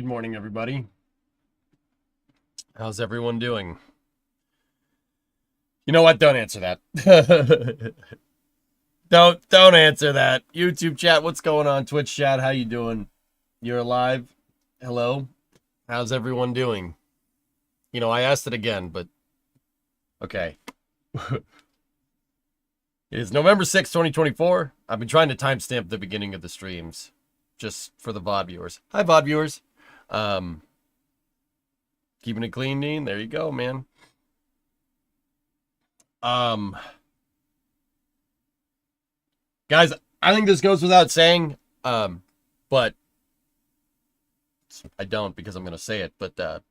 morning, everybody. How's everyone doing? You know what? Don't answer that. Don't answer that. YouTube chat, what's going on? Twitch chat, how you doing? You're alive? Hello? How's everyone doing? You know, I asked it again, but okay. It is November 6th, 2024. I've been trying to timestamp the beginning of the streams just for the VOD viewers. Hi, VOD viewers. Keeping it clean, Dean. There you go, man. Guys, I think this goes without saying, but I don't because I'm going to say it, but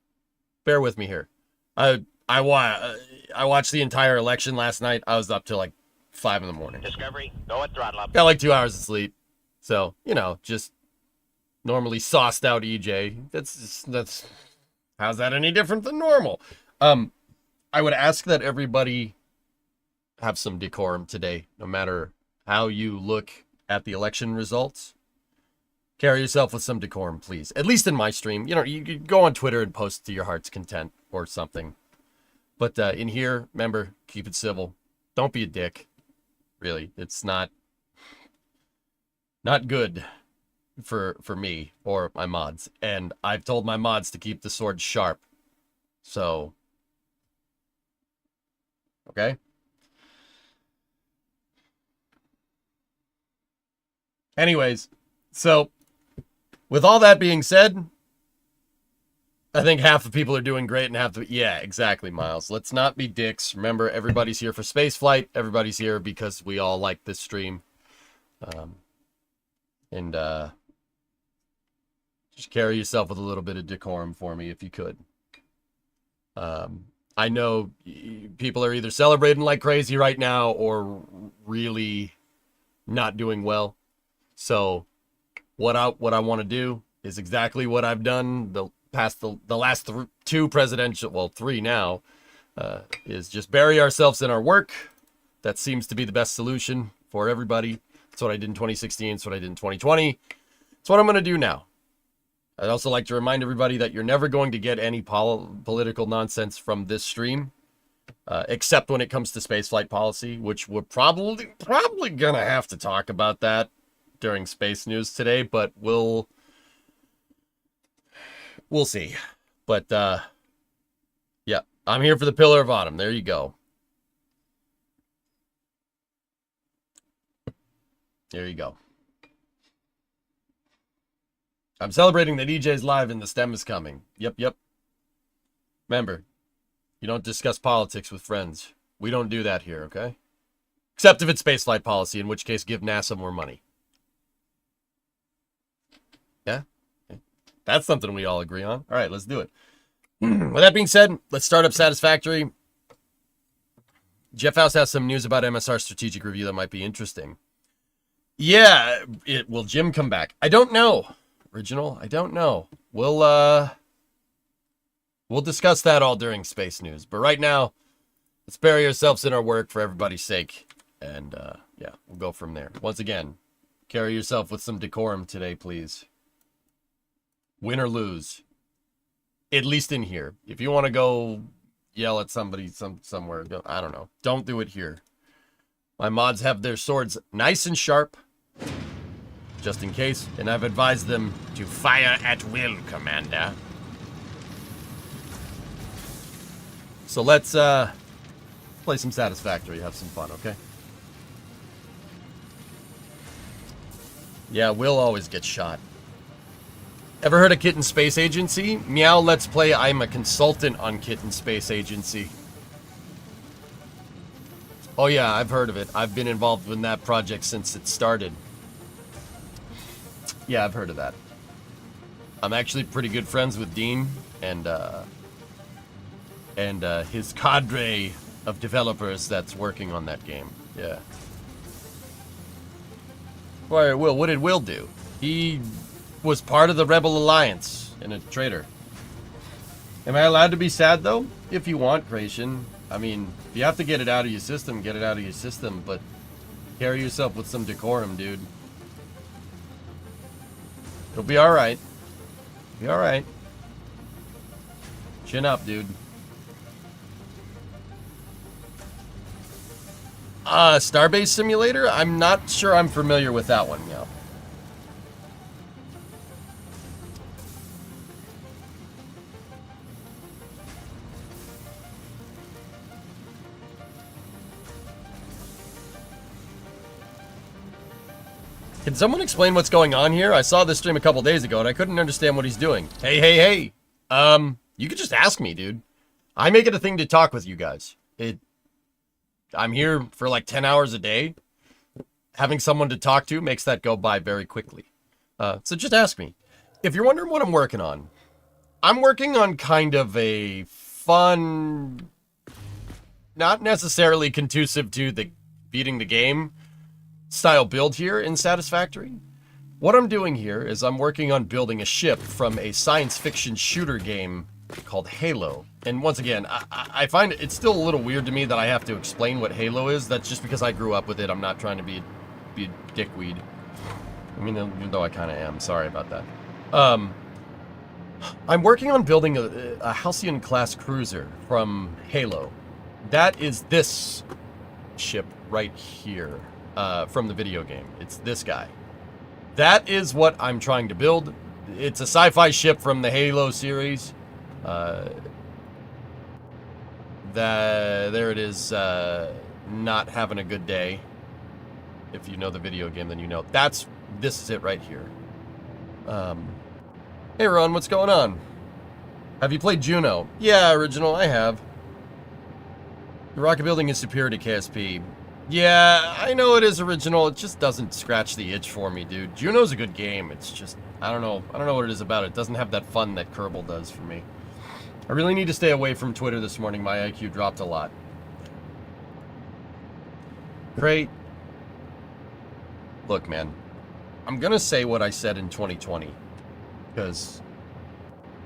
bear with me here. I watched the entire election last night. I was up till like 5 in the morning. Discovery, go at throttle up. Got like 2 hours of sleep. So, you know, just normally sauced out EJ. That's how's that any different than normal? I would ask that everybody have some decorum today, no matter how you look at the election results. Carry yourself with some decorum, please. At least in my stream. You know, you could go on Twitter and post to your heart's content or something. But in here, remember, keep it civil. Don't be a dick. Really, it's not good for me or my mods. And I've told my mods to keep the sword sharp. So, okay? Anyways, so with all that being said, I think half the people are doing great and half the... Yeah, exactly, Miles. Let's not be dicks. Remember, everybody's here for spaceflight. Everybody's here because we all like this stream. Just carry yourself with a little bit of decorum for me if you could. I know people are either celebrating like crazy right now or really not doing well. So what I want to do is exactly what I've done the last two presidential, well, 3 now, is just bury ourselves in our work. That seems to be the best solution for everybody. That's what I did in 2016. It's what I did in 2020. It's what I'm going to do now. I'd also like to remind everybody that you're never going to get any political nonsense from this stream, except when it comes to spaceflight policy, which we're probably going to have to talk about that during Space News today, but we'll see. But, yeah, I'm here for the Pillar of Autumn. There you go. There you go. I'm celebrating that EJ's live and the STEM is coming. Yep. Remember, you don't discuss politics with friends. We don't do that here, okay? Except if it's spaceflight policy, in which case give NASA more money. Yeah? That's something we all agree on. All right, let's do it. With that being said, let's start up Satisfactory. Jeff House has some news about MSR strategic review that might be interesting. Yeah, will Jim come back? I don't know. Original? I don't know. We'll discuss that all during Space News. But right now, let's bury ourselves in our work for everybody's sake. And, yeah, we'll go from there. Once again, carry yourself with some decorum today, please. Win or lose. At least in here. If you want to go yell at somebody somewhere, I don't know. Don't do it here. My mods have their swords nice and sharp, just in case, and I've advised them to fire at will, Commander. So let's play some Satisfactory, have some fun, okay? Yeah, we'll always get shot. Ever heard of Kitten Space Agency? Meow, let's play. I'm a consultant on Kitten Space Agency. Oh yeah, I've heard of it. I've been involved in that project since it started. Yeah, I've heard of that. I'm actually pretty good friends with Dean and his cadre of developers that's working on that game. Yeah. Why, Will, what did Will do? He was part of the Rebel Alliance and a traitor. Am I allowed to be sad, though? If you want, Creation. I mean, if you have to get it out of your system, get it out of your system, but carry yourself with some decorum, dude. It'll be alright. Be alright. Chin up, dude. Starbase Simulator? I'm not sure I'm familiar with that one, yeah. Can someone explain what's going on here? I saw this stream a couple days ago and I couldn't understand what he's doing. Hey. You could just ask me, dude. I make it a thing to talk with you guys. I'm here for like 10 hours a day. Having someone to talk to makes that go by very quickly. So just ask me. If you're wondering what I'm working on, I'm working on kind of a fun, not necessarily conducive to the beating the game style build here in Satisfactory. What I'm doing here is I'm working on building a ship from a science fiction shooter game called Halo. And once again, I find it's still a little weird to me that I have to explain what Halo is. That's just because I grew up with it. I'm not trying to be a dickweed. I mean, even though I kind of am. Sorry about that. I'm working on building a HALCYON class cruiser from Halo. That is this ship right here. From the video game. It's this guy. That is what I'm trying to build. It's a sci-fi ship from the Halo series. There it is, not having a good day. If you know the video game, then you know. This is it right here. Hey Ron, what's going on? Have you played Juno? Yeah, original, I have. The rocket building is superior to KSP. Yeah, I know it is original. It just doesn't scratch the itch for me, dude. Juno's a good game. It's just, I don't know what it is about it. It doesn't have that fun that Kerbal does for me. I really need to stay away from Twitter this morning. My IQ dropped a lot. Great. Look, man. I'm gonna say what I said in 2020. Because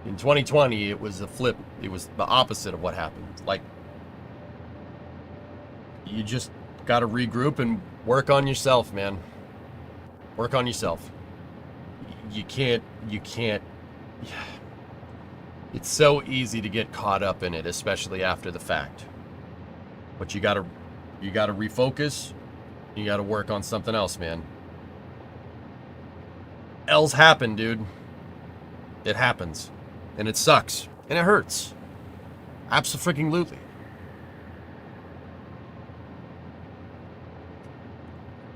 in 2020, it was a flip. It was the opposite of what happened. Like, you just gotta regroup and work on yourself, man. Work on yourself. You can't. It's so easy to get caught up in it, especially after the fact. But you gotta refocus. You gotta work on something else, man. L's happen, dude. It happens. And it sucks. And it hurts. Abso-freaking-lutely.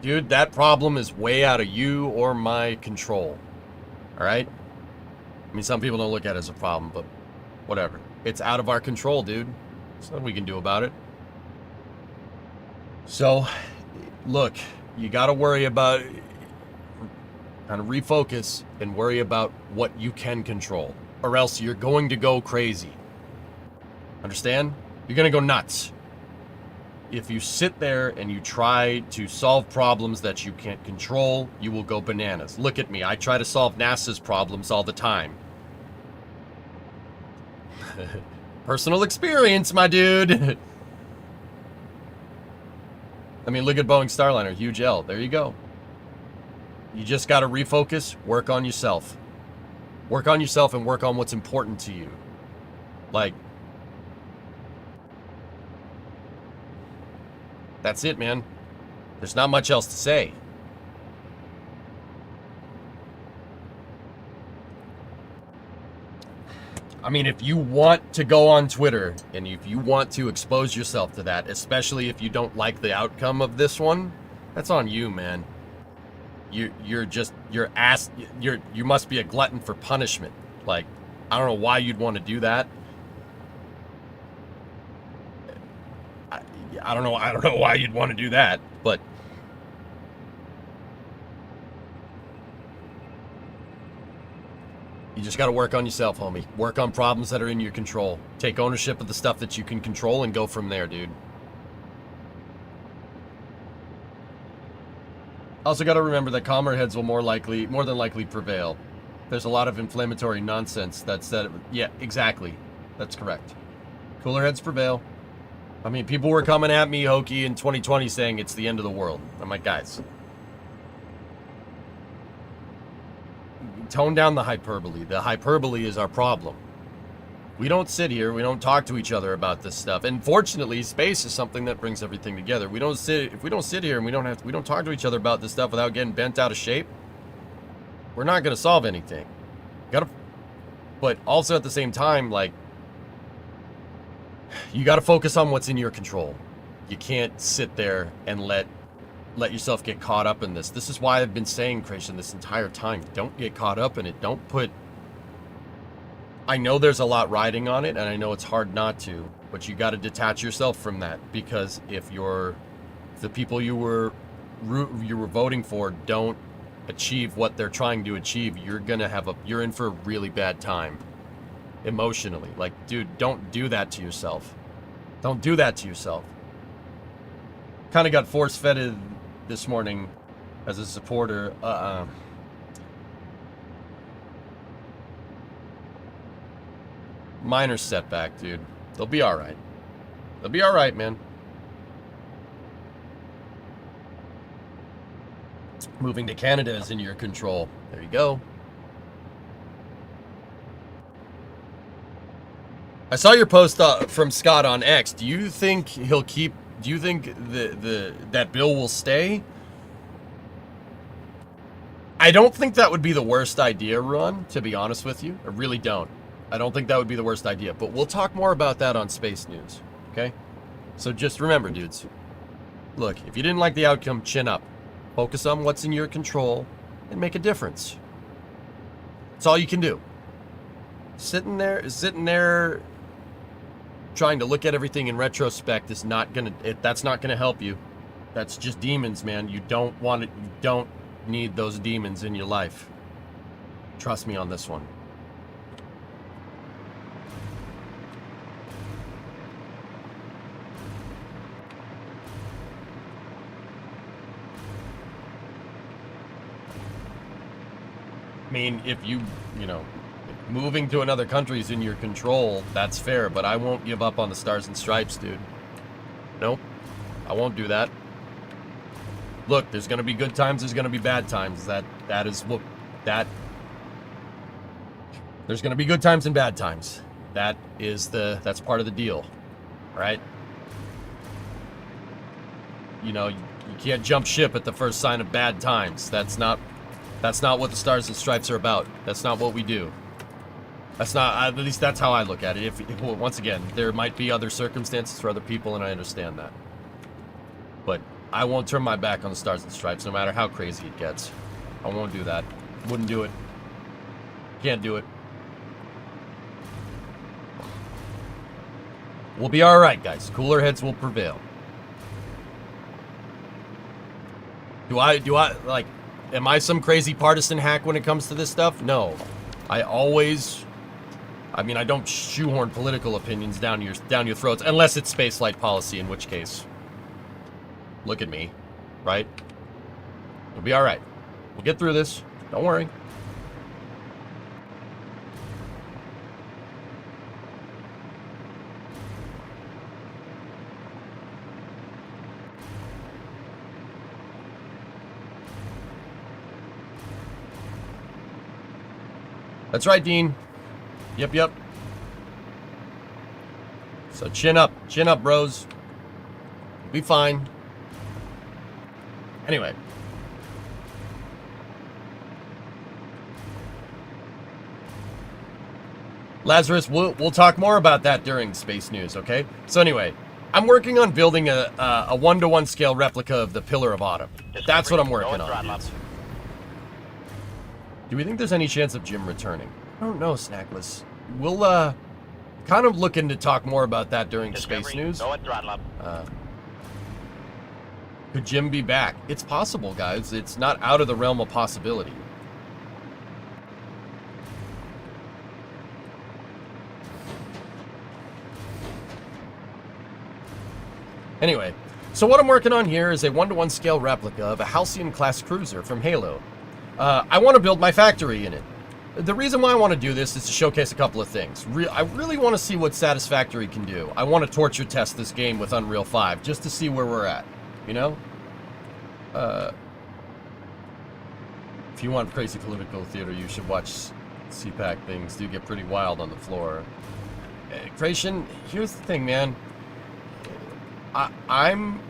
Dude, that problem is way out of you or my control. Alright? I mean, some people don't look at it as a problem, but whatever. It's out of our control, dude. There's nothing we can do about it. So, look, you gotta worry about... kind of refocus and worry about what you can control. Or else you're going to go crazy. Understand? You're gonna go nuts. If you sit there and you try to solve problems that you can't control, you will go bananas. Look at me. I try to solve NASA's problems all the time. Personal experience, my dude. I mean, look at Boeing Starliner. Huge L. There you go. You just got to refocus, work on yourself. Work on yourself and work on what's important to you. Like, that's it, man. There's not much else to say. I mean, if you want to go on Twitter and if you want to expose yourself to that, especially if you don't like the outcome of this one, that's on you, man. You must be a glutton for punishment. Like, I don't know why you'd want to do that. I don't know why you'd want to do that, but you just got to work on yourself, homie. Work on problems that are in your control. Take ownership of the stuff that you can control and go from there, dude. Also got to remember that calmer heads will more than likely prevail. There's a lot of inflammatory nonsense that said, yeah, exactly. That's correct. Cooler heads prevail. I mean, people were coming at me, Hokey, in 2020 saying it's the end of the world. I'm like, guys, tone down the hyperbole. The hyperbole is our problem. We don't sit here, we don't talk to each other about this stuff. And fortunately, space is something that brings everything together. If we don't sit here and we don't talk to each other about this stuff without getting bent out of shape, we're not going to solve anything. But also at the same time, like, you got to focus on what's in your control. You can't sit there and let yourself get caught up in this. This is why I've been saying, Creation, this entire time, don't get caught up in it. Don't put... I know there's a lot riding on it, and I know it's hard not to, but you got to detach yourself from that, because if the people you were voting for don't achieve what they're trying to achieve, you're in for a really bad time emotionally. Like, dude, don't do that to yourself. Don't do that to yourself. Kind of got force-fed this morning as a supporter. Minor setback, dude. They'll be all right. They'll be all right, man. Moving to Canada is in your control. There you go. I saw your post from Scott on X. Do you think he'll keep? Do you think that bill will stay? I don't think that would be the worst idea, Ron, to be honest with you. I really don't. I don't think that would be the worst idea, but we'll talk more about that on Space News, okay? So just remember, dudes, look, if you didn't like the outcome, chin up. Focus on what's in your control and make a difference. That's all you can do. Sitting there trying to look at everything in retrospect is that's not gonna help you. That's just demons, man. You don't want it. You don't need those demons in your life. Trust me on this one. I mean, if moving to another country is in your control, that's fair, but I won't give up on the Stars and Stripes, dude. Nope. I won't do that. Look, there's going to be good times, there's going to be bad times. There's going to be good times and bad times. That's part of the deal, right? You can't jump ship at the first sign of bad times. That's not what the Stars and Stripes are about. That's not what we do. At least that's how I look at it. Once again, there might be other circumstances for other people, and I understand that. But I won't turn my back on the Stars and Stripes, no matter how crazy it gets. I won't do that. Wouldn't do it. Can't do it. We'll be alright, guys. Cooler heads will prevail. Am I some crazy partisan hack when it comes to this stuff? No. I don't shoehorn political opinions down your throats, unless it's space flight policy, in which case, look at me, right? We'll be all right. We'll get through this. Don't worry. That's right, Dean. Yep. So chin up, bros. Be fine. Anyway. Lazarus, we'll talk more about that during Space News, okay? So anyway, I'm working on building a 1-to-1 scale replica of the Pillar of Autumn. That's what I'm working on, dudes. Do we think there's any chance of Jim returning? I don't know, Snackless. We'll kind of looking to talk more about that during Space News. Could Jim be back? It's possible, guys. It's not out of the realm of possibility. Anyway, so what I'm working on here is a 1-to-1 scale replica of a HALCYON class cruiser from Halo. I want to build my factory in it. The reason why I want to do this is to showcase a couple of things. I really want to see what Satisfactory can do. I want to torture test this game with Unreal 5 just to see where we're at, you know? If you want crazy political theater, you should watch CPAC. Things do get pretty wild on the floor. Creation, here's the thing, man. I'm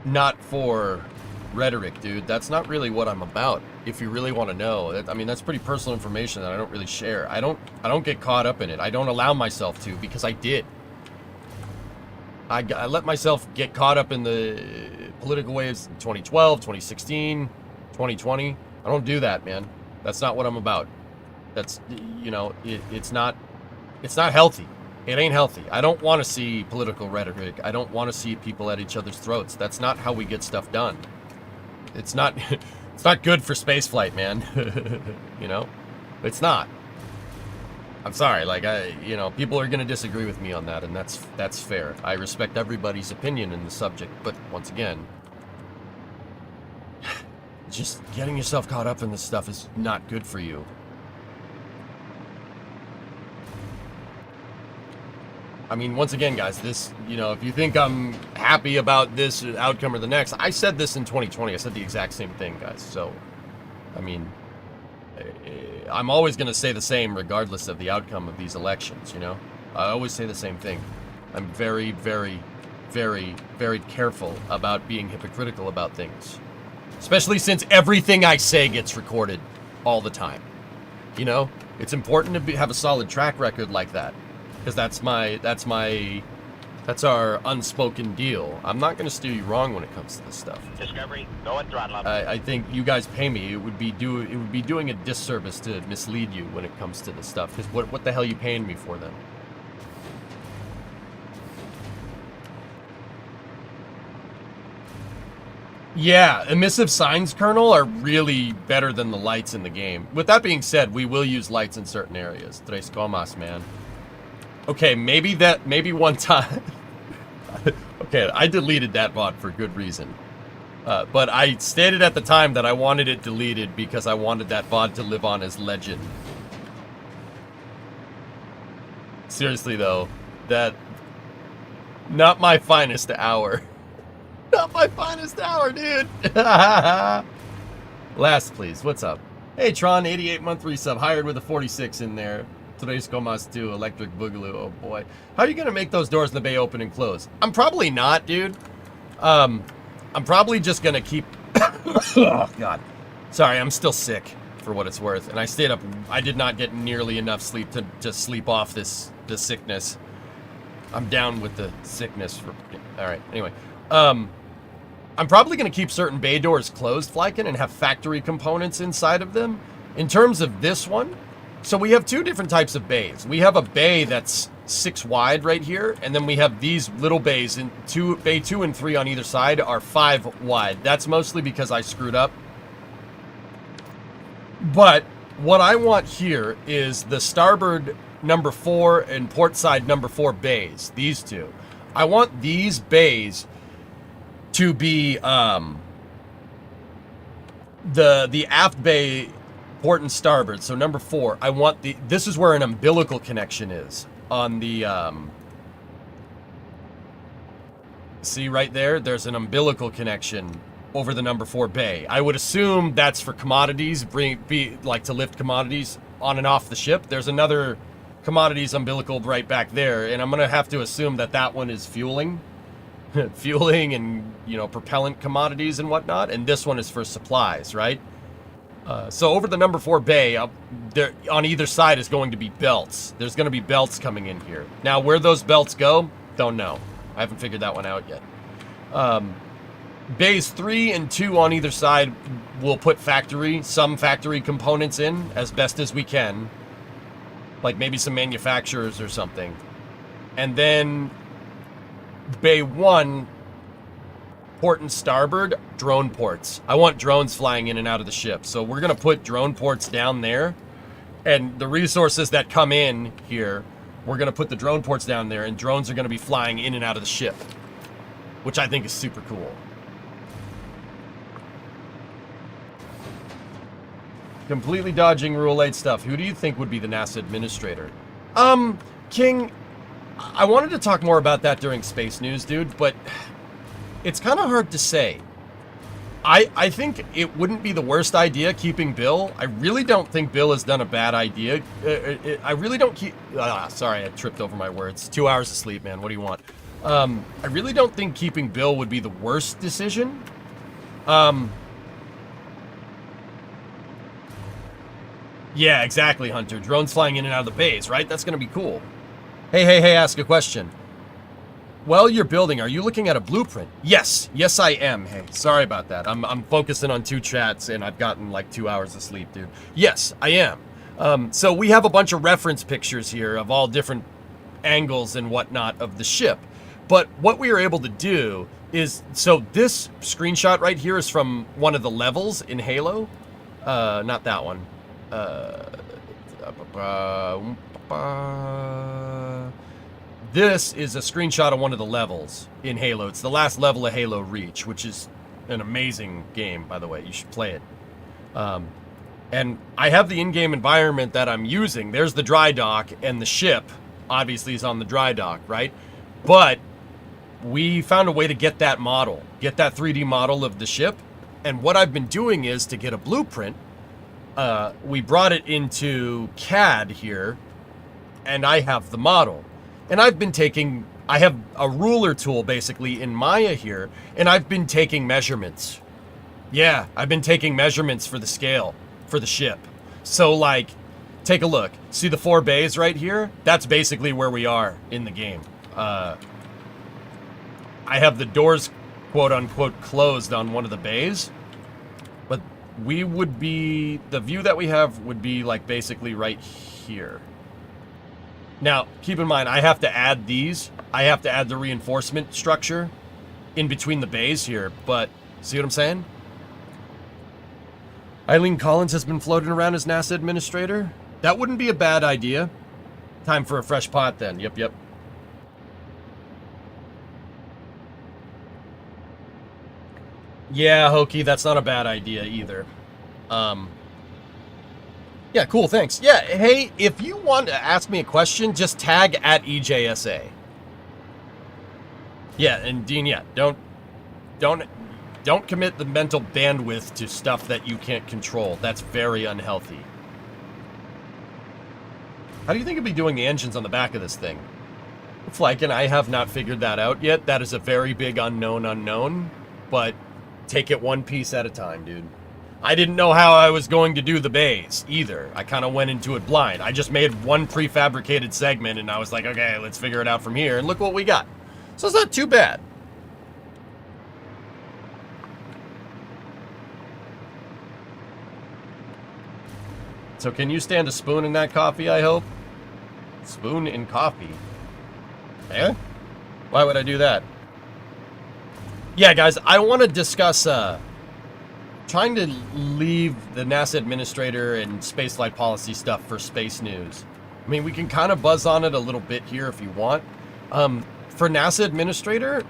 not for rhetoric, dude. That's not really what I'm about. If you really want to know, I mean, that's pretty personal information that I don't really share. I don't get caught up in it. I don't allow myself to, because I did. I let myself get caught up in the political waves in 2012, 2016, 2020. I don't do that, man. That's not what I'm about. That's, you know, it's not healthy. It ain't healthy. I don't want to see political rhetoric. I don't want to see people at each other's throats. That's not how we get stuff done. It's not it's not good for spaceflight, man. You know? It's not. I'm sorry, like, you know, people are going to disagree with me on that, and that's fair. I respect everybody's opinion in the subject, but once again, just getting yourself caught up in this stuff is not good for you. I mean, once again, guys, this, you know, if you think I'm happy about this outcome or the next, I said this in 2020. I said the exact same thing, guys. So, I mean, I'm always going to say the same regardless of the outcome of these elections, you know? I always say the same thing. I'm very, very, very, very careful about being hypocritical about things. Especially since everything I say gets recorded all the time. You know? It's important to have a solid track record like that. Because that's our unspoken deal. I'm not going to steer you wrong when it comes to this stuff. Discovery, go and throttle up. I think you guys pay me. It would be doing a disservice to mislead you when it comes to this stuff. Because what the hell are you paying me for then? Yeah, emissive signs, Colonel, are really better than the lights in the game. With that being said, we will use lights in certain areas. Tres comas, man. Okay, maybe one time. Okay, I deleted that bot for good reason. But I stated at the time that I wanted it deleted because I wanted that bot to live on as legend. Seriously though, that... Not my finest hour. Not my finest hour, dude. Last, please. What's up? Hey, Tron, 88-month resub. Hired with a 46 in there. Today's Comas 2, Electric Boogaloo. Oh, boy. How are you going to make those doors in the bay open and close? I'm probably not, dude. I'm probably just going to keep... Oh, God. Sorry, I'm still sick, for what it's worth. And I stayed up... I did not get nearly enough sleep to just sleep off this sickness. I'm down with the sickness. All right, anyway. I'm probably going to keep certain bay doors closed, Flykin, and have factory components inside of them. In terms of this one, so we have two different types of bays. We have a bay that's 6 wide right here, and then we have these little bays, and bay 2 and 3 on either side are 5 wide. That's mostly because I screwed up. But what I want here is the starboard number 4 and port side number 4 bays. These two. I want these bays to be the aft bay, port and starboard. So number 4, I want this is where an umbilical connection is on the see right there, there's an umbilical connection over the number 4 bay. I would assume that's for commodities, like to lift commodities on and off the ship. There's another commodities umbilical right back there, and I'm gonna have to assume that that one is fueling and, you know, propellant commodities and whatnot, and this one is for supplies, right? So over the number 4 bay, there on either side is going to be belts. There's going to be belts coming in here. Now, where those belts go, don't know. I haven't figured that one out yet. Bays 3 and 2 on either side, we'll put some factory components in as best as we can. Like maybe some manufacturers or something. And then Bay 1, port and starboard, drone ports. I want drones flying in and out of the ship. So we're going to put drone ports down there. And the resources that come in here, we're going to put the drone ports down there. And drones are going to be flying in and out of the ship. Which I think is super cool. Completely dodging Rule 8 stuff. Who do you think would be the NASA administrator? King, I wanted to talk more about that during Space News, dude, but it's kind of hard to say. I think it wouldn't be the worst idea keeping Bill. I really don't think Bill has done a bad idea. I really don't keep... sorry, I tripped over my words. 2 hours of sleep, man. What do you want? I really don't think keeping Bill would be the worst decision. Yeah, exactly, Hunter. Drones flying in and out of the base, right? That's going to be cool. Hey, ask a question. While you're building, are you looking at a blueprint? Yes, I am. Hey, sorry about that. I'm focusing on 2 chats and I've gotten like 2 hours of sleep, dude. Yes, I am. So we have a bunch of reference pictures here of all different angles and whatnot of the ship. But what we were able to do is, so this screenshot right here is from one of the levels in Halo. Not that one. This is a screenshot of one of the levels in Halo. It's the last level of Halo Reach, which is an amazing game, by the way. You should play it. And I have the in-game environment that I'm using. There's the dry dock, and the ship, obviously, is on the dry dock, right? But we found a way to get that model, get that 3D model of the ship. And what I've been doing is, to get a blueprint, we brought it into CAD here, and I have the model. And I have a ruler tool basically in Maya here, and I've been taking measurements. Yeah, I've been taking measurements for the scale, for the ship. So like, take a look. See the 4 bays right here? That's basically where we are in the game. I have the doors, quote unquote, closed on one of the bays. But we would be, the view that we have would be like basically right here. Now, keep in mind, I have to add these. I have to add the reinforcement structure in between the bays here, but see what I'm saying? Eileen Collins has been floating around as NASA administrator. That wouldn't be a bad idea. Time for a fresh pot then. Yep. Yeah, Hokey, that's not a bad idea either. Yeah, cool, thanks. Yeah, hey, if you want to ask me a question, just tag at EJSA. Yeah, and Dean, yeah, don't commit the mental bandwidth to stuff that you can't control. That's very unhealthy. How do you think you'll be doing the engines on the back of this thing? Flyken, I have not figured that out yet. That is a very big unknown, but take it one piece at a time, dude. I didn't know how I was going to do the bays either. I kind of went into it blind. I just made one prefabricated segment and I was like, okay, let's figure it out from here. And look what we got. So it's not too bad. So can you stand a spoon in that coffee, I hope? Spoon in coffee? Eh? Why would I do that? Yeah, guys, I want to discuss, trying to leave the NASA administrator and spaceflight policy stuff for space news. I mean, we can kind of buzz on it a little bit here if you want. For NASA administrator,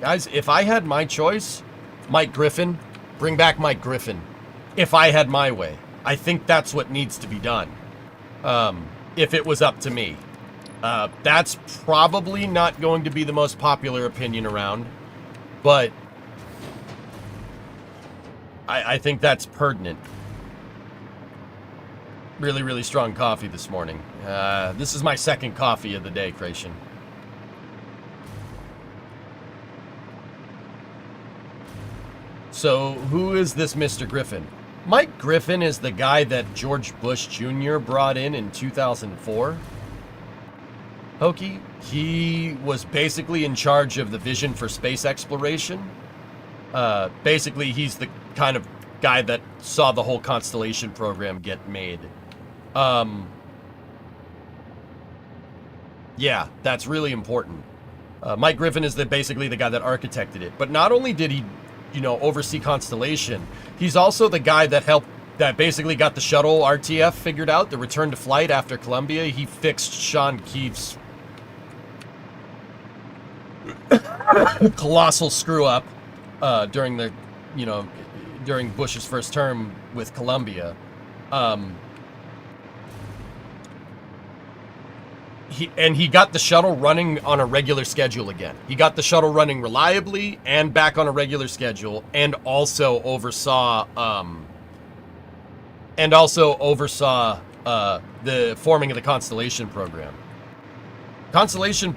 guys, if I had my choice, Mike Griffin, bring back Mike Griffin. If I had my way. I think that's what needs to be done. If it was up to me. That's probably not going to be the most popular opinion around, but I think that's pertinent. Really, really strong coffee this morning. This is my second coffee of the day, Creation. So, who is this Mr. Griffin? Mike Griffin is the guy that George Bush Jr. brought in 2004. Hokey, he was basically in charge of the vision for space exploration. Basically, he's the kind of guy that saw the whole Constellation program get made. Yeah, that's really important. Mike Griffin is basically the guy that architected it. But not only did he, oversee Constellation, he's also the guy that basically got the shuttle RTF figured out, the return to flight after Columbia. He fixed Sean Keefe's colossal screw up during Bush's first term with Columbia. he got the shuttle running on a regular schedule again. He got the shuttle running reliably and back on a regular schedule, and also oversaw the forming of the Constellation program. Constellation,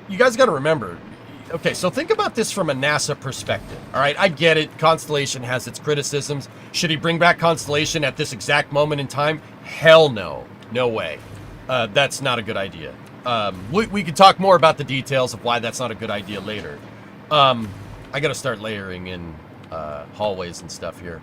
you guys got to remember. Okay, so think about this from a NASA perspective. All right, I get it. Constellation has its criticisms. Should he bring back Constellation at this exact moment in time? Hell no. No way. That's not a good idea. We could talk more about the details of why that's not a good idea later. I got to start layering in hallways and stuff here.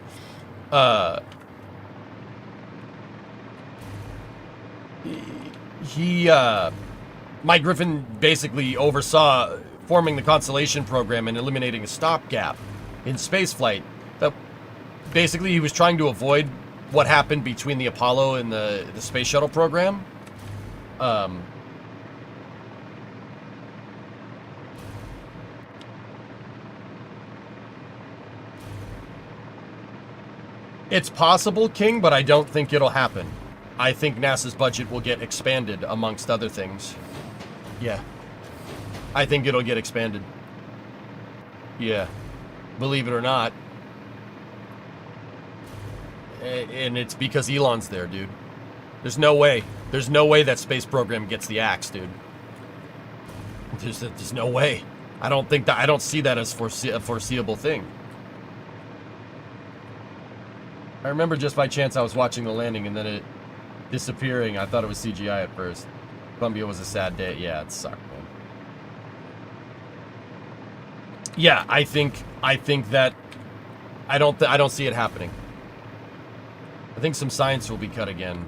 Mike Griffin basically oversaw forming the Constellation program and eliminating a stopgap in spaceflight. That basically he was trying to avoid what happened between the Apollo and the space shuttle program. It's possible, King, but I don't think it'll happen. I think NASA's budget will get expanded, amongst other things. Yeah. I think it'll get expanded. Yeah. Believe it or not. And it's because Elon's there, dude. There's no way. There's no way that space program gets the axe, dude. There's no way. I don't see that as a foreseeable thing. I remember just by chance I was watching the landing and then it disappearing. I thought it was CGI at first. Columbia was a sad day. Yeah, it sucked, man. Yeah, I think that I don't see it happening. I think some science will be cut again.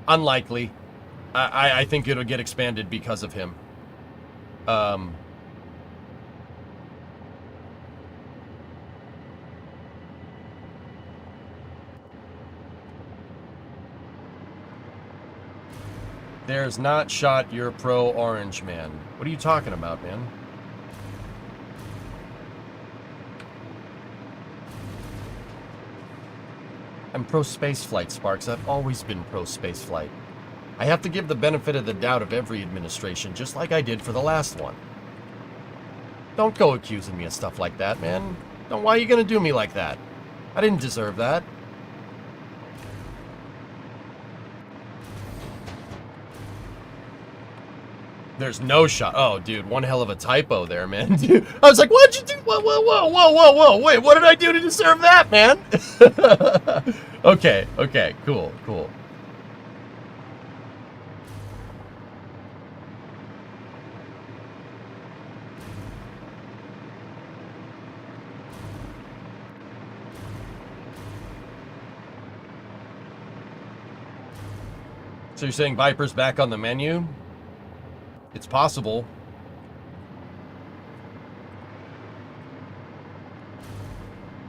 Unlikely. I think it'll get expanded because of him. There's not shot your pro orange man. What are you talking about, man? I'm pro spaceflight, Sparks. I've always been pro spaceflight. I have to give the benefit of the doubt of every administration, just like I did for the last one. Don't go accusing me of stuff like that, man. Why are you gonna do me like that? I didn't deserve that. There's no shot. Oh, dude, one hell of a typo there, man. Dude, I was like, what'd you do? Whoa. Wait, what did I do to deserve that, man? Okay, cool. So you're saying Viper's back on the menu? It's possible.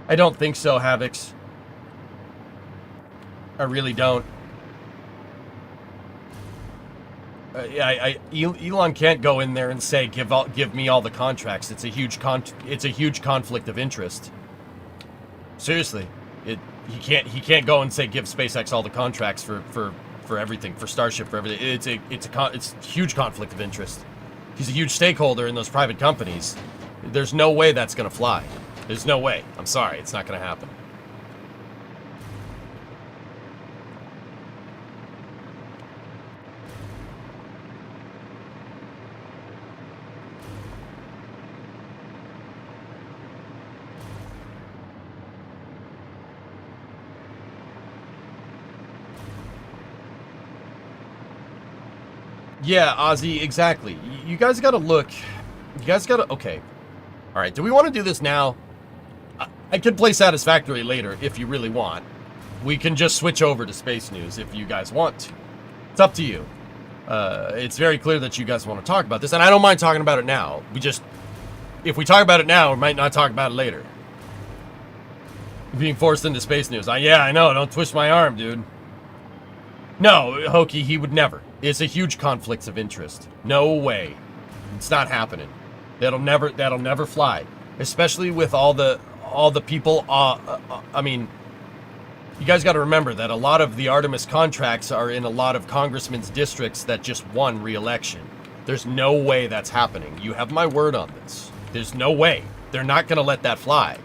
I don't think so, Havix. I really don't. Elon can't go in there and say give me all the contracts. It's a huge conflict of interest. Seriously, he can't go and say give SpaceX all the contracts for everything, for Starship, for everything. It's a huge conflict of interest. He's a huge stakeholder in those private companies. There's no way that's gonna fly. There's no way. I'm sorry, it's not gonna happen. Yeah, Ozzy, exactly. You guys gotta look. You guys gotta... Okay. Alright, do we want to do this now? I could play Satisfactory later if you really want. We can just switch over to Space News if you guys want to. It's up to you. It's very clear that you guys want to talk about this, and I don't mind talking about it now. If we talk about it now, we might not talk about it later. Being forced into Space News. Yeah, I know. Don't twist my arm, dude. No, Hokey, he would never. It's a huge conflict of interest. No way. It's not happening. That'll never fly. Especially with all the people, I mean, You guys got to remember that a lot of the Artemis contracts are in a lot of congressmen's districts that just won re-election. There's no way that's happening. You have my word on this. There's no way. They're not going to let that fly.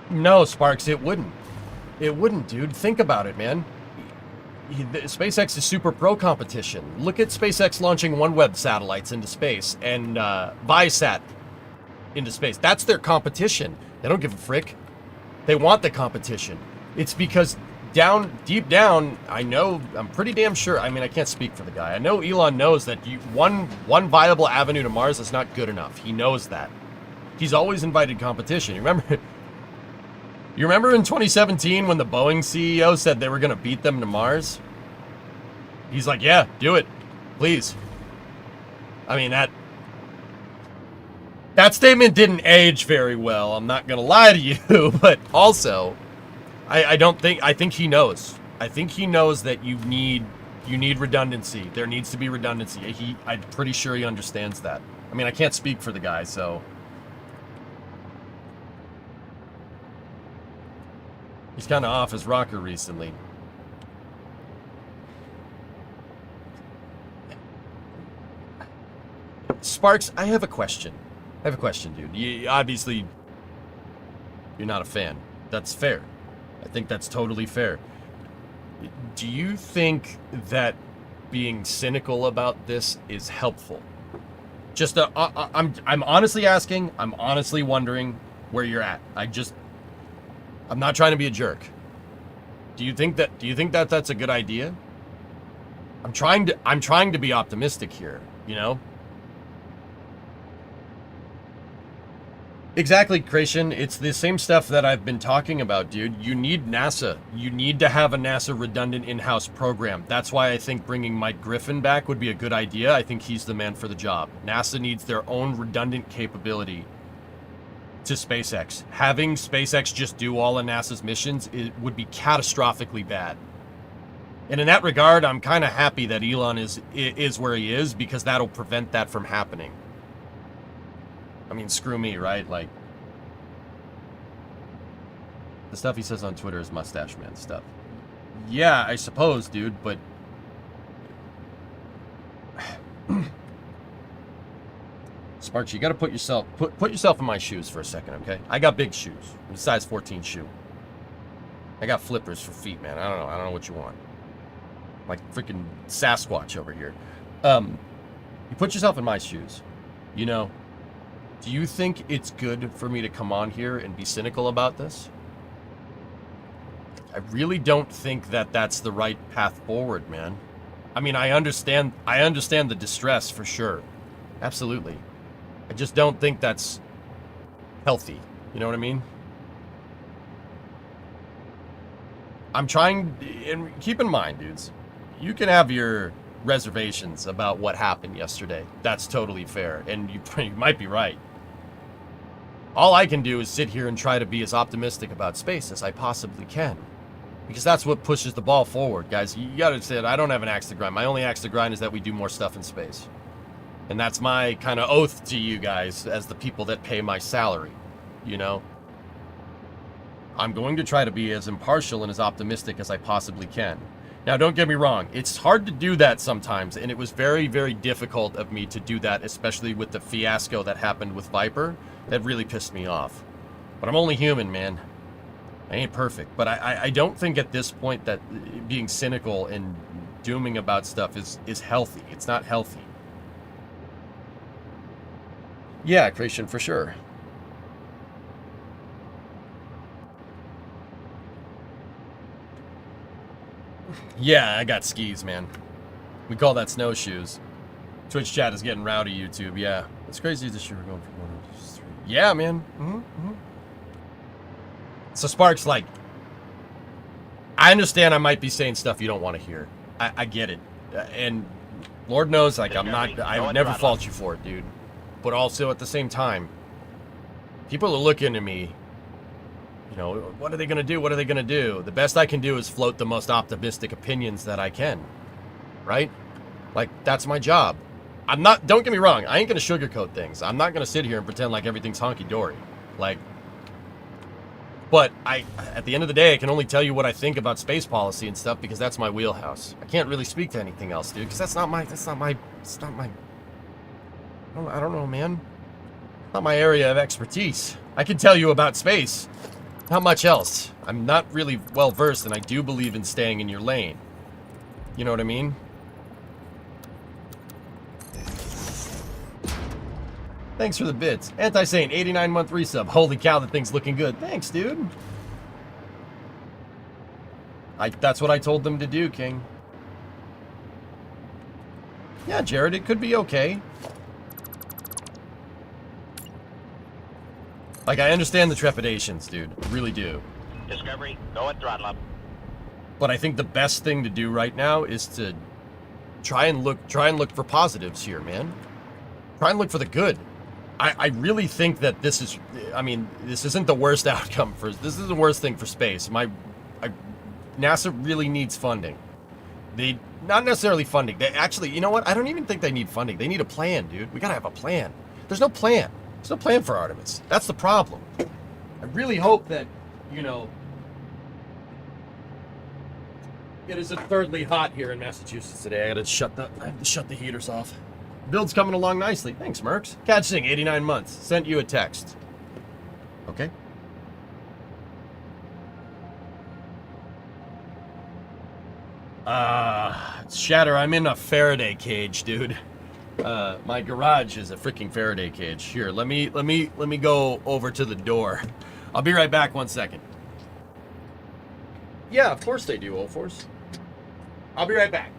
No, Sparks, it wouldn't. It wouldn't, dude. Think about it, man. SpaceX is super pro competition. Look at SpaceX launching OneWeb satellites into space and Viasat into space. That's their competition. They don't give a frick. They want the competition. It's because deep down, I'm pretty damn sure. I mean, I can't speak for the guy. I know Elon knows that one viable avenue to Mars is not good enough. He knows that. He's always invited competition. You remember in 2017 when the Boeing CEO said they were going to beat them to Mars? He's like, yeah, do it. Please. I mean, that statement didn't age very well. I'm not going to lie to you. But also, I think he knows. I think he knows that you need redundancy. There needs to be redundancy. I'm pretty sure he understands that. I mean, I can't speak for the guy, so... He's kind of off his rocker recently. Sparks, I have a question. dude. Obviously, you're not a fan. That's fair. I think that's totally fair. Do you think that being cynical about this is helpful? Just, I'm honestly asking. I'm honestly wondering where you're at. I'm not trying to be a jerk. Do you think that that's a good idea? I'm trying to be optimistic here, you know? Exactly, Creation. It's the same stuff that I've been talking about, dude. You need NASA. You need to have a NASA redundant in-house program. That's why I think bringing Mike Griffin back would be a good idea. I think he's the man for the job. NASA needs their own redundant capability to SpaceX. Having SpaceX just do all of NASA's missions would be catastrophically bad. And in that regard, I'm kind of happy that Elon is where he is, because that'll prevent that from happening. I mean, screw me, right? Like, the stuff he says on Twitter is mustache man stuff. Yeah, I suppose, dude, but Sparks, you got to put yourself in my shoes for a second, okay? I got big shoes. I'm a size 14 shoe. I got flippers for feet, man. I don't know what you want. Like freaking Sasquatch over here. You put yourself in my shoes. You know, do you think it's good for me to come on here and be cynical about this? I really don't think that that's the right path forward, man. I mean, I understand the distress for sure. Absolutely. I just don't think that's healthy. You know what I mean? I'm trying, and keep in mind, dudes, you can have your reservations about what happened yesterday. That's totally fair, and you might be right. All I can do is sit here and try to be as optimistic about space as I possibly can, because that's what pushes the ball forward, guys. You gotta understand, I don't have an axe to grind. My only axe to grind is that we do more stuff in space. And that's my kind of oath to you guys as the people that pay my salary, you know? I'm going to try to be as impartial and as optimistic as I possibly can. Now, don't get me wrong. It's hard to do that sometimes, and it was very, very difficult of me to do that, especially with the fiasco that happened with Viper. That really pissed me off. But I'm only human, man. I ain't perfect. But I don't think at this point that being cynical and dooming about stuff is healthy. It's not healthy. Yeah, Creation, for sure. Yeah, I got skis, man. We call that snowshoes. Twitch chat is getting rowdy, YouTube. Yeah, it's crazy this year we're going from 1 to 3. Yeah, man. So Sparks, like, I understand I might be saying stuff you don't want to hear. I get it, and Lord knows, like, I would never fault you for it, dude. But also, at the same time, people are looking at me, you know, what are they going to do? What are they going to do? The best I can do is float the most optimistic opinions that I can. right? Like, that's my job. I'm not, don't get me wrong, I ain't gonna sugarcoat things. I'm not gonna sit here and pretend like everything's honky-dory. Like, but at the end of the day, I can only tell you what I think about space policy and stuff because that's my wheelhouse. I can't really speak to anything else, dude, because it's not my, I don't know, man. Not my area of expertise. I can tell you about space. Not much else. I'm not really well versed, and I do believe in staying in your lane. You know what I mean? Thanks for the bits. Anti-Saint, 89-month resub. Holy cow, that thing's looking good. Thanks, dude. That's what I told them to do, King. Yeah, Jared, it could be okay. Like, I understand the trepidations, dude. I really do. Discovery, go at throttle up. But I think the best thing to do right now is to try and look for positives here, man. Try and look for the good. I really think that this is, I mean, this isn't the worst outcome for, this is the worst thing for space. NASA really needs funding. They, not necessarily funding. They actually, you know what? I don't even think they need funding. They need a plan, dude. We gotta have a plan. There's no plan. There's no plan for Artemis. That's the problem. I really hope that, you know, it is absurdly hot here in Massachusetts today. I have to shut the heaters off. Build's coming along nicely. Thanks, Mercs. Catch Sing, 89 months. Sent you a text. Okay. Shatter, I'm in a Faraday cage, dude. My garage is a freaking Faraday cage. Here, let me go over to the door. I'll be right back 1 second. Yeah, of course they do, O-Force. I'll be right back.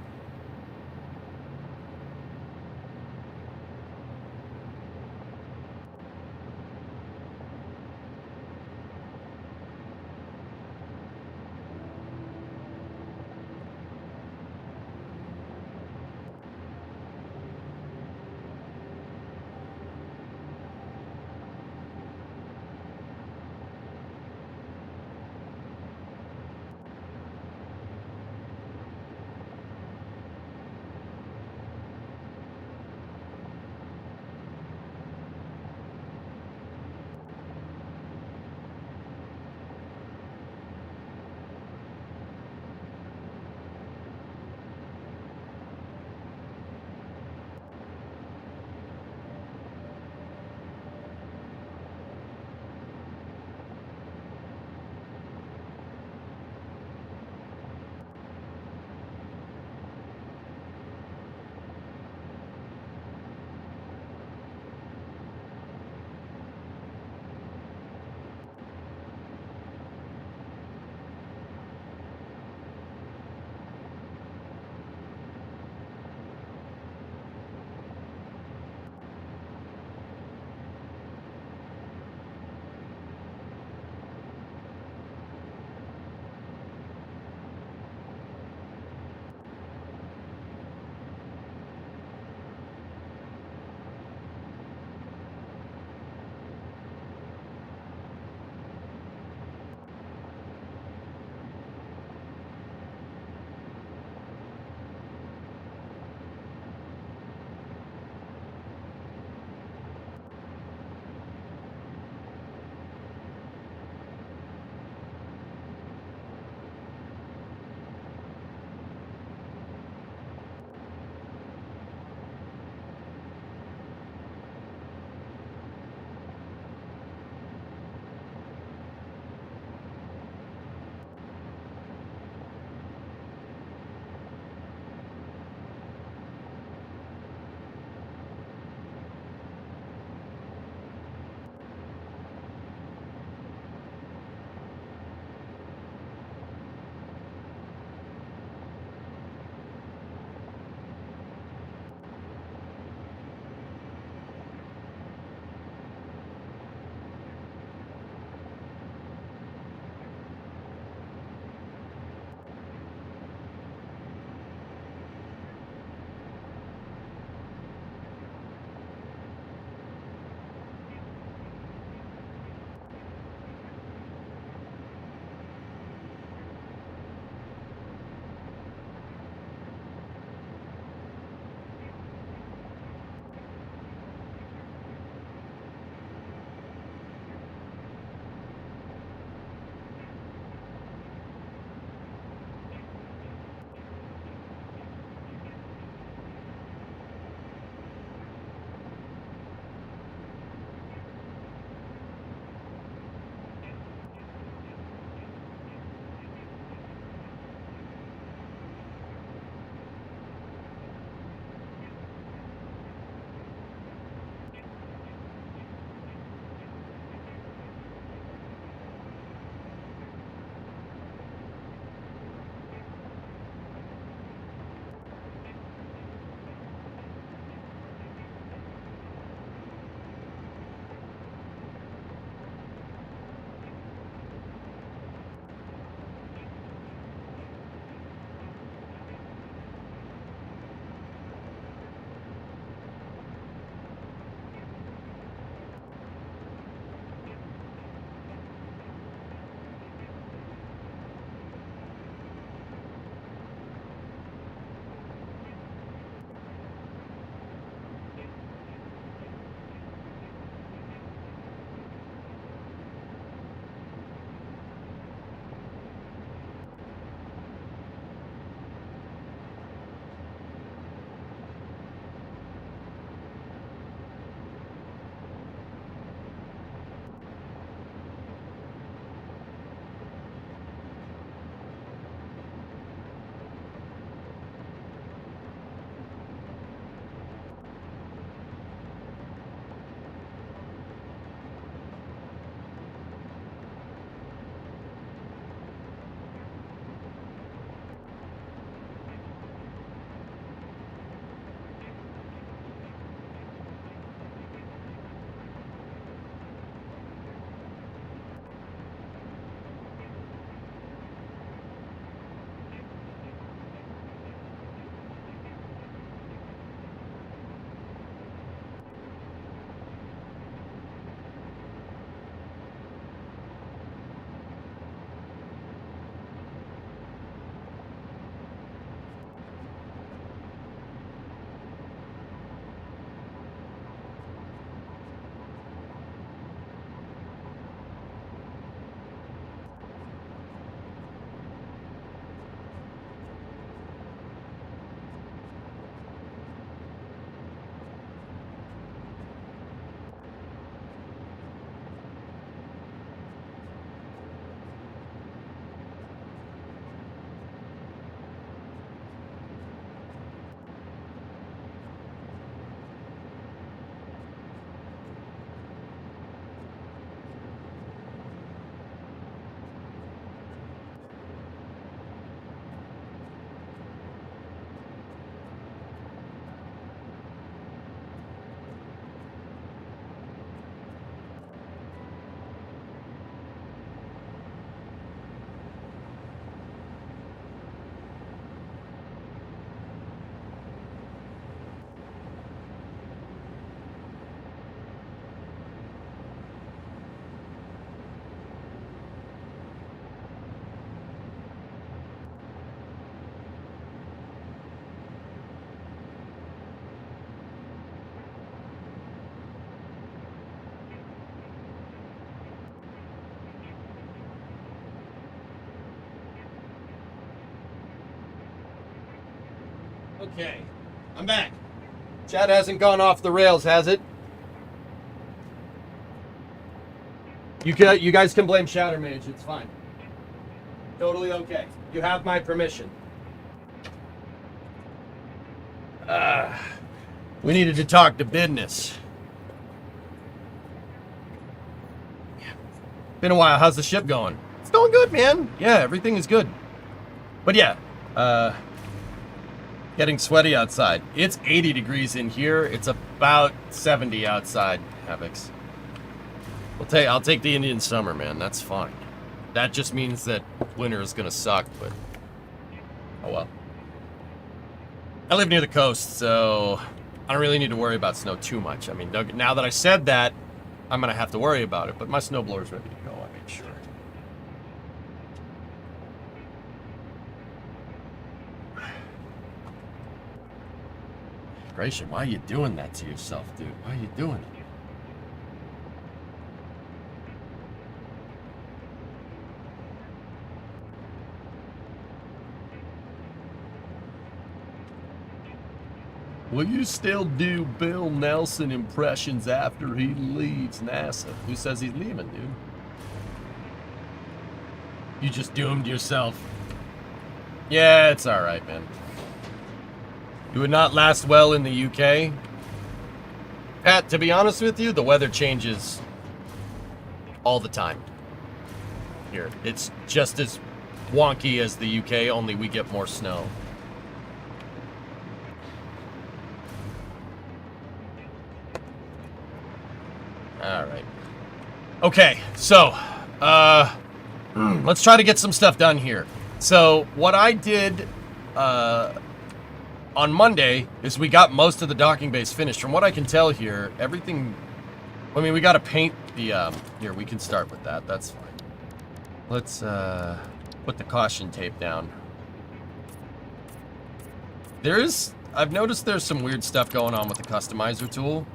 Okay, I'm back. Chat hasn't gone off the rails, has it? You guys can blame Shatter Mage. It's fine. Totally okay. You have my permission. We needed to talk to business. Been a while. How's the ship going? It's going good, man. Yeah, everything is good. But yeah, getting sweaty outside. It's 80 degrees in here. It's about 70 outside, Havocs. I'll take the Indian summer, man. That's fine. That just means that winter is gonna suck, but oh well. I live near the coast, so I don't really need to worry about snow too much. I mean, now that I said that, I'm gonna have to worry about it, but my snowblower's ready to go, I made sure. Gratian, why are you doing that to yourself, dude? Why are you doing it? Will you still do Bill Nelson impressions after he leaves NASA? Who says he's leaving, dude? You just doomed yourself. Yeah, it's alright, man. You would not last well in the UK. Pat, to be honest with you, the weather changes all the time here. It's just as wonky as the UK, only we get more snow. Alright. Okay, so, let's try to get some stuff done here. So, what I did, on Monday is we got most of the docking base finished. From what I can tell here, everything... I mean, we got to paint the... here, we can start with that. That's fine. Let's put the caution tape down. I've noticed there's some weird stuff going on with the customizer tool.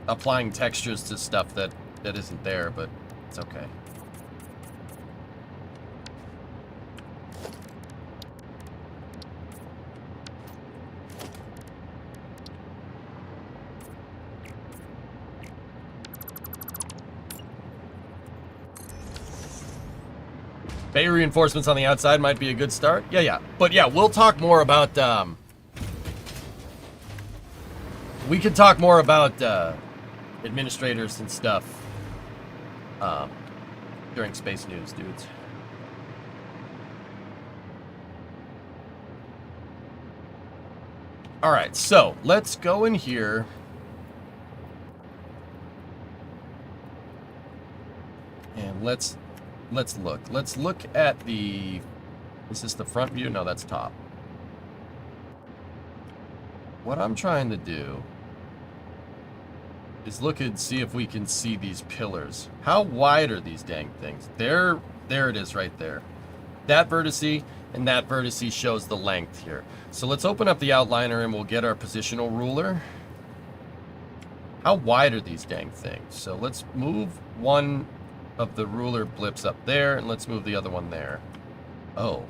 Applying textures to stuff that isn't there, but it's okay. Bay reinforcements on the outside might be a good start. Yeah. But yeah, we'll talk more about, we could talk more about, administrators and stuff, during Space News, dudes. Alright, so, let's go in here. And let's look. Let's look at the... Is this the front view? No, that's top. What I'm trying to do is look and see if we can see these pillars. How wide are these dang things? There it is right there. That vertice and that vertice shows the length here. So let's open up the outliner and we'll get our positional ruler. How wide are these dang things? So let's move one of the ruler blips up there and let's move the other one there. Oh.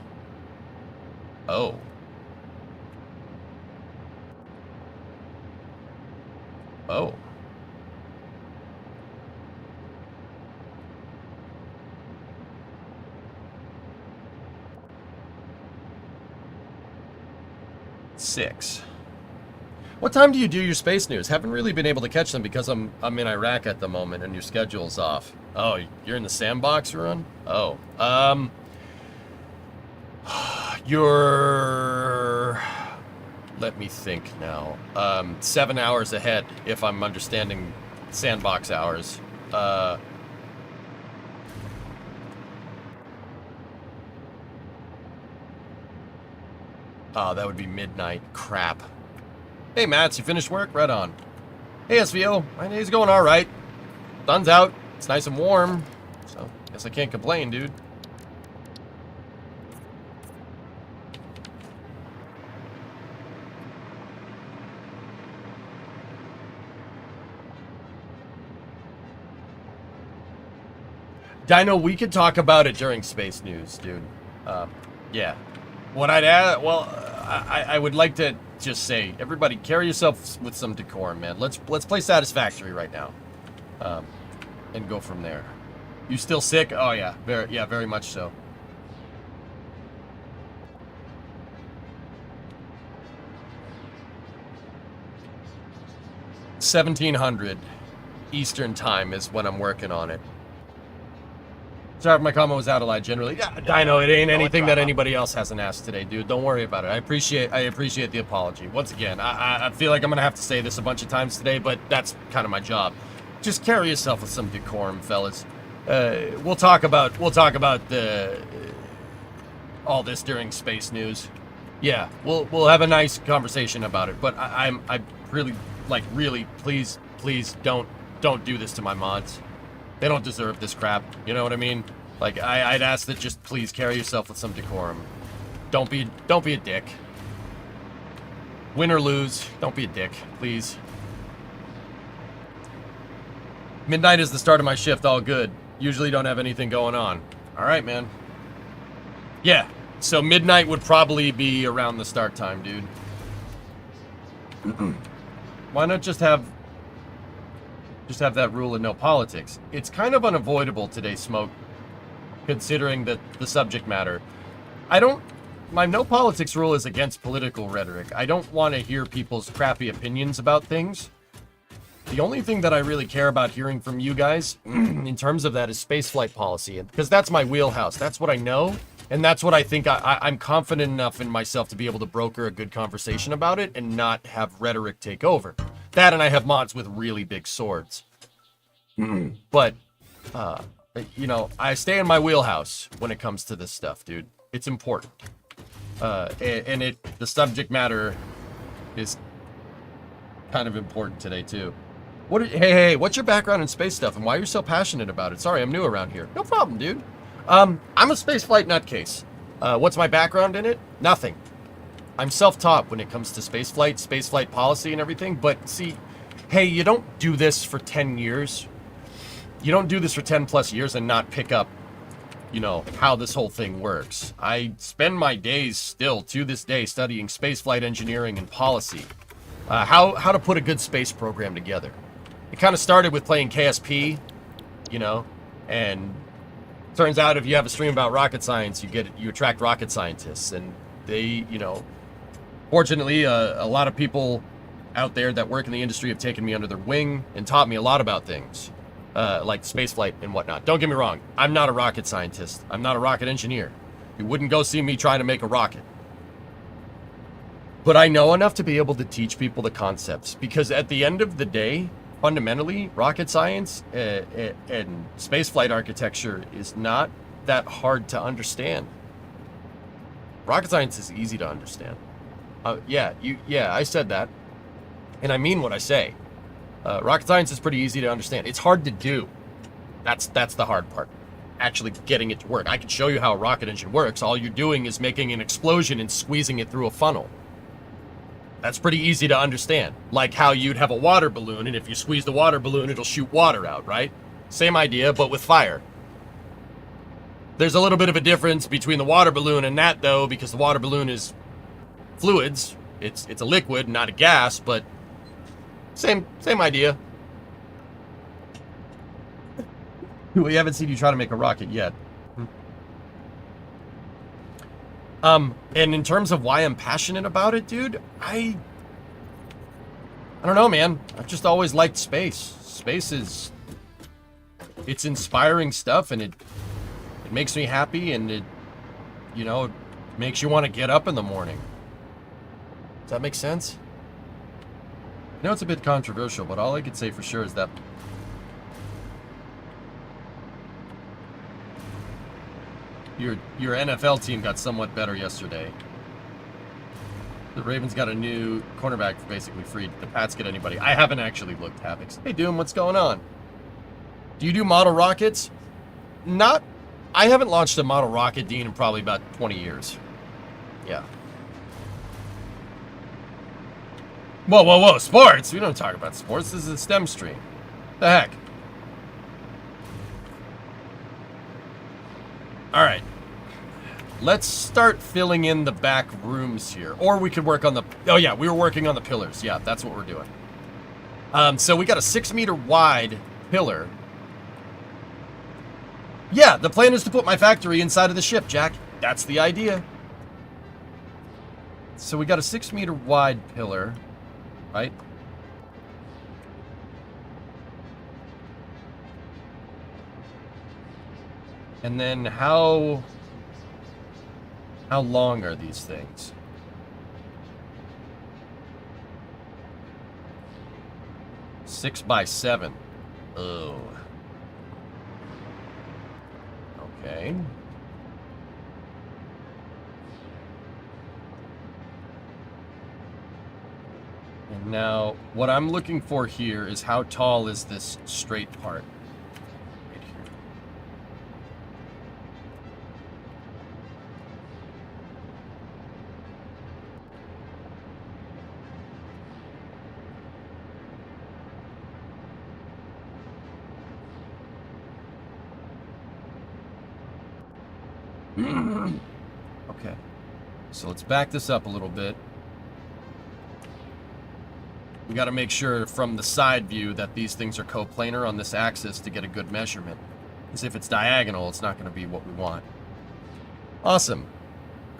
Oh. Oh. Six. What time do you do your Space News? Haven't really been able to catch them because I'm in Iraq at the moment and your schedule's off. Oh, you're in the sandbox run? Oh. You're... Let me think now. 7 hours ahead, if I'm understanding sandbox hours. Oh, that would be midnight. Crap. Hey, Mats, you finished work? Right on. Hey, SVO. My day's going alright. Sun's out. It's nice and warm. So, guess I can't complain, dude. Dino, we could talk about it during Space News, dude. Yeah. What I'd add, well, I would like to just say, everybody, carry yourself with some decorum, man. Let's play Satisfactory right now, and go from there. You still sick? Oh yeah, very much so. $1700 Eastern time is when I'm working on it. Sorry if my comment was out of line generally. Yeah, Dino, it ain't anything that anybody else hasn't asked today, dude. Don't worry about it. I appreciate the apology. Once again, I feel like I'm gonna have to say this a bunch of times today, but that's kind of my job. Just carry yourself with some decorum, fellas. We'll talk about the all this during Space News. Yeah, we'll have a nice conversation about it. But I really, please don't do this to my mods. They don't deserve this crap. You know what I mean? Like, I'd ask that just please carry yourself with some decorum. Don't be a dick. Win or lose, don't be a dick, please. Midnight is the start of my shift, all good. Usually don't have anything going on. Alright, man. Yeah, so midnight would probably be around the start time, dude. Why not just have that rule and no politics? It's kind of unavoidable today, Smoke, considering the subject matter. My no politics rule is against political rhetoric. I don't want to hear people's crappy opinions about things. The only thing that I really care about hearing from you guys in terms of that is spaceflight policy, because that's my wheelhouse. That's what I know, and that's what I think I'm confident enough in myself to be able to broker a good conversation about it and not have rhetoric take over. That, and I have mods with really big swords. But, you know, I stay in my wheelhouse when it comes to this stuff, dude. It's important. And the subject matter is kind of important today, too. Hey, what's your background in space stuff and why you're so passionate about it? Sorry, I'm new around here. No problem, dude. I'm a spaceflight nutcase. What's my background in it? Nothing. I'm self-taught when it comes to spaceflight policy and everything, but see, hey, you don't do this for 10 years. You don't do this for 10 plus years and not pick up, you know, how this whole thing works. I spend my days still, to this day, studying spaceflight engineering and policy. How to put a good space program together. It kind of started with playing KSP, you know, and turns out if you have a stream about rocket science, you attract rocket scientists, and they, you know, fortunately, a lot of people out there that work in the industry have taken me under their wing and taught me a lot about things, like spaceflight and whatnot. Don't get me wrong, I'm not a rocket scientist. I'm not a rocket engineer. You wouldn't go see me trying to make a rocket. But I know enough to be able to teach people the concepts, because at the end of the day, fundamentally, rocket science and spaceflight architecture is not that hard to understand. Rocket science is easy to understand. Yeah, I said that, and I mean what I say. Rocket science is pretty easy to understand. It's hard to do. That's the hard part. Actually getting it to work. I can show you how a rocket engine works. All you're doing is making an explosion and squeezing it through a funnel. That's pretty easy to understand. Like how you'd have a water balloon, and if you squeeze the water balloon, it'll shoot water out, right? Same idea, but with fire. There's a little bit of a difference between the water balloon and that, though, because the water balloon is fluids. It's a liquid, not a gas, but same idea. We haven't seen you try to make a rocket yet. And in terms of why I'm passionate about it, dude, I don't know, man. I've just always liked space. Space it's inspiring stuff, and it makes me happy, and it, you know, makes you want to get up in the morning. Does that make sense? I know it's a bit controversial, but all I could say for sure is that your NFL team got somewhat better yesterday. The Ravens got a new cornerback for basically free. Did the Pats get anybody? I haven't actually looked, Havocs. Hey, Doom, what's going on? Do you do model rockets? I haven't launched a model rocket, Dean, in probably about 20 years. Yeah. Whoa, sports? We don't talk about sports. This is a STEM stream. The heck? All right. Let's start filling in the back rooms here. Or we could work on the... Oh, yeah, we were working on the pillars. Yeah, that's what we're doing. So we got a 6-meter wide pillar. Yeah, the plan is to put my factory inside of the ship, Jack. That's the idea. So we got a 6-meter wide pillar, right? And then how long are these things? Six by 7. Oh. Okay. And now, what I'm looking for here is how tall is this straight part? Right here. Okay. So let's back this up a little bit. We got to make sure from the side view that these things are coplanar on this axis to get a good measurement. Because if it's diagonal, it's not going to be what we want. Awesome.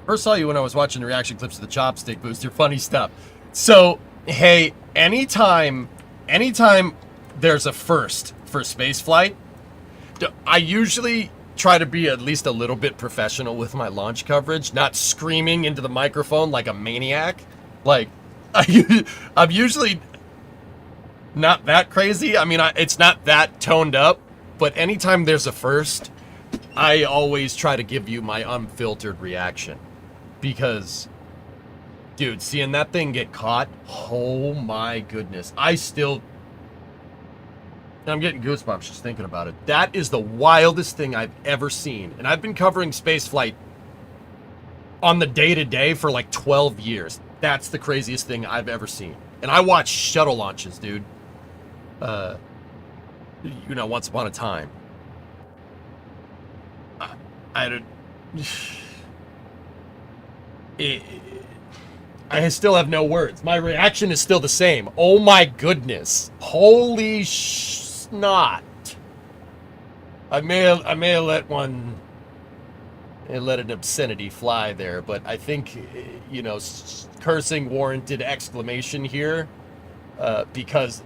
First saw you when I was watching the reaction clips of the chopstick booster. Funny stuff. So, hey, anytime there's a first for spaceflight, I usually try to be at least a little bit professional with my launch coverage, not screaming into the microphone like a maniac. Like, I'm usually not that crazy. I mean, it's not that toned up, but anytime there's a first, I always try to give you my unfiltered reaction. Because, dude, seeing that thing get caught, oh my goodness. I'm getting goosebumps just thinking about it. That is the wildest thing I've ever seen. And I've been covering spaceflight on the day-to-day for like 12 years. That's the craziest thing I've ever seen. And I watch shuttle launches, dude. Once upon a time. I still have no words. My reaction is still the same. Oh my goodness. Holy snot. I may have let an obscenity fly there, but I think, cursing warranted exclamation here, because,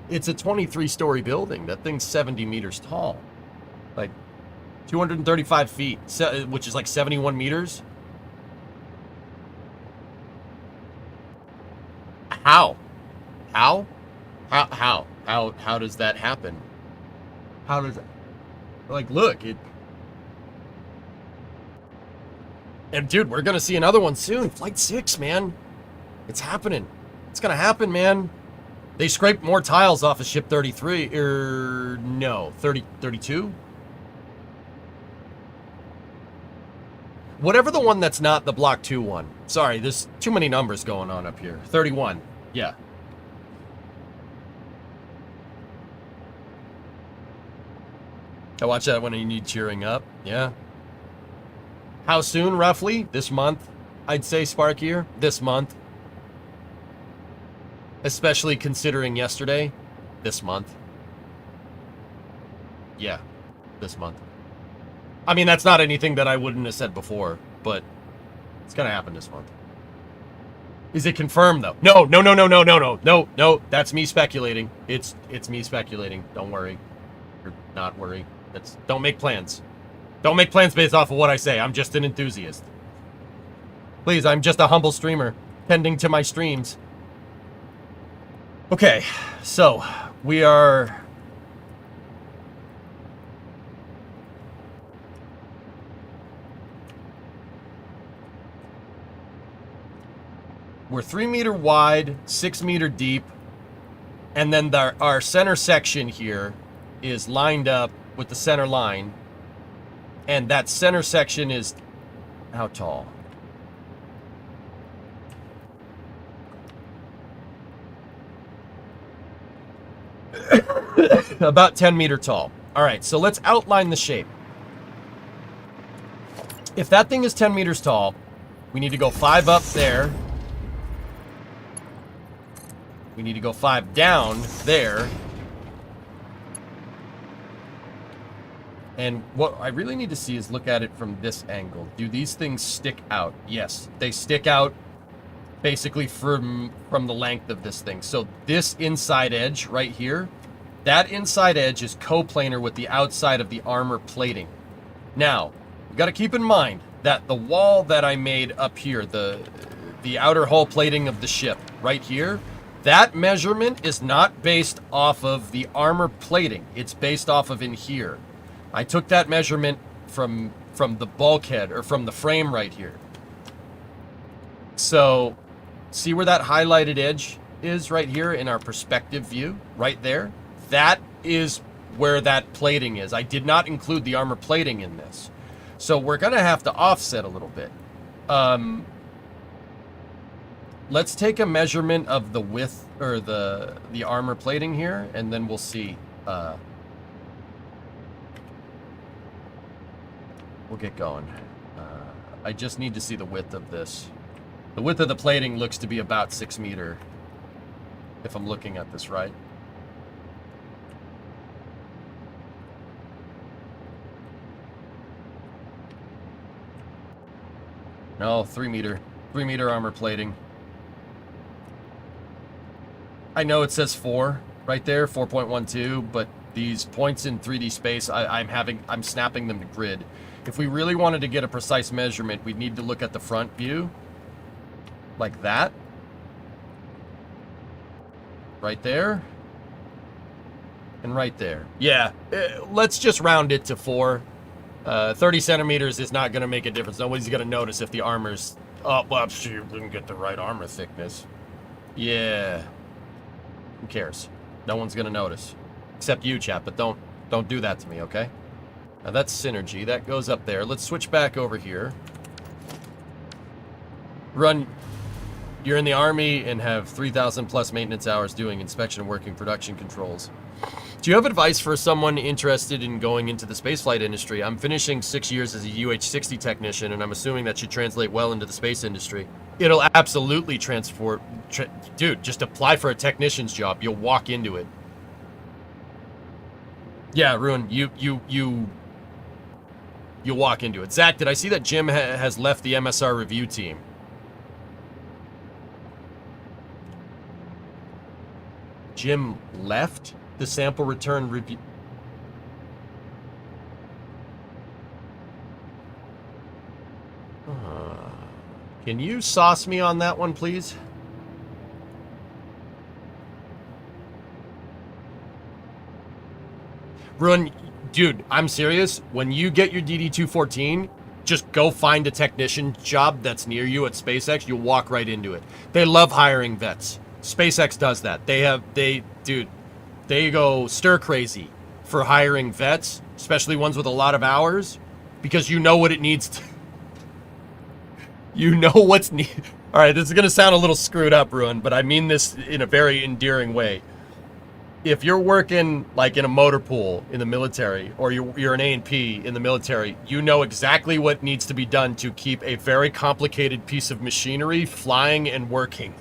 it's a 23-story building. That thing's 70 meters tall. Like, 235 feet, which is like 71 meters. How does that happen? How does it, like, look, it, and dude, we're gonna see another one soon. Flight 6, man. It's happening. It's gonna happen, man. They scraped more tiles off of ship 33, no, 32? Whatever the one that's not the Block 2 one. Sorry, there's too many numbers going on up here. 31, yeah. I watch that when you need cheering up, yeah. How soon, roughly? This month, I'd say, Sparkier. This month. Especially considering yesterday. This month. Yeah, this month. I mean, that's not anything that I wouldn't have said before, but it's gonna happen this month. Is it confirmed, though? No, that's me speculating. It's me speculating. Don't worry. Or not worry. Don't make plans. Don't make plans based off of what I say. I'm just an enthusiast. Please, I'm just a humble streamer, tending to my streams. Okay, so we're 3 meter wide, 6 meter deep, and then our center section here is lined up with the center line, and that center section is how tall? About 10 meter tall. All right, so let's outline the shape. If that thing is 10 meters tall, we need to go 5 up there. We need to go 5 down there. And what I really need to see is look at it from this angle. Do these things stick out? Yes, they stick out basically from the length of this thing. So this inside edge right here, that inside edge is coplanar with the outside of the armor plating. Now, you got to keep in mind that the wall that I made up here, the outer hull plating of the ship right here, that measurement is not based off of the armor plating. It's based off of in here. I took that measurement from the bulkhead, or from the frame right here. So, see where that highlighted edge is right here in our perspective view? Right there? That is where that plating is. I did not include the armor plating in this. So we're going to have to offset a little bit. Let's take a measurement of the width, or the armor plating here, and then we'll see. We'll get going. I just need to see the width of this. The width of the plating looks to be about 6 meter, if I'm looking at this right. No, 3 meter. 3 meter armor plating. I know it says 4 right there, 4.12, but these points in 3D space, I'm snapping them to grid. If we really wanted to get a precise measurement, we'd need to look at the front view. Like that. Right there. And right there. Yeah, let's just round it to 4. 30 centimeters is not going to make a difference. Nobody's going to notice if the armor's... Oh, well, you didn't get the right armor thickness. Yeah. Who cares? No one's going to notice. Except you, chap, but don't do that to me, okay? Now that's synergy. That goes up there. Let's switch back over here. Run... You're in the Army and have 3,000 plus maintenance hours doing inspection and working production controls. Do you have advice for someone interested in going into the spaceflight industry? I'm finishing 6 years as a UH-60 technician, and I'm assuming that should translate well into the space industry. It'll absolutely transport... Dude, just apply for a technician's job. You'll walk into it. Yeah, Ruin, you'll walk into it. Zach, did I see that Jim has left the MSR review team? Jim left the sample return review. Can you sauce me on that one, please? Ruin, dude, I'm serious. When you get your DD-214, just go find a technician job that's near you at SpaceX. You'll walk right into it. They love hiring vets. SpaceX does that. They go stir crazy for hiring vets, especially ones with a lot of hours, because you know what it needs to. You know what's needed. All right, this is going to sound a little screwed up, Ruin, but I mean this in a very endearing way. If you're working like in a motor pool in the military, or you're an A&P in the military, you know exactly what needs to be done to keep a very complicated piece of machinery flying and working.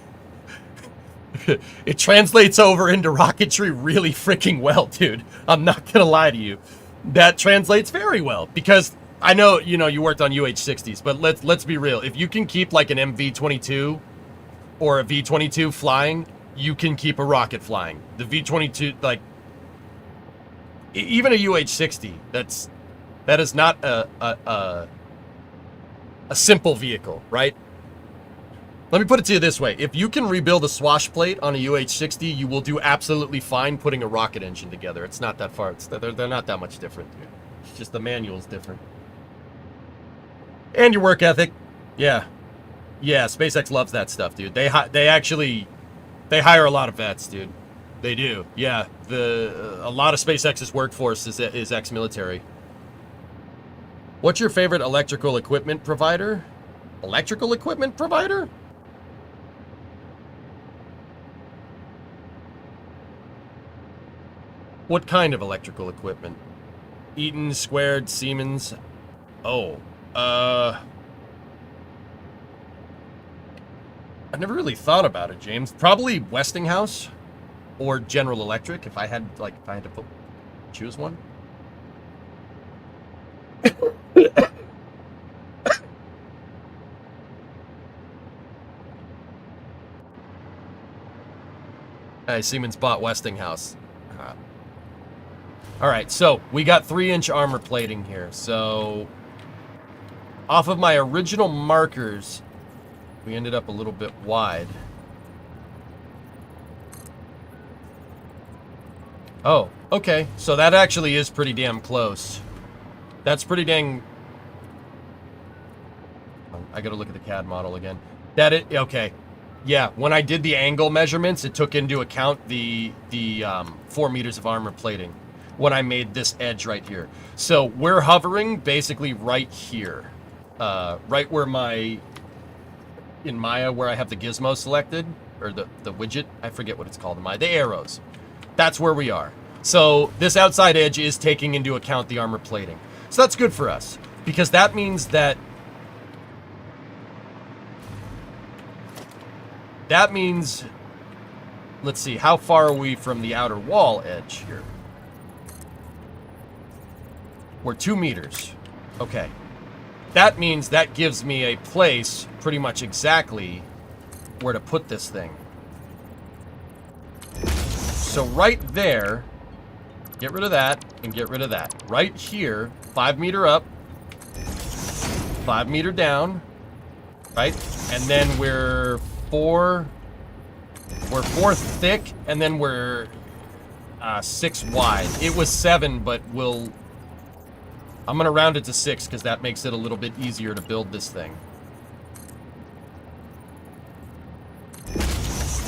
It translates over into rocketry really freaking well, dude. I'm not gonna lie to you. That translates very well, because I know, you know, you worked on UH-60s, but let's be real. If you can keep like an MV-22 or a V-22 flying, you can keep a rocket flying. The V-22, like, even a UH-60, that is not a simple vehicle, right? Let me put it to you this way. If you can rebuild a swash plate on a UH-60, you will do absolutely fine putting a rocket engine together. It's not that far. They're not that much different, dude. It's just the manual's different. And your work ethic. Yeah. Yeah, SpaceX loves that stuff, dude. They hire a lot of vets, dude. They do. Yeah. A lot of SpaceX's workforce is ex-military. What's your favorite electrical equipment provider? Electrical equipment provider? What kind of electrical equipment? Eaton, Squared, Siemens. Oh, I never really thought about it, James. Probably Westinghouse or General Electric if I had to choose one. Siemens bought Westinghouse. All right, so we got 3-inch armor plating here. So off of my original markers, we ended up a little bit wide. Oh, okay. So that actually is pretty damn close. That's pretty dang... I gotta look at the CAD model again. Okay. Yeah, when I did the angle measurements, it took into account the 4 meters of armor plating when I made this edge right here. So we're hovering basically right here. Right where in Maya, where I have the gizmo selected, or the widget, I forget what it's called in Maya, the arrows. That's where we are. So this outside edge is taking into account the armor plating. So that's good for us, because that means that let's see, how far are we from the outer wall edge here? We're 2 meters. Okay. That means that gives me a place pretty much exactly where to put this thing. So right there, get rid of that and get rid of that. Right here, 5 meter up, 5 meter down, right? And then we're 4 thick, and then we're 6 wide. It was 7, but I'm gonna round it to 6 because that makes it a little bit easier to build this thing.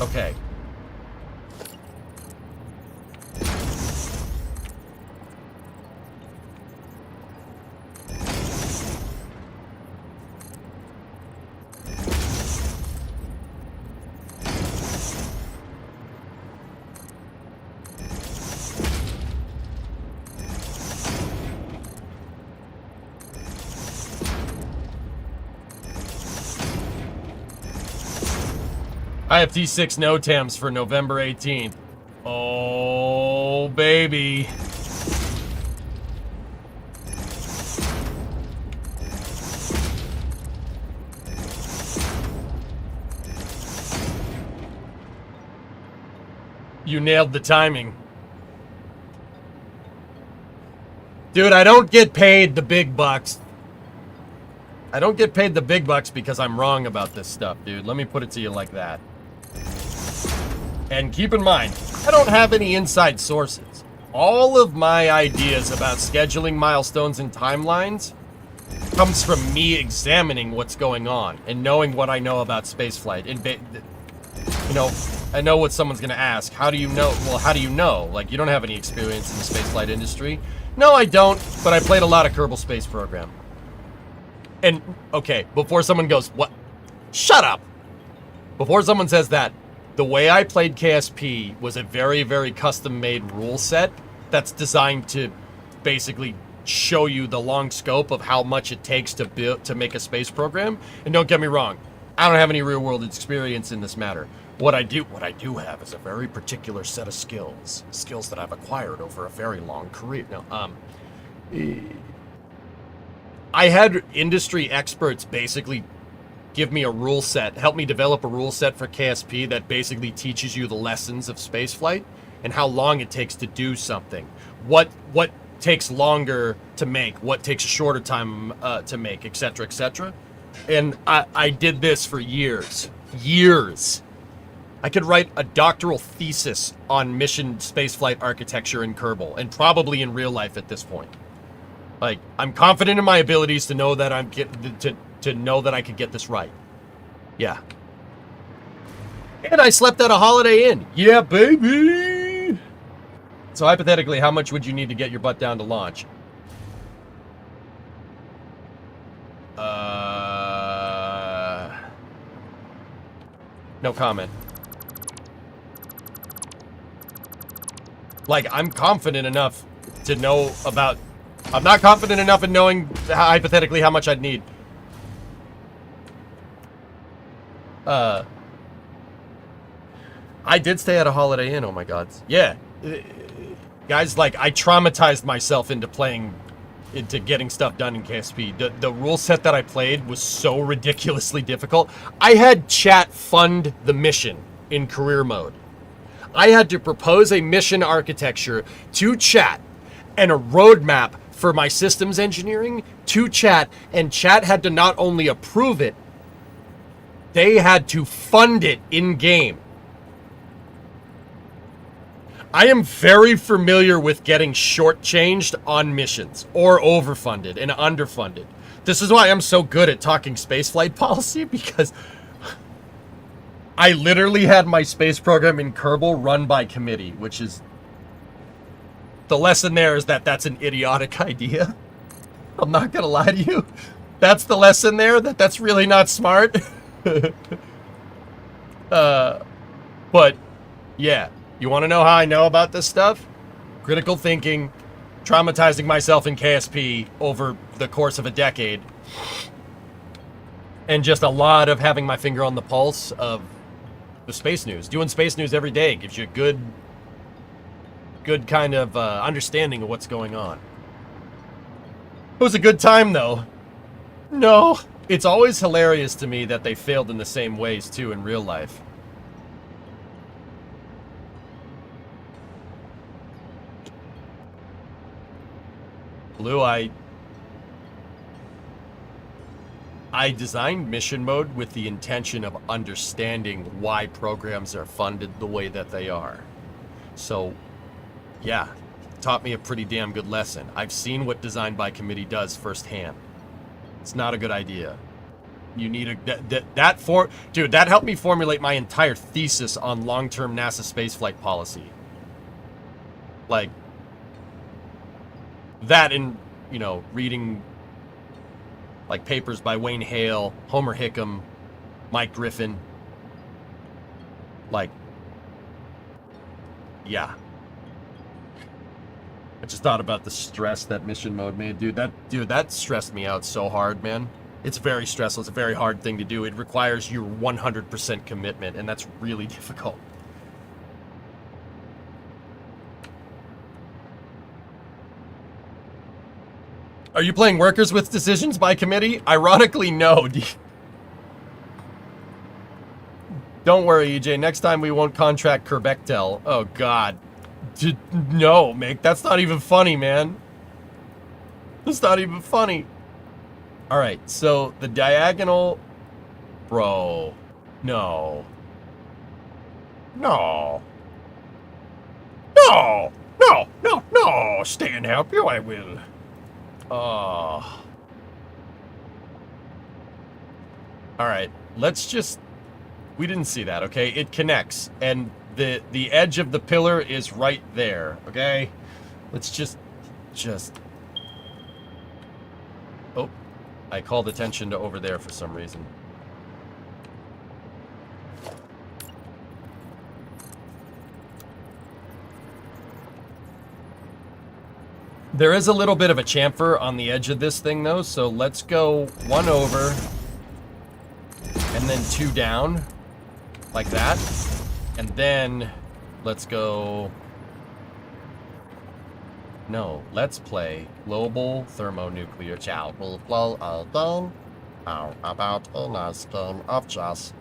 Okay. I have T6 NOTAMs for November 18th. Oh, baby. You nailed the timing. Dude, I don't get paid the big bucks. I don't get paid the big bucks because I'm wrong about this stuff, dude. Let me put it to you like that. And keep in mind, I don't have any inside sources. All of my ideas about scheduling milestones and timelines comes from me examining what's going on and knowing what I know about spaceflight. And, you know, I know what someone's going to ask. How do you know? Well, how do you know? Like, you don't have any experience in the spaceflight industry. No, I don't, but I played a lot of Kerbal Space Program. And, okay, before someone goes, what? Shut up! Before someone says that, the way I played KSP was a very, very custom-made rule set that's designed to basically show you the long scope of how much it takes to make a space program. And don't get me wrong, I don't have any real-world experience in this matter. What I do have is a very particular set of skills that I've acquired over a very long career. Now, I had industry experts basically give me a rule set, help me develop a rule set for KSP that basically teaches you the lessons of spaceflight and how long it takes to do something. What takes longer to make, what takes a shorter time to make, etc., etc. And I did this for years. Years. I could write a doctoral thesis on mission spaceflight architecture in Kerbal, and probably in real life at this point. Like, I'm confident in my abilities to know that to know that I could get this right. Yeah. And I slept at a Holiday Inn. Yeah, baby! So hypothetically, how much would you need to get your butt down to launch? No comment. Like, I'm confident enough to know about... I'm not confident enough in knowing hypothetically how much I'd need. I did stay at a Holiday Inn, oh my god. Yeah. Guys, like, I traumatized myself into getting stuff done in KSP. The rule set that I played was so ridiculously difficult. I had chat fund the mission in career mode. I had to propose a mission architecture to chat and a roadmap for my systems engineering to chat, and chat had to not only approve it, they had to fund it in game. I am very familiar with getting shortchanged on missions, or overfunded and underfunded. This is why I'm so good at talking spaceflight policy, because I literally had my space program in Kerbal run by committee, which is... The lesson there is that that's an idiotic idea. I'm not gonna lie to you. That's the lesson there, that's really not smart. But, yeah. You want to know how I know about this stuff? Critical thinking, traumatizing myself in KSP over the course of a decade, and just a lot of having my finger on the pulse of the space news. Doing space news every day gives you a good kind of understanding of what's going on. It was a good time, though. No. It's always hilarious to me that they failed in the same ways, too, in real life. Blue, I designed mission mode with the intention of understanding why programs are funded the way that they are. So, yeah, taught me a pretty damn good lesson. I've seen what design by committee does firsthand. It's not a good idea. You need a... Dude, that helped me formulate my entire thesis on long-term NASA spaceflight policy. Like... That and, you know, reading, like, papers by Wayne Hale, Homer Hickam, Mike Griffin. Like, yeah. I just thought about the stress that mission mode made. Dude, that stressed me out so hard, man. It's very stressful. It's a very hard thing to do. It requires your 100% commitment, and that's really difficult. Are you playing workers with decisions by committee? Ironically, no. Don't worry, EJ. Next time we won't contract Kerbectel. Oh, God. No, Mick. That's not even funny, man. That's not even funny. Alright, so the diagonal... Bro. No. No. No. No. No. No. Stay and help you, I will. Oh. Alright, let's just... We didn't see that, okay? It connects, and the edge of the pillar is right there, okay? Let's just... Oh, I called attention to over there for some reason. There is a little bit of a chamfer on the edge of this thing, though, so let's go one over, and then two down, like that, and then let's go... No, let's play global thermonuclear chow. Will blow down. How about a nice game of chess?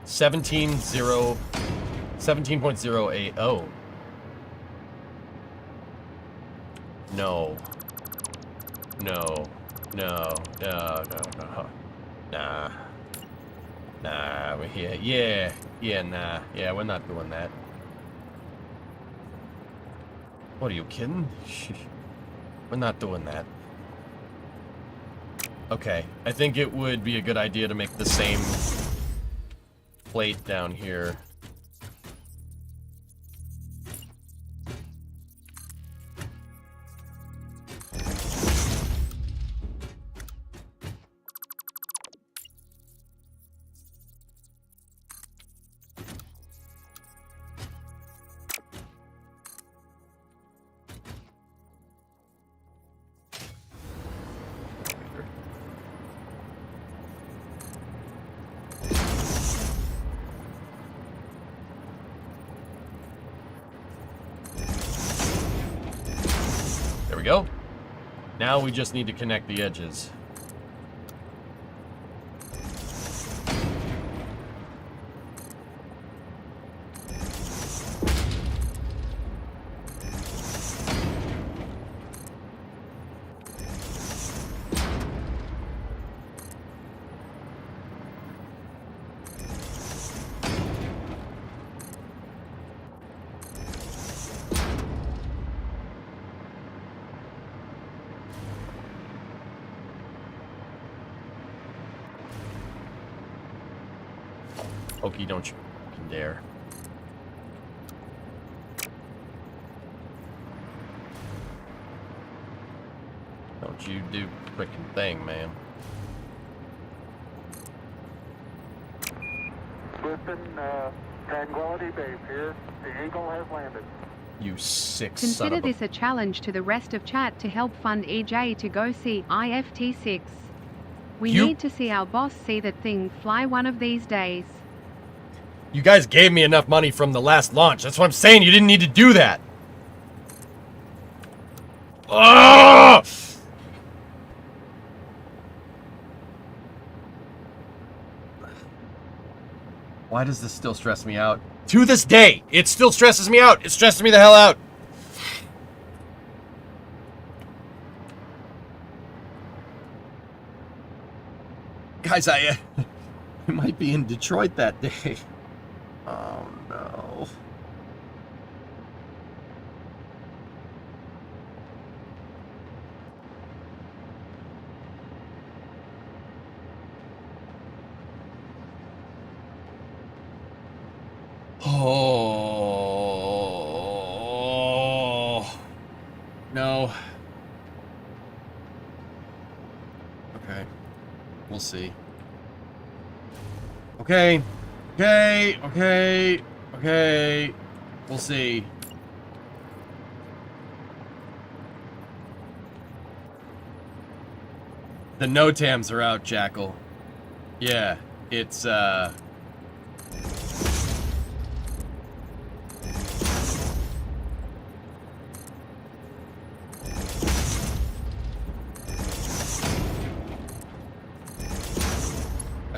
17.080. No. No. No. No. No. No. Nah. Nah, we're here. Yeah. Yeah, nah. Yeah, we're not doing that. What, are you kidding? We're not doing that. Okay. I think it would be a good idea to make the same plate down here. go. Now we just need to connect the edges. Pokey, don't you fucking dare. Don't you do frickin' thing, man. Listen, Tranquility Base here. The Eagle has landed. You sick son Consider of a... this a challenge to the rest of chat to help fund EJ to go see IFT6. We need to see our boss see that thing fly one of these days. You guys gave me enough money from the last launch. That's what I'm saying. You didn't need to do that. Ugh! Why does this still stress me out? To this day, it still stresses me out. It stresses me the hell out. Guys, I might be in Detroit that day. Oh, no. Oh. No. Okay. We'll see. Okay. Okay. We'll see. The NOTAMs are out, Jackal. Yeah, it's, I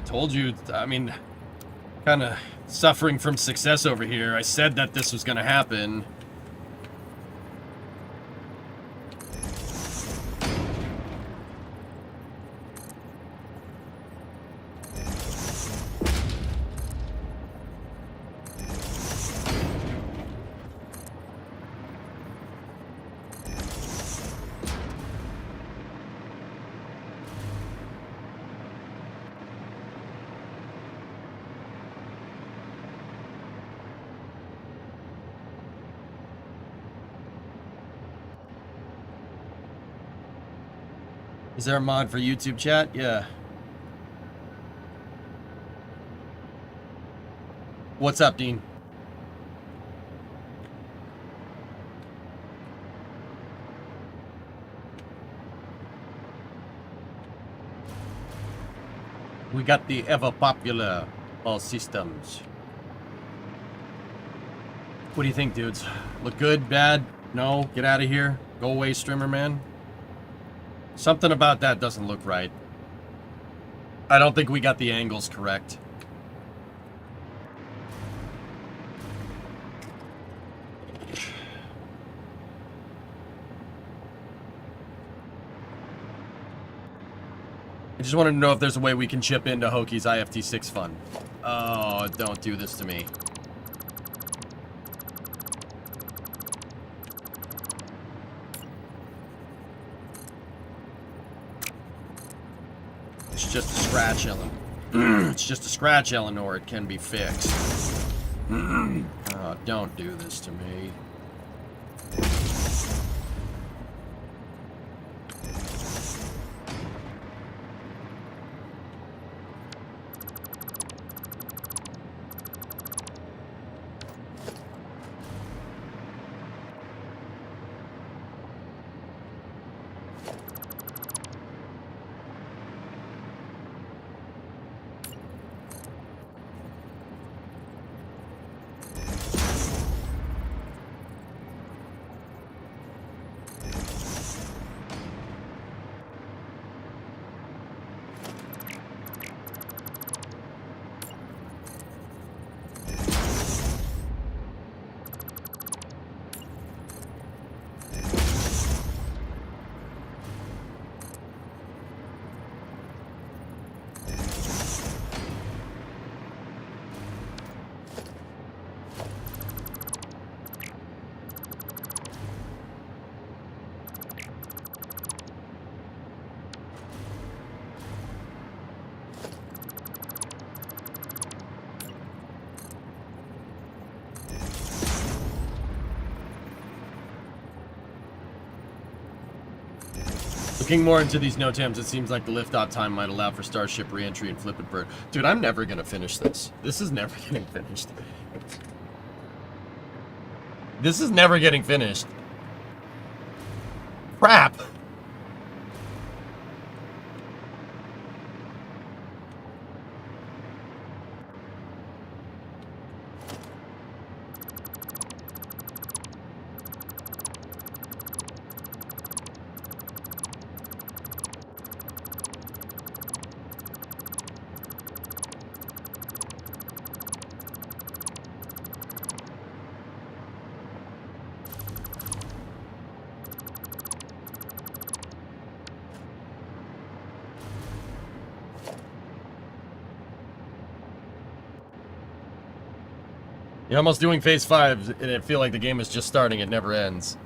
told you, I mean, kind of suffering from success over here. I said that this was going to happen. Is there a mod for YouTube chat? Yeah. What's up, Dean? We got the ever popular all systems. What do you think, dudes? Look good? Bad? No? Get out of here? Go away, streamer man? Something about that doesn't look right. I don't think we got the angles correct. I just wanted to know if there's a way we can chip into Hoki's IFT6 fund. Oh, don't do this to me. It's just a scratch, Ellen. It's just a scratch, Eleanor. It can be fixed. Oh, don't do this to me. Looking more into these NOTAMs, it seems like the liftoff time might allow for Starship re-entry and flip and bird. Dude, I'm never gonna finish this. This is never getting finished. This is never getting finished. Crap! You're almost doing phase 5, and I feel like the game is just starting. It never ends.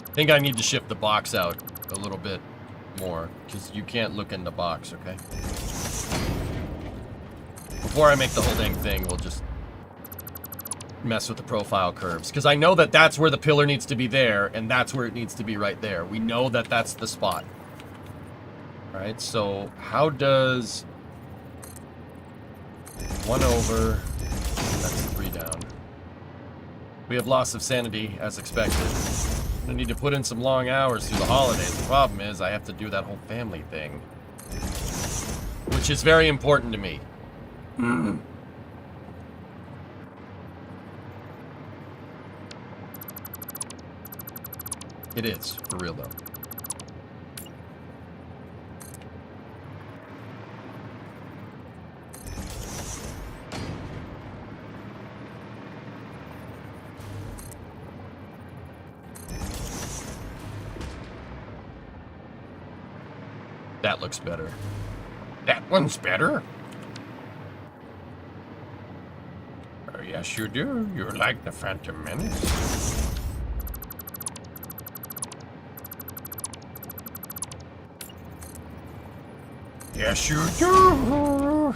I think I need to shift the box out a little bit more, because you can't look in the box, okay? Before I make the whole dang thing, we'll just mess with the profile curves, because I know that that's where the pillar needs to be there, and that's where it needs to be right there. We know that that's the spot. Alright, so how does 1 over, that's 3 down. We have loss of sanity, as expected. I need to put in some long hours through the holidays. The problem is I have to do that whole family thing, which is very important to me. It is, for real though. That looks better. That one's better. Oh, yes, you do. You're like the Phantom Menace. Yes, you do.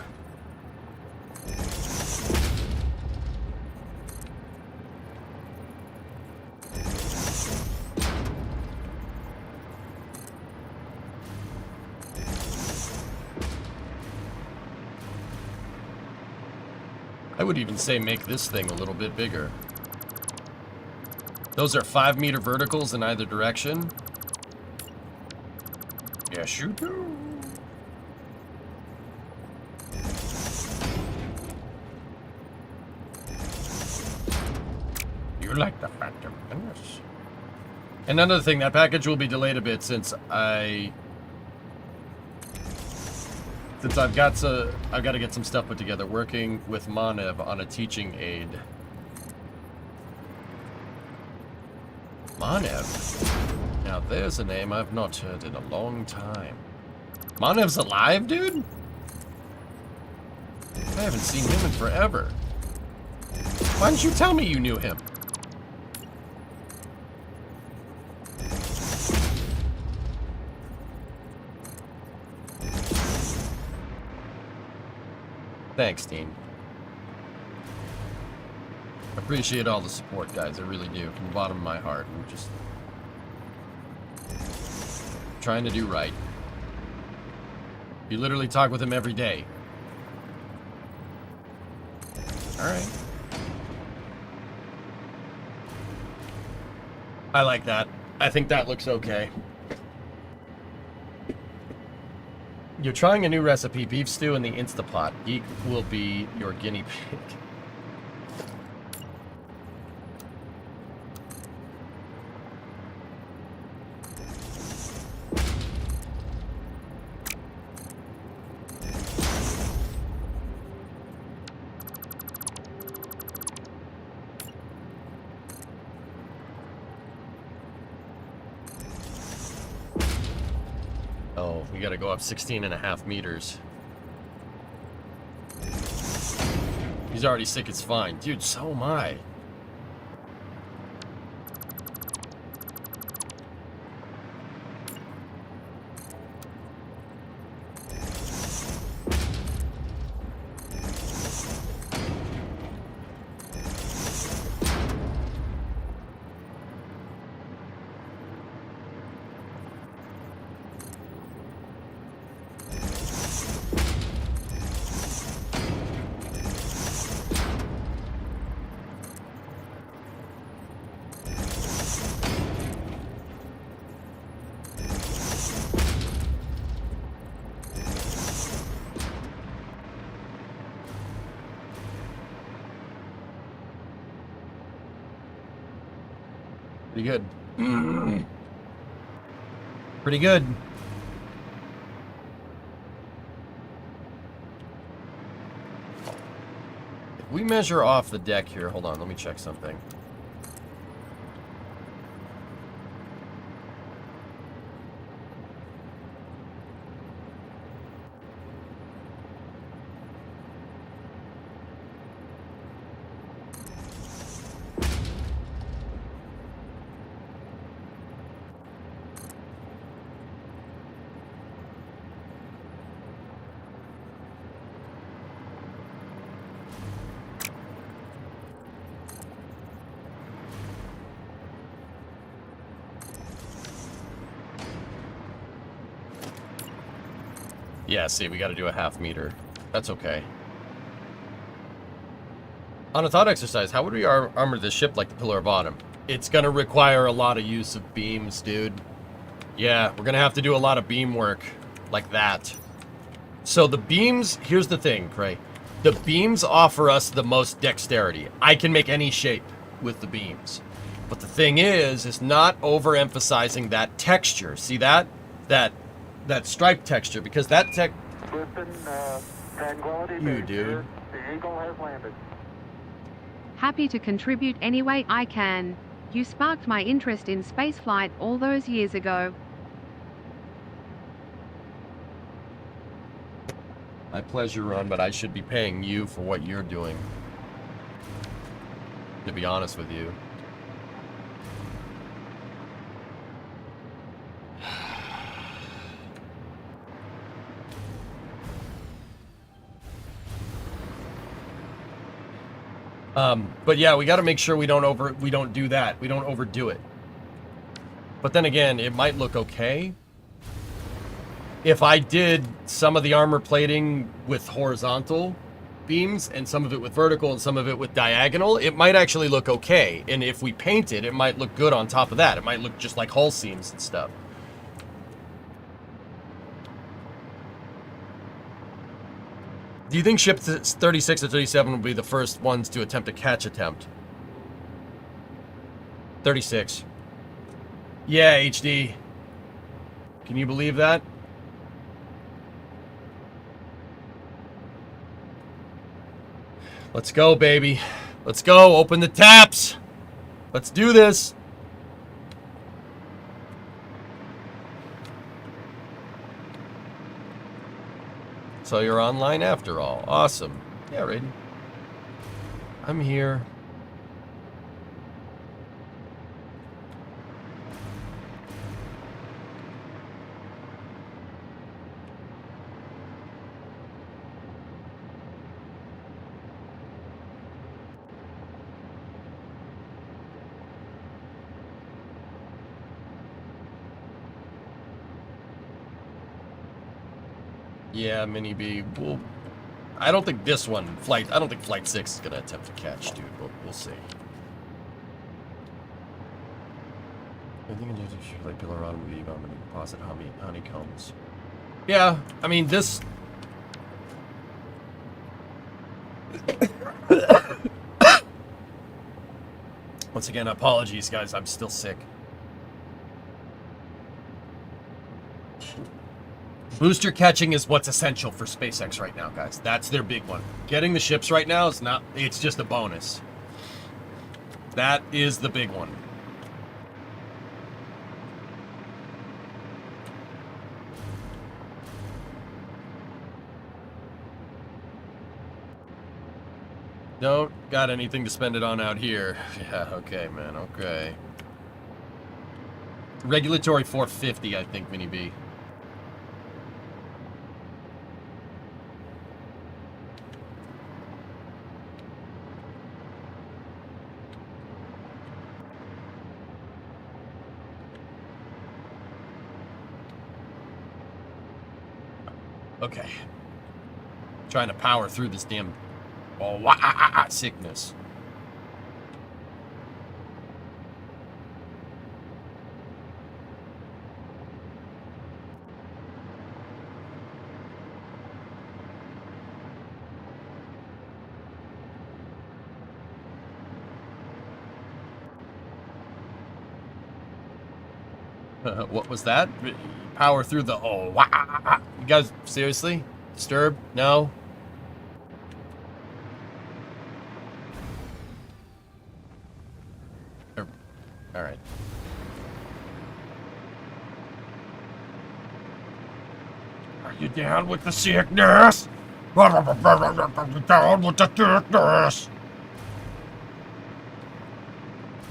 I would even say make this thing a little bit bigger. Those are 5-meter verticals in either direction. Yes, you do. You like the Phantom Menace. And another thing, that package will be delayed a bit since I've got to get some stuff put together. Working with Manev on a teaching aid. Manev? Now there's a name I've not heard in a long time. Manev's alive, dude? I haven't seen him in forever. Why didn't you tell me you knew him? Thanks, team. Appreciate all the support, guys. I really do. From the bottom of my heart. I'm just trying to do right. You literally talk with him every day. Alright. I like that. I think that looks okay. You're trying a new recipe, beef stew in the Instapot. Geek will be your guinea pig. We gotta go up 16.5 meters. He's already sick, it's fine. Dude, so am I. Pretty good. Pretty good. If we measure off the deck here, hold on, let me check something. Yeah, see, we got to do a half meter. That's okay. On a thought exercise, how would we armor this ship like the Pillar of Autumn? It's going to require a lot of use of beams, dude. Yeah, we're going to have to do a lot of beam work like that. So the beams, here's the thing, Cray. The beams offer us the most dexterity. I can make any shape with the beams. But the thing is not overemphasizing that texture. See that? That stripe texture, because that Listen, Tranquility You, Base dude. here. The Eagle has landed. Happy to contribute any way I can. You sparked my interest in spaceflight all those years ago. My pleasure, Ron, but I should be paying you for what you're doing. To be honest with you. But yeah, we got to make sure we don't do that. We don't overdo it. But then again, it might look okay. If I did some of the armor plating with horizontal beams and some of it with vertical and some of it with diagonal, it might actually look okay. And if we paint it, it might look good on top of that. It might look just like hull seams and stuff. Do you think ship 36 or 37 will be the first ones to attempt a catch attempt? 36. Yeah, HD. Can you believe that? Let's go, baby. Let's go. Open the taps. Let's do this. So you're online after all. Awesome. Yeah, Raiden. I'm here. Yeah, Mini B. Well, I don't think this one, I don't think Flight 6 is going to attempt to catch, dude. We'll see. I think I should like Pillar on with I'm going to deposit honeycombs. Yeah, I mean, this... Once again, apologies, guys. I'm still sick. Booster catching is what's essential for SpaceX right now, guys. That's their big one. Getting the ships right now is not, it's just a bonus. That is the big one. Don't got anything to spend it on out here. Yeah, okay, man, okay. Regulatory 450, I think, Mini B. Okay. Trying to power through this damn sickness. What was that? Power through the You guys seriously? Disturbed? No? Alright. Are you down with the sickness? Down with the sickness!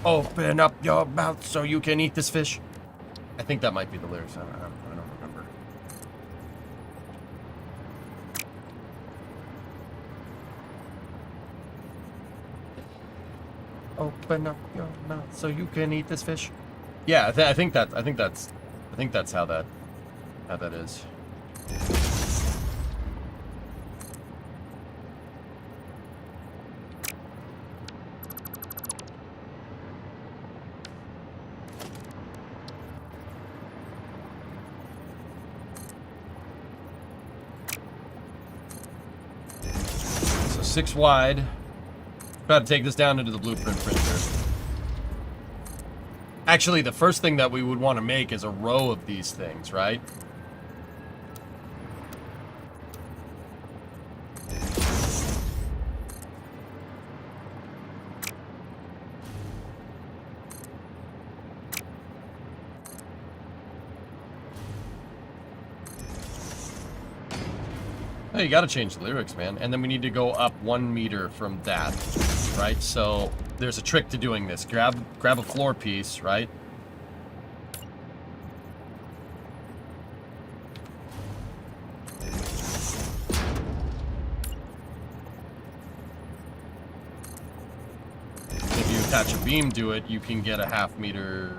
Open up your mouth so you can eat this fish. I think that might be the lyrics. I don't remember. Open up your mouth so you can eat this fish. Yeah, I think that's how that is. So 6 wide. Got to take this down into the blueprint printer. Actually, the first thing that we would want to make is a row of these things, right? Oh, you gotta change the lyrics, man. And then we need to go up 1 meter from that, right? So there's a trick to doing this. Grab a floor piece, right? If you attach a beam to it, you can get a 1/2 meter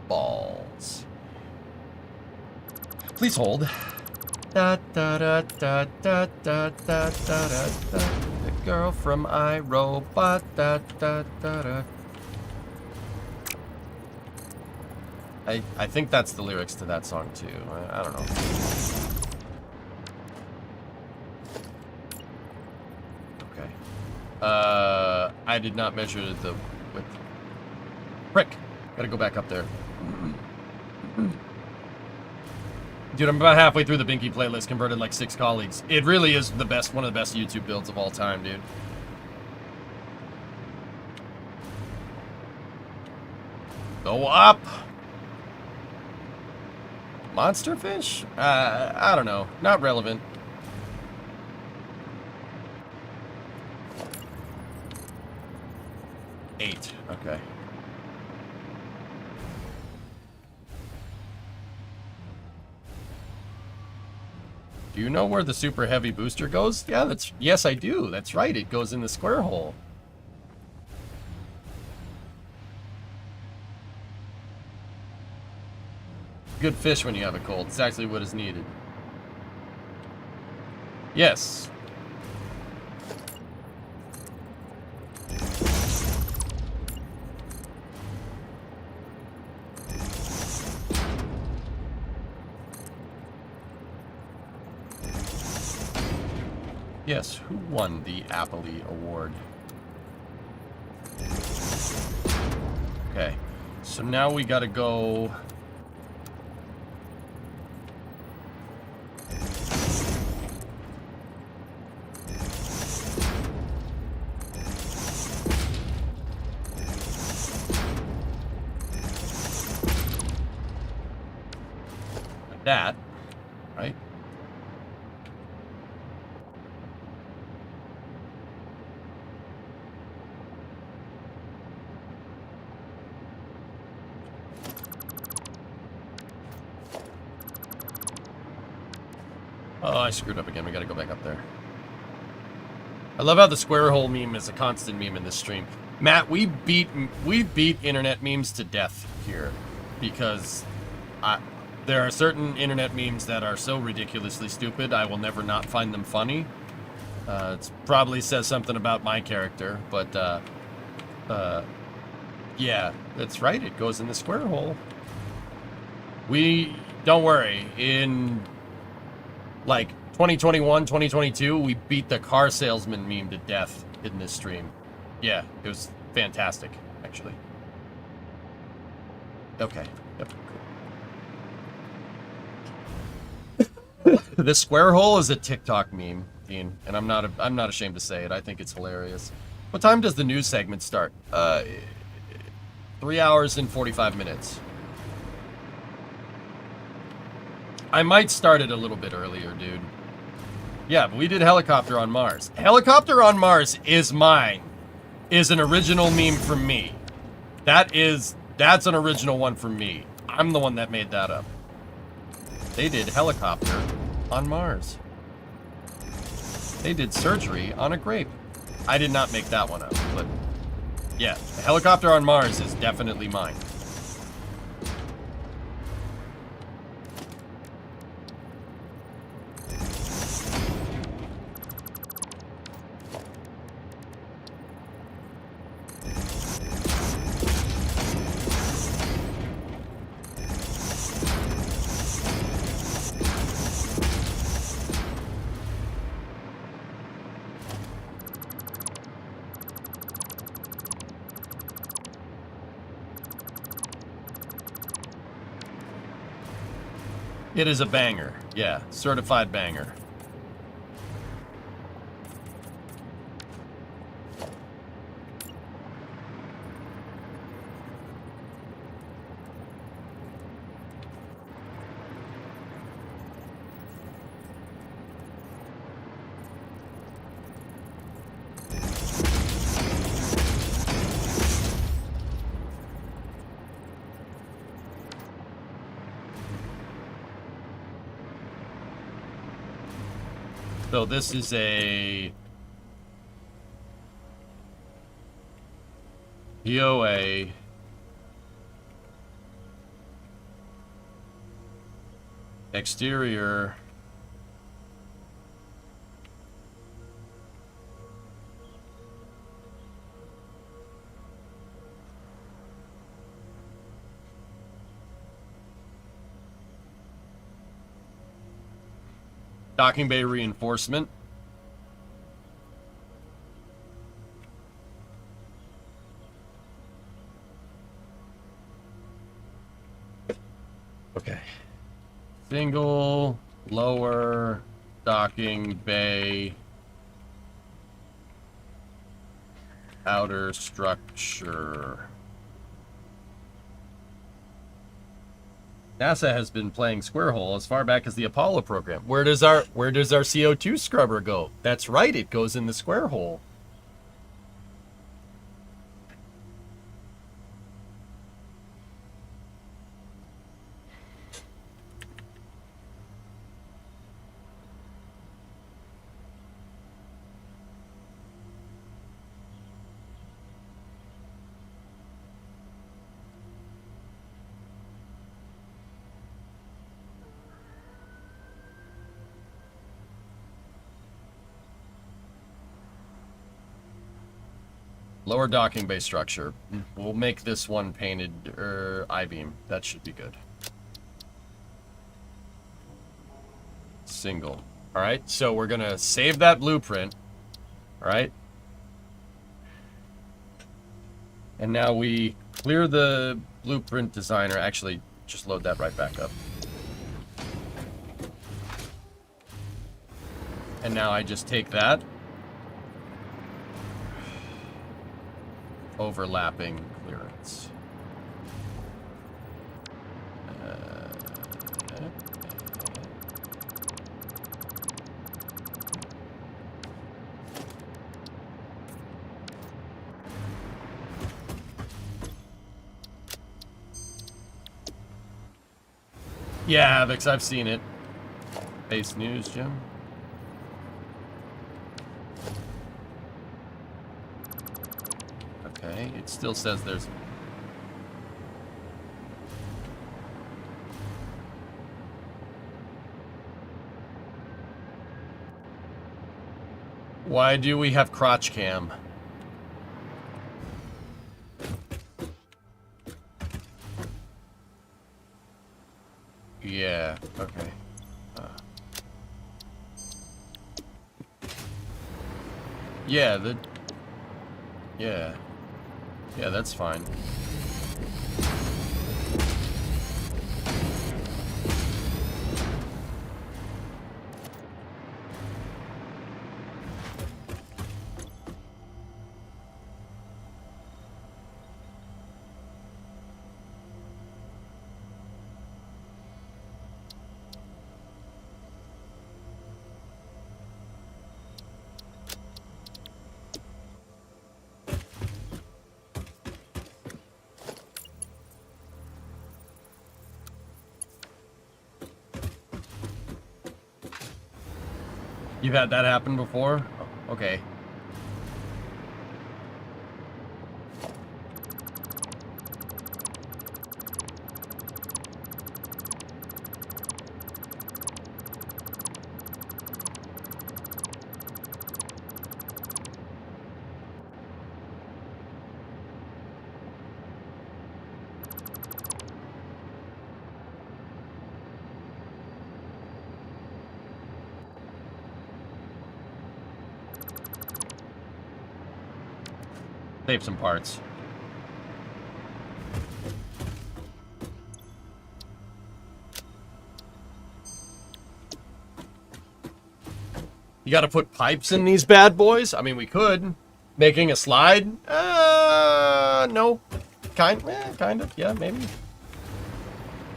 balls. Please hold. Da da da da da da da da da. The girl from iRobot. Da da da da. I think that's the lyrics to that song too. I don't know. Okay. I did not measure the width. Frick. Gotta go back up there. Dude, I'm about halfway through the Binky playlist, converted like 6 colleagues. It really is the best, one of the best YouTube builds of all time, dude. Go up! Monster fish? I don't know. Not relevant. Eight. Okay. Do you know where the super heavy booster goes? Yeah, yes I do. That's right. It goes in the square hole. Good fish when you have a cold. It's actually what is needed. Yes. Yes, who won the Appley Award? Okay, so now we gotta go... Like that, right? Oh, I screwed up again. We gotta go back up there. I love how the square hole meme is a constant meme in this stream. Matt, we beat internet memes to death here because there are certain internet memes that are so ridiculously stupid I will never not find them funny. It probably says something about my character, but yeah, that's right. It goes in the square hole. Don't worry, in like 2021, 2022, we beat the car salesman meme to death in this stream. Yeah, it was fantastic, actually. Okay. Yep. Cool. The square hole is a TikTok meme, Dean, and I'm not ashamed to say it. I think it's hilarious. What time does the news segment start? 3 hours and 45 minutes. I might start it a little bit earlier, dude. Yeah, but we did Helicopter on Mars. Helicopter on Mars is mine. Is an original meme from me. That's an original one from me. I'm the one that made that up. They did Helicopter on Mars. They did surgery on a grape. I did not make that one up, but yeah, Helicopter on Mars is definitely mine. It is a banger. Yeah, certified banger. So this is a POA exterior docking bay reinforcement. Okay. Single lower docking bay outer structure. NASA has been playing square hole as far back as the Apollo program. Where does our CO2 scrubber go? That's right, it goes in the square hole. Lower docking bay structure. We'll make this one painted I-beam. That should be good. Single. All right, so we're gonna save that blueprint. All right. And now we clear the blueprint designer. Actually, just load that right back up. And now I just take that. Overlapping clearance. Yeah, Avix, I've seen it. Base news, Jim. Okay, it still says there's... Why do we have crotch cam? Yeah, okay. Yeah, yeah, that's fine. You've had that happen before? Oh, okay. Save some parts. You gotta put pipes in these bad boys? I mean, we could. Making a slide? No. Kind of. Yeah, maybe.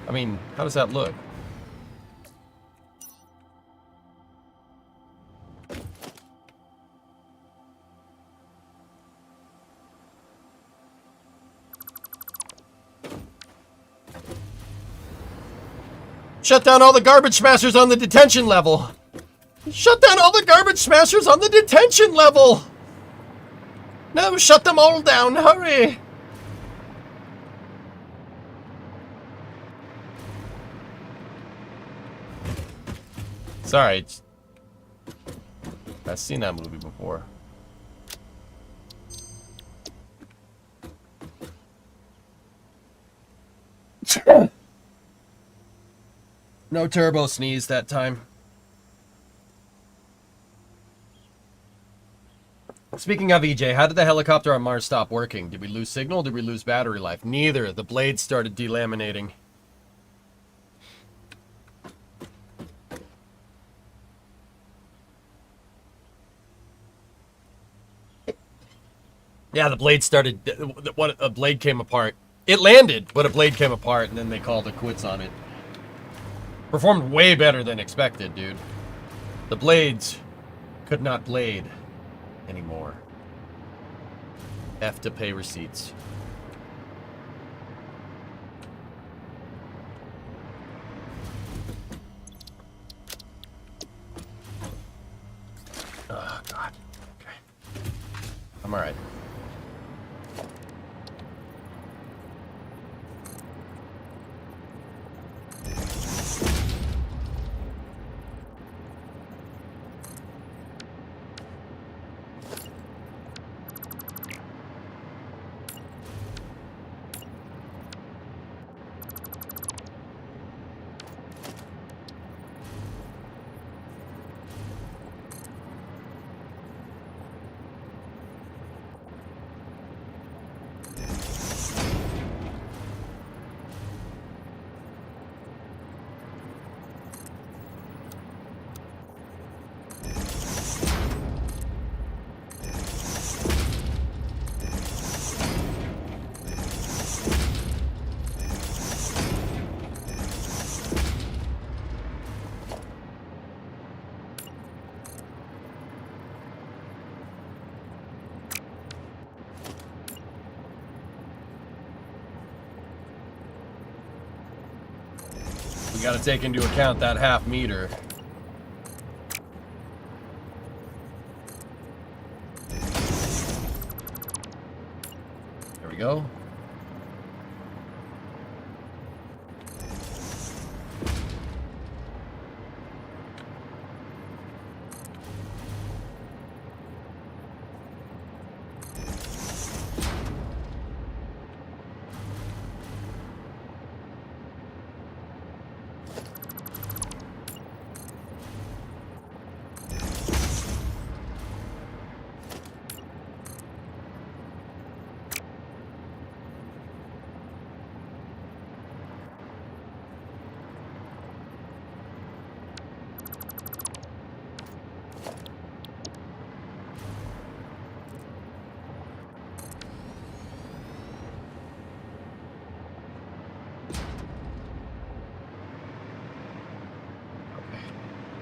I mean, how does that look? Shut down all the garbage smashers on the detention level. Shut down all the garbage smashers on the detention level. No, shut them all down. Hurry. Sorry. I've seen that movie before. No turbo sneeze that time. Speaking of EJ, how did the helicopter on Mars stop working? Did we lose signal? Did we lose battery life? Neither. The blades started delaminating. Yeah, the blade started... a blade came apart. It landed, but a blade came apart, and then they called it quits on it. Performed way better than expected, dude. The blades could not blade anymore. F to pay receipts. Oh, God. Okay. I'm alright. We gotta take into account that half meter. go.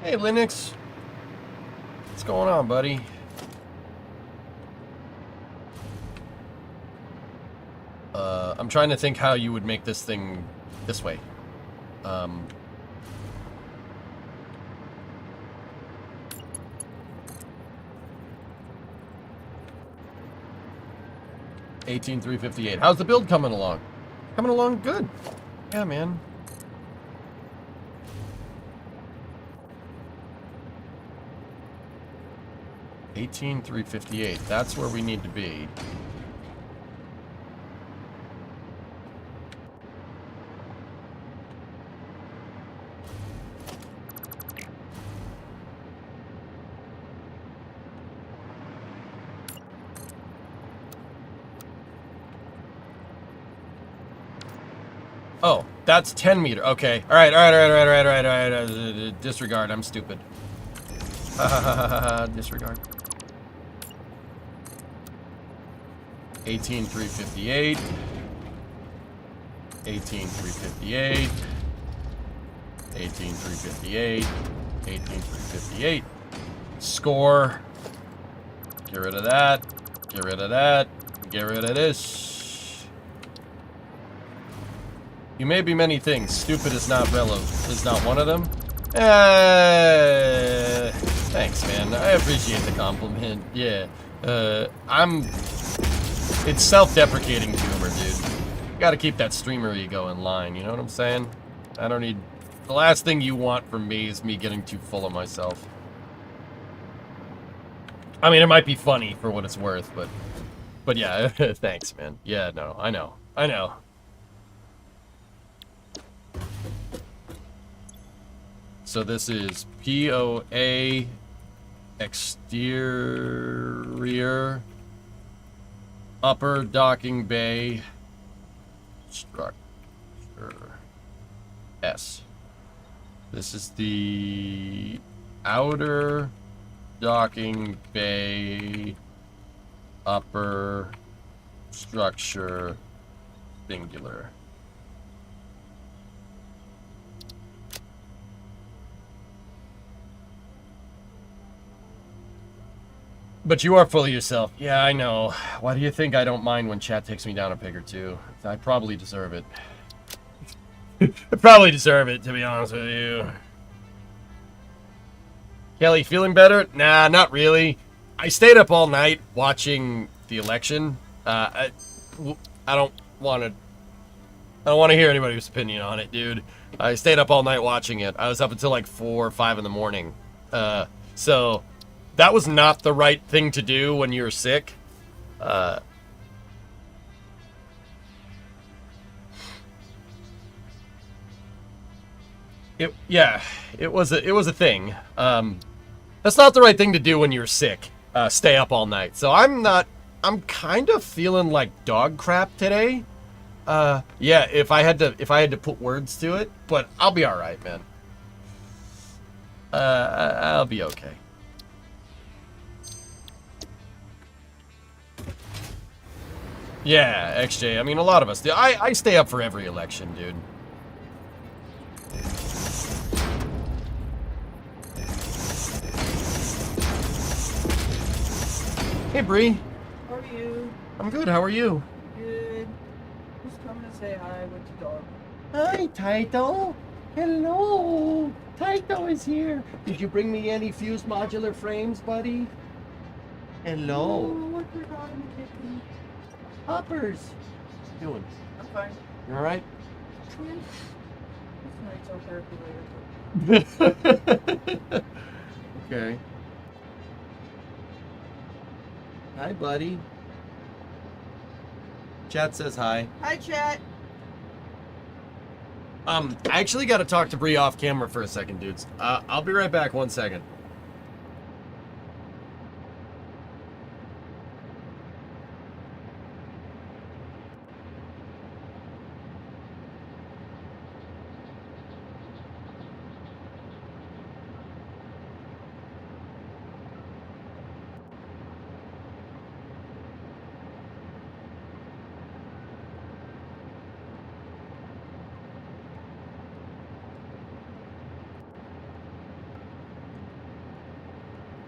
Hey, Linux. What's going on, buddy? I'm trying to think how you would make this thing this way. 18358. How's the build coming along? Coming along good. Yeah, man. $18,358. That's where we need to be. Oh, that's 10 meter. Okay. All right. Disregard. I'm stupid. Disregard. 18,358. 18,358. 18,358. 18,358. Score. Get rid of that. Get rid of that. Get rid of this. You may be many things. Stupid is not one of them. Thanks, man. I appreciate the compliment. Yeah. It's self-deprecating humor, dude. You gotta keep that streamer ego in line, you know what I'm saying? I don't need... The last thing you want from me is me getting too full of myself. I mean, it might be funny for what it's worth, but yeah, thanks, man. Yeah, no, I know. So this is POA exterior upper docking bay structure S. This is the outer docking bay upper structure singular. But you are full of yourself. Yeah, I know. Why do you think I don't mind when chat takes me down a peg or two? I probably deserve it. I probably deserve it, to be honest with you. Kelly, feeling better? Nah, not really. I stayed up all night watching the election. I don't want to hear anybody's opinion on it, dude. I stayed up all night watching it. I was up until like 4 or 5 in the morning. So... That was not the right thing to do when you're sick. It was a thing. That's not the right thing to do when you're sick. Stay up all night. So I'm kind of feeling like dog crap today. Yeah, if I had to put words to it, but I'll be all right, man. I'll be okay. Yeah, XJ. I mean, a lot of us do. I stay up for every election, dude. Hey, Bree. How are you? I'm good. How are you? Good. Just coming to say hi with the dog. Hi, Taito. Hello. Taito is here. Did you bring me any fused modular frames, buddy? Hello. Oh, what forgotten kitten? Hoppers. What you doing? I'm fine. You all right? This night's okay. Okay. Hi, buddy. Chat says hi. Hi, chat. I actually got to talk to Bree off camera for a second, dudes. I'll be right back. 1 second.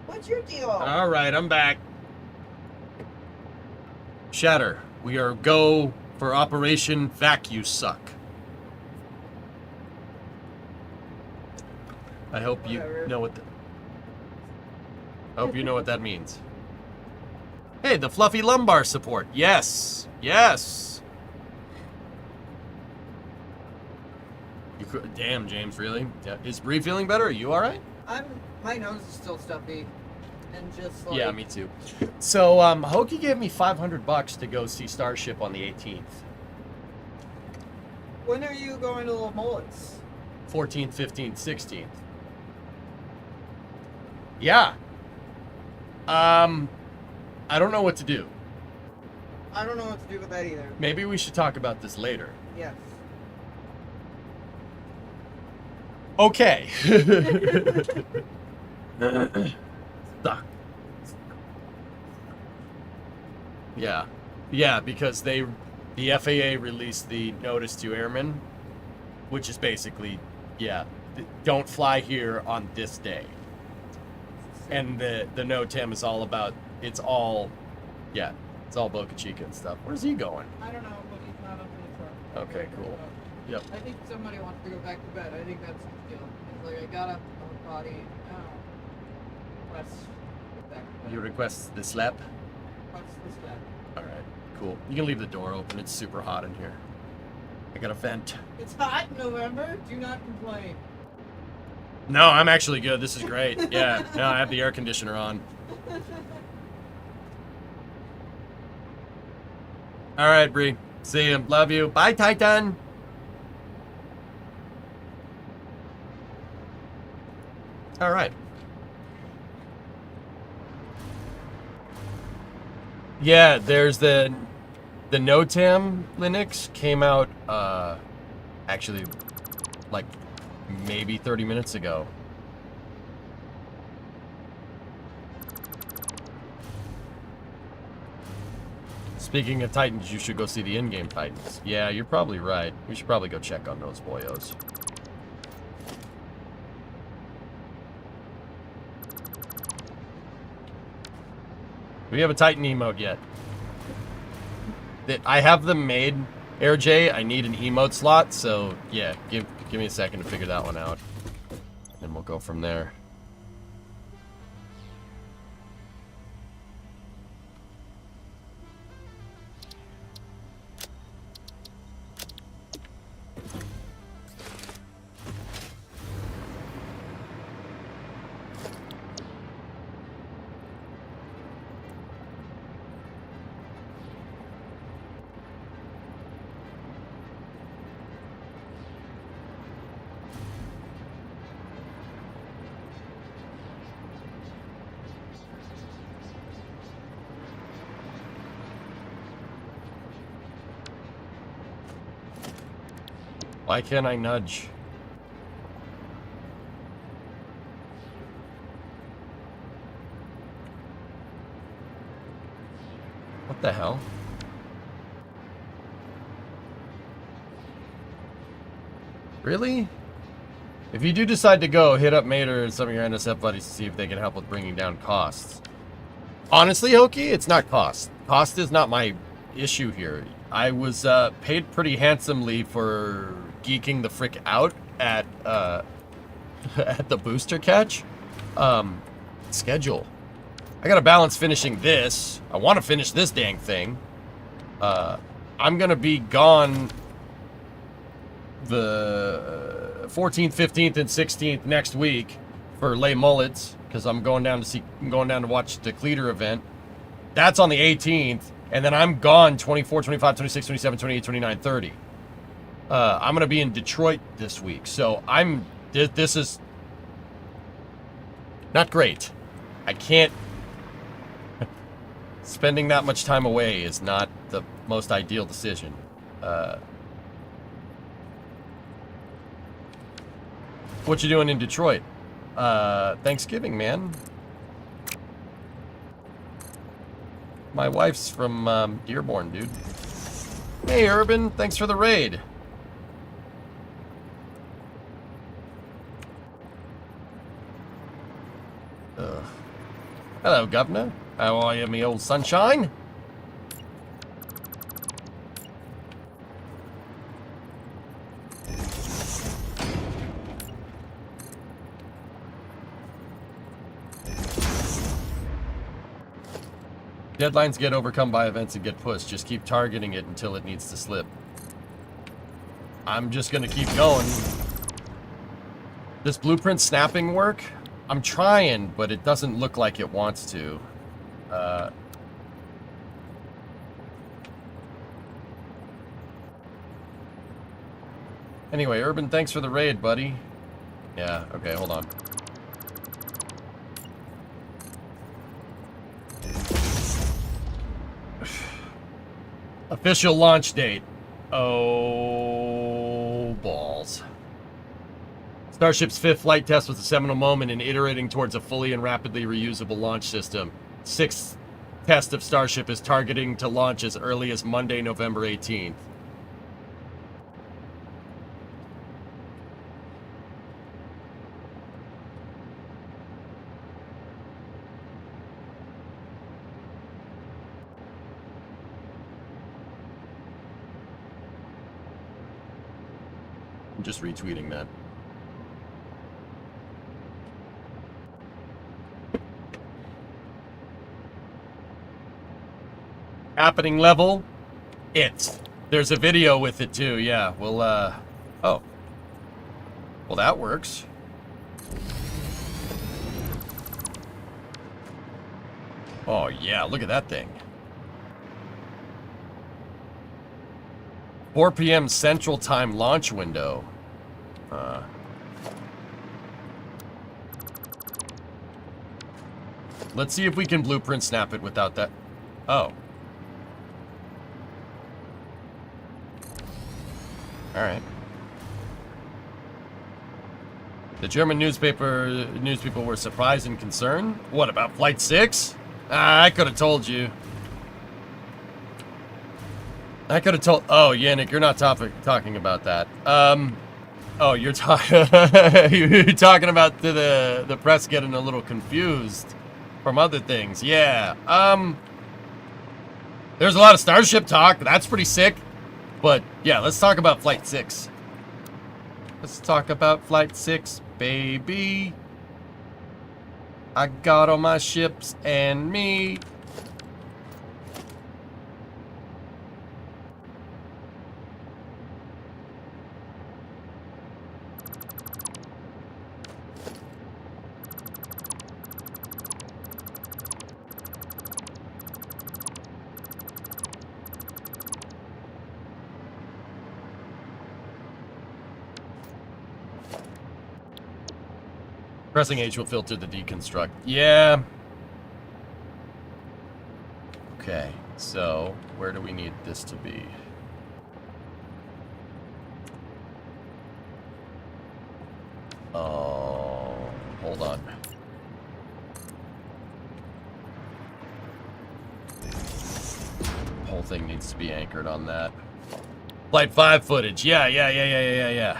What's your deal? All right, I'm back. Shatter, we are go for Operation Vacuum Suck. I hope you Whatever. know what. I hope you know what that means. Hey, the fluffy lumbar support. Yes, yes. Damn, James, really? Yeah. Is Bree feeling better? Are you all right? My nose is still stuffy, and just like. Yeah, me too. So, Hokey gave me $500 to go see Starship on the 18th. When are you going to Little Mullets? 14th, 15th, 16th. Yeah. I don't know what to do. I don't know what to do with that either. Maybe we should talk about this later. Yes. Okay. Stuck. Yeah. Yeah, because the FAA released the notice to airmen, which is basically, yeah, don't fly here on this day. And the NOTAM is all about, it's all Boca Chica and stuff. Where's he going? I don't know, but he's not up in the truck. Okay, cool. Yep. I think somebody wants to go back to bed. I think that's the deal. It's like I got up on the body. Let's go back to bed. You request the slap? What's this bed? All right, cool. You can leave the door open. It's super hot in here. I got a vent. It's hot in November. Do not complain. No, I'm actually good. This is great. Yeah, no, I have the air conditioner on. All right, Bree. See you. Love you. Bye, Titan. All right. Yeah, there's the NOTAM Linux came out actually like maybe 30 minutes ago. Speaking of Titans, you should go see the in-game Titans. Yeah, you're probably right. We should probably go check on those boyos. Do we have a Titan emote yet? I have them made, AirJ. I need an emote slot, so yeah, give me a second to figure that one out. And we'll go from there. Why can't I nudge? What the hell? Really? If you do decide to go, hit up Mater and some of your NSF buddies to see if they can help with bringing down costs. Honestly, Hokey, it's not cost. Cost is not my issue here. I was paid pretty handsomely for geeking the frick out at at the booster catch. Schedule. I gotta balance finishing this. I want to finish this dang thing. I'm gonna be gone the 14th, 15th, and 16th next week for Les Mullets because I'm going down to watch the Cleater event. That's on the 18th, and then I'm gone 24, 25, 26, 27, 28, 29, 30. I'm gonna be in Detroit this week, so this is not great. I can't. Spending that much time away is not the most ideal decision. What you doing in Detroit? Thanksgiving, man. My wife's from Dearborn, dude. Hey, Urban. Thanks for the raid. Hello, Governor. How are you, me old sunshine? Deadlines get overcome by events and get pushed. Just keep targeting it until it needs to slip. I'm just gonna keep going. This blueprint snapping work? I'm trying, but it doesn't look like it wants to. Anyway, Urban, thanks for the raid, buddy. Yeah, okay, hold on. Official launch date. Oh, balls. Starship's 5th flight test was a seminal moment in iterating towards a fully and rapidly reusable launch system. 6th test of Starship is targeting to launch as early as Monday, November 18th. I'm just retweeting that. Happening level, there's a video with it too. Yeah, we'll oh, well, that works. Oh yeah, look at that thing. 4 p.m. Central Time launch window. Let's see if we can blueprint snap it without that. Oh. Alright. The German newspeople were surprised and concerned. What about Flight 6? I could have told you. I could have told. Oh, Yannick, you're not talking about that. Oh, you're talking about the press getting a little confused from other things. Yeah. There's a lot of Starship talk. That's pretty sick. But yeah, let's talk about Flight 6. Let's talk about Flight 6, baby. I got all my ships and me. Pressing H will filter the deconstruct. Yeah. Okay, so where do we need this to be? Oh, hold on. Whole thing needs to be anchored on that. Flight 5 footage. Yeah.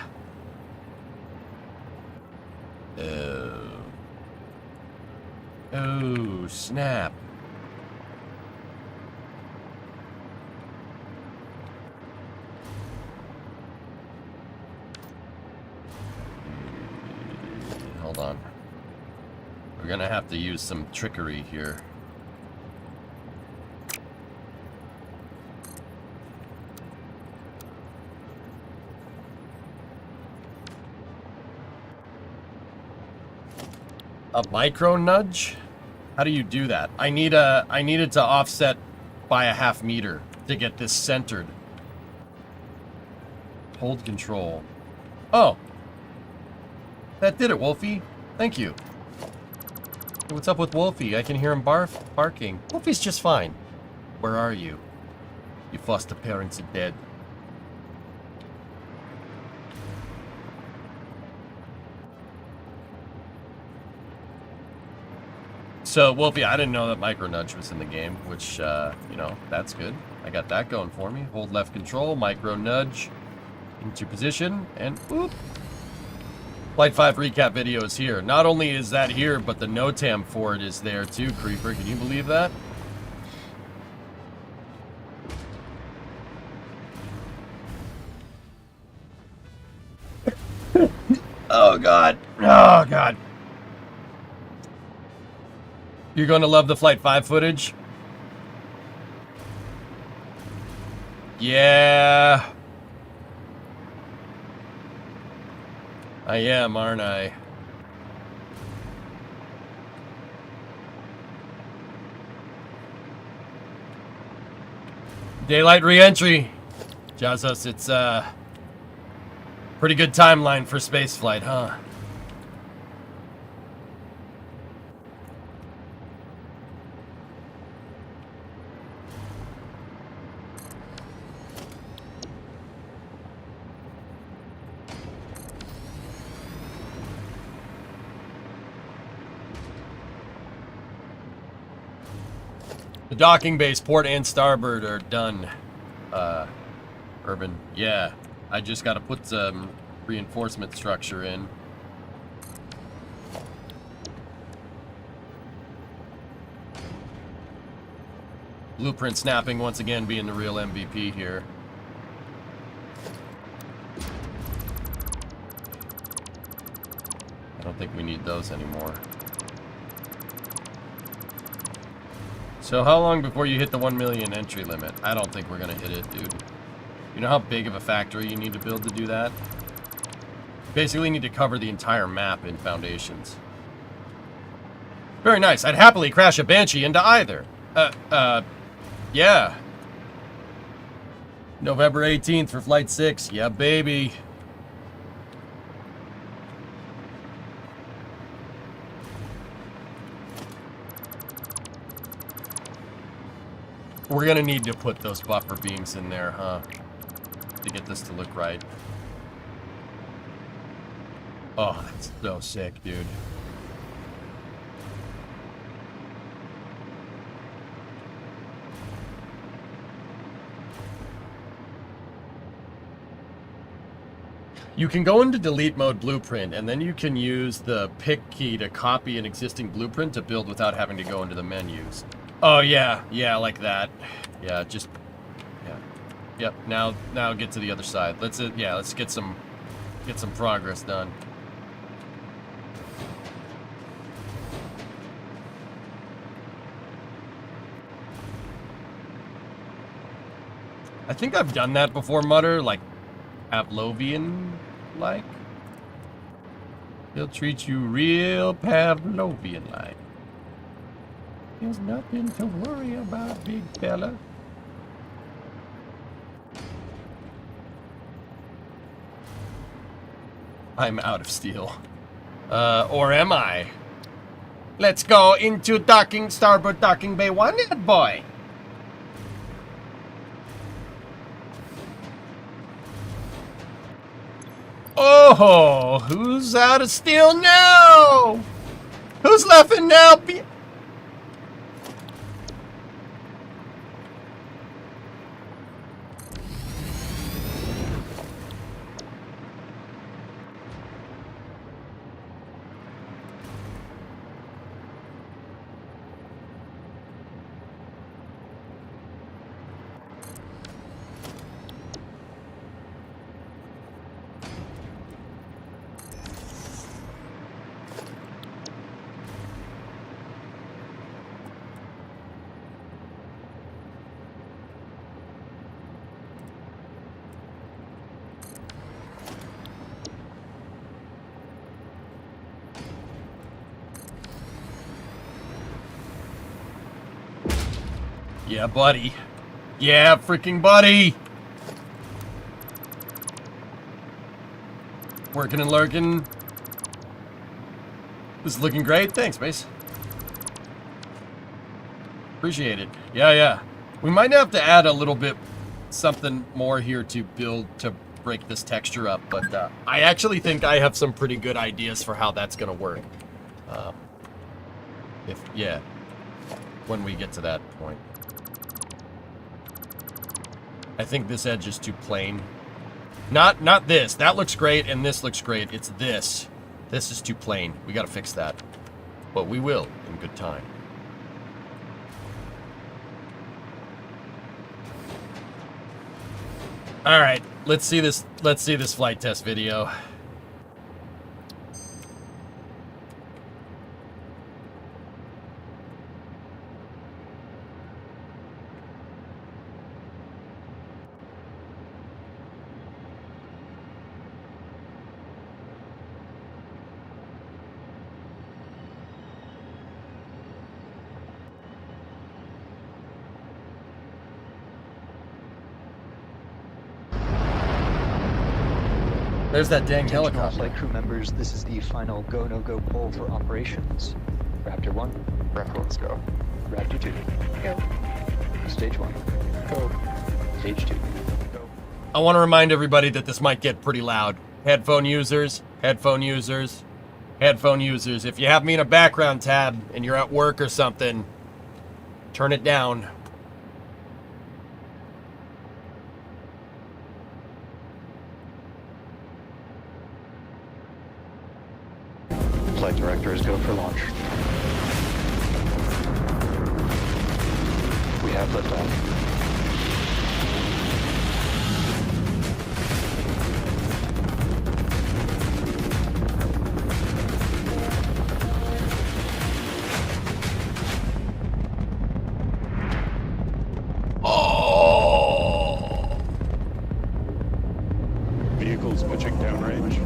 Oh, snap. Hold on. We're gonna have to use some trickery here. A micro nudge? How do you do that? I need it to offset by a ½ meter to get this centered. Hold control. Oh. That did it, Wolfie. Thank you. Hey, what's up with Wolfie? I can hear him barking. Wolfie's just fine. Where are you? Your foster parents are dead. So, Wolfie, I didn't know that micro nudge was in the game, which, you know, that's good. I got that going for me. Hold left control, micro nudge into position, and whoop. Flight 5 recap video is here. Not only is that here, but the NOTAM for it is there too, Creeper. Can you believe that? Oh, God. Oh, God. You're going to love the Flight 5 footage? Yeah. I am, aren't I? Daylight re-entry. Jazos, it's pretty good timeline for spaceflight, huh? The docking base, port and starboard are done. Urban. Yeah. I just gotta put some reinforcement structure in. Blueprint snapping once again being the real MVP here. I don't think we need those anymore. So how long before you hit the 1 million entry limit? I don't think we're gonna hit it, dude. You know how big of a factory you need to build to do that? You basically need to cover the entire map in foundations. Very nice. I'd happily crash a Banshee into either. Yeah. November 18th for Flight 6. Yeah, baby. We're gonna need to put those buffer beams in there, huh? To get this to look right. Oh, that's so sick, dude. You can go into delete mode blueprint, and then you can use the pick key to copy an existing blueprint to build without having to go into the menus. Oh yeah, yeah, like that. Yeah, just yeah. Yep. Now get to the other side. Let's get some progress done. I think I've done that before, Mutter, like Pavlovian like. He'll treat you real Pavlovian like. There's nothing to worry about, big fella. I'm out of steel. Or am I? Let's go into starboard docking bay 1, boy. Oh, who's out of steel now? Who's laughing now? Yeah, buddy. Yeah, freaking buddy. Working and lurking. This is looking great. Thanks, Mace. Appreciate it. Yeah, yeah. We might have to add a little bit something more here to build to break this texture up, but I actually think I have some pretty good ideas for how that's gonna work. When we get to that point. I think this edge is too plain. Not this. That looks great, and this looks great. It's this. This is too plain. We gotta fix that. But we will in good time. All right, let's see this flight test video. There's that dang Attention all helicopter. flight crew members, this is the final go, no go poll for operations. Raptor 1. Raptor, let's go. Raptor 2. Go. Stage 1. Go. Stage 2. I want to remind everybody that this might get pretty loud. Headphone users, headphone users, headphone users. If you have me in a background tab and you're at work or something, turn it down. Flight directors go for launch. We have liftoff. Oh! Vehicles pitching downrange.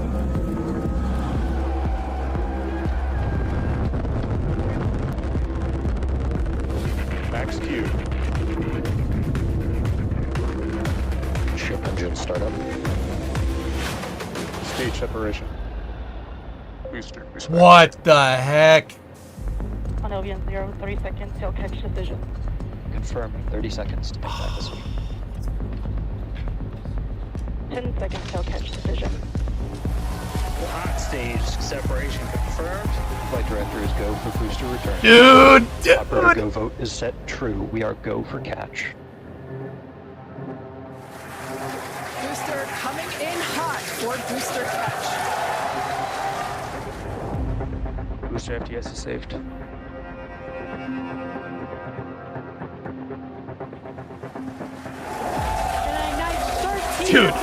Max Q. Ship engine startup. Stage separation. Booster. respect. What the heck? On Albion 0, 30 seconds till catch decision. Confirm 30 seconds to make that decision. 10 seconds till catch decision. Hot stage separation confirmed. Flight directors go for booster return. Dude! Operator go vote is set true. We are go for catch. Booster coming in hot for booster catch. Booster FTS is saved. Dude,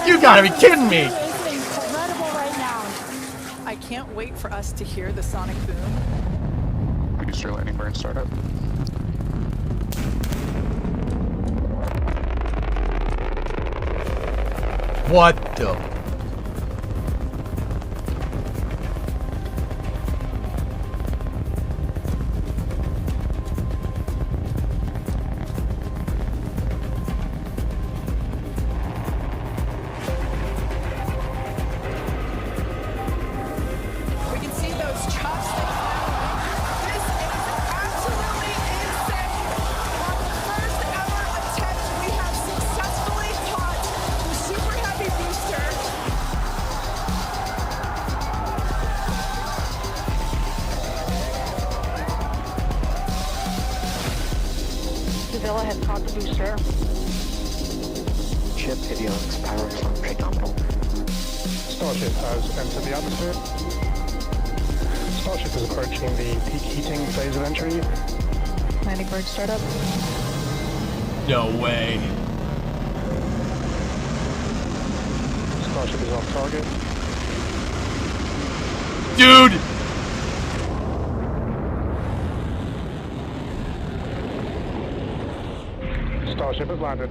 you gotta be kidding me! Incredible right now. I can't wait for us to hear the sonic boom. Booster landing burn startup. What the? We can see those chopsticks now. This is absolutely insane. On the first ever attempt, we have successfully taught the Super Heavy booster. Sevilla has caught the booster. Ship avionics power plunge nominal. Starship has entered the atmosphere. Starship is approaching the peak heating phase of entry. Landing bird startup. No way. Starship is off target. Dude! Starship has landed.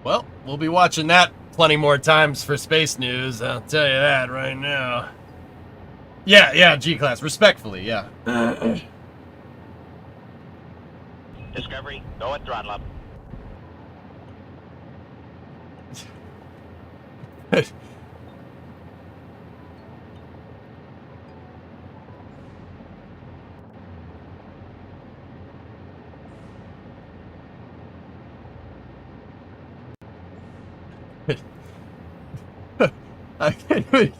Well, we'll be watching that plenty more times for space news. I'll tell you that right now. Yeah, G-Class. Respectfully, yeah. Discovery, go and throttle up. I can't even...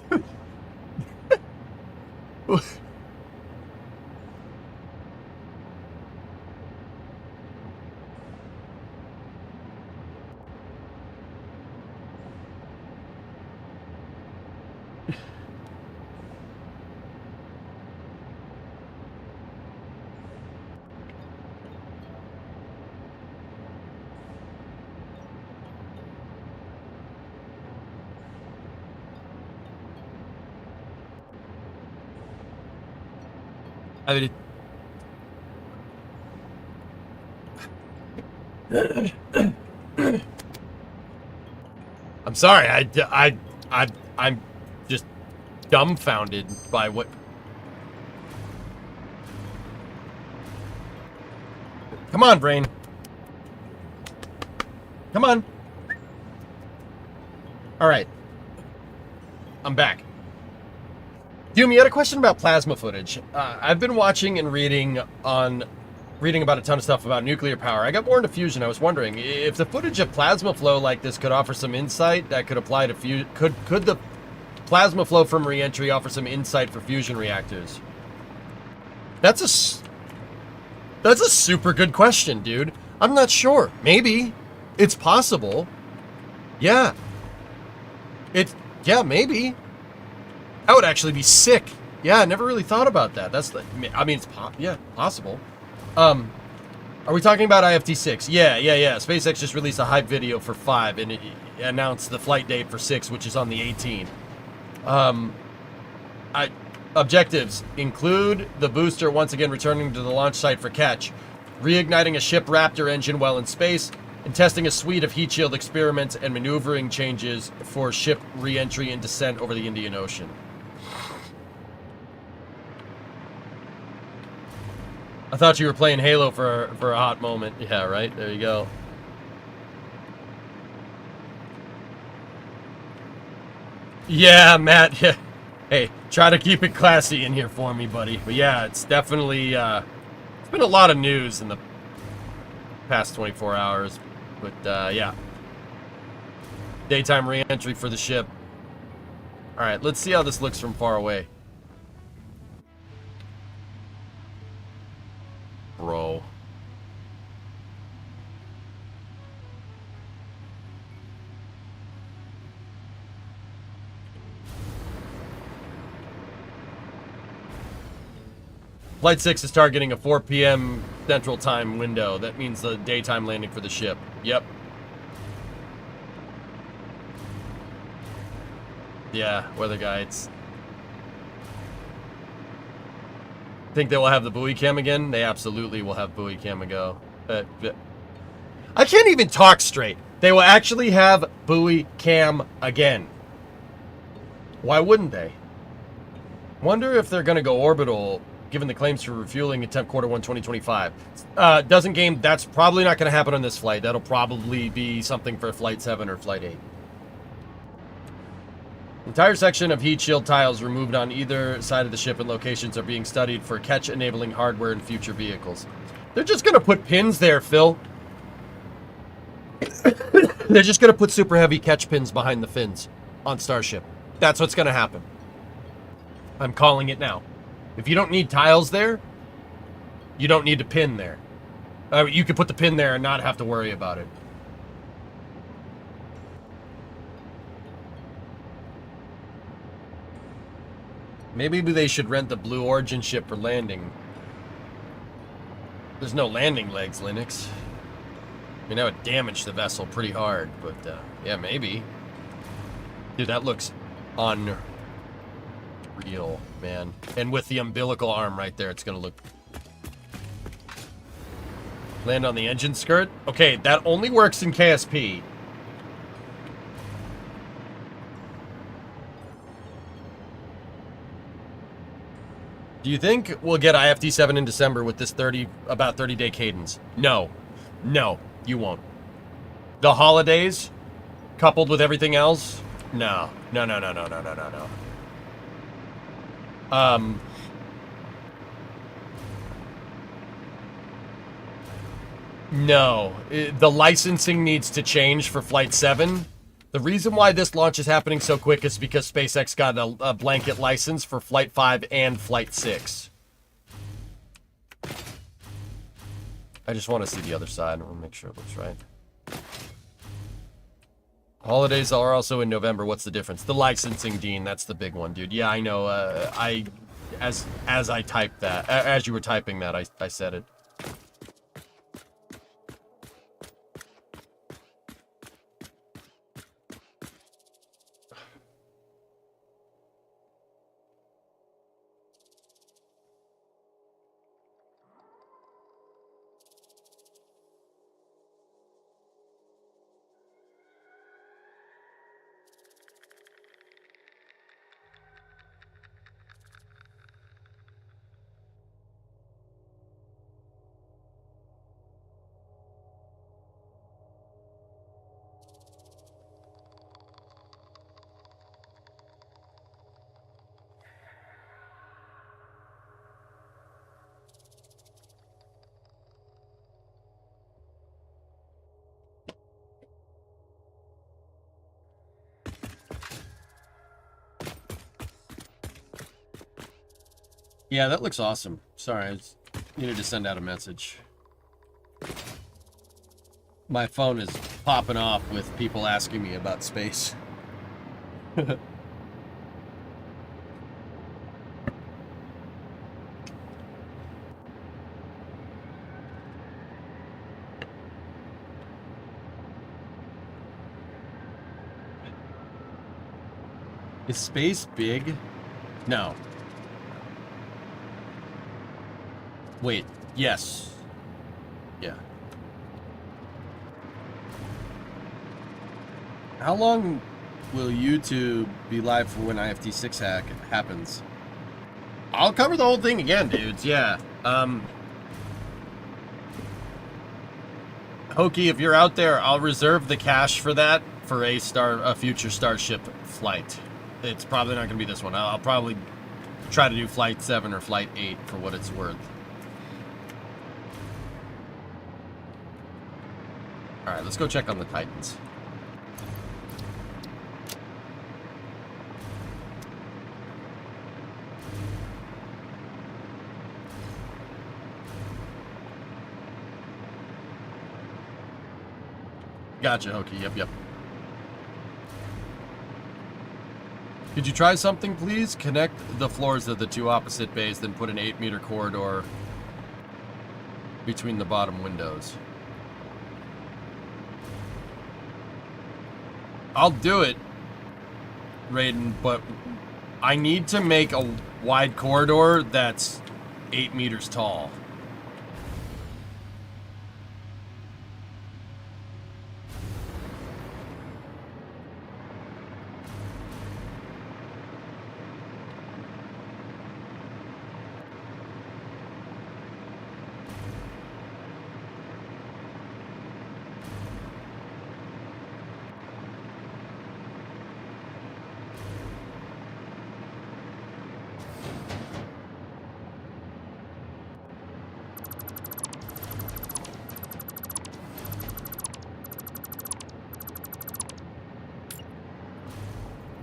I mean, I'm sorry. I'm just dumbfounded by what. Come on, brain. Come on. All right. I'm back. Hume, you had a question about plasma footage. I've been watching and reading about a ton of stuff about nuclear power. I got more into fusion. I was wondering if the footage of plasma flow like this could offer some insight that could apply to fusion. Could the plasma flow from reentry offer some insight for fusion reactors? That's a super good question, dude. I'm not sure. Maybe it's possible. Yeah. Maybe. That would actually be sick. Yeah, I never really thought about that. I mean, it's possible. Are we talking about IFT-6? Yeah. SpaceX just released a hype video for 5, and it announced the flight date for 6, which is on the 18th. Objectives include the booster once again returning to the launch site for catch, reigniting a ship Raptor engine while in space, and testing a suite of heat shield experiments and maneuvering changes for ship re-entry and descent over the Indian Ocean. I thought you were playing Halo for a hot moment. Yeah, right? There you go. Yeah, Matt. Yeah. Hey, try to keep it classy in here for me, buddy. But yeah, it's definitely... it's been a lot of news in the past 24 hours. But, yeah. Daytime re-entry for the ship. Alright, let's see how this looks from far away. Bro. Flight 6 is targeting a 4 p.m. Central Time window. That means the daytime landing for the ship. Yep. Yeah, weather guides. Think they will have the buoy cam again? They absolutely will have buoy cam ago. I can't even talk straight. They will actually have buoy cam again. Why wouldn't they? Wonder if they're going to go orbital, given the claims for refueling attempt Q1 2025. Doesn't game, that's probably not going to happen on this flight. That'll probably be something for Flight 7 or Flight 8. Entire section of heat shield tiles removed on either side of the ship and locations are being studied for catch-enabling hardware in future vehicles. They're just going to put pins there, Phil. They're just going to put super heavy catch pins behind the fins on Starship. That's what's going to happen. I'm calling it now. If you don't need tiles there, you don't need a pin there. You can put the pin there and not have to worry about it. Maybe they should rent the Blue Origin ship for landing. There's no landing legs, Linux. I mean, that would damage the vessel pretty hard, but yeah, maybe. Dude, that looks unreal, man. And with the umbilical arm right there, it's gonna look... Land on the engine skirt? Okay, that only works in KSP. Do you think we'll get IFT7 in December with this about 30-day cadence? No. No, you won't. The holidays, coupled with everything else? No. No. No. The licensing needs to change for Flight 7. The reason why this launch is happening so quick is because SpaceX got a blanket license for Flight 5 and Flight 6. I just want to see the other side. I want to make sure it looks right. Holidays are also in November. What's the difference? The licensing, Dean. That's the big one, dude. Yeah, I know. As I typed that, as you were typing that, I said it. Yeah, that looks awesome. Sorry, I just needed to send out a message. My phone is popping off with people asking me about space. Is space big? No. Wait, yes. Yeah. How long will YouTube be live for when IFT6 hack happens? I'll cover the whole thing again, dudes. Yeah. Hokey, if you're out there, I'll reserve the cash for that for a future Starship flight. It's probably not going to be this one. I'll probably try to do Flight 7 or Flight 8 for what it's worth. Alright, let's go check on the Titans. Gotcha, Hokey. Yep. Could you try something, please? Connect the floors of the two opposite bays, then put an 8-meter corridor between the bottom windows. I'll do it, Raiden, but I need to make a wide corridor that's 8 meters tall.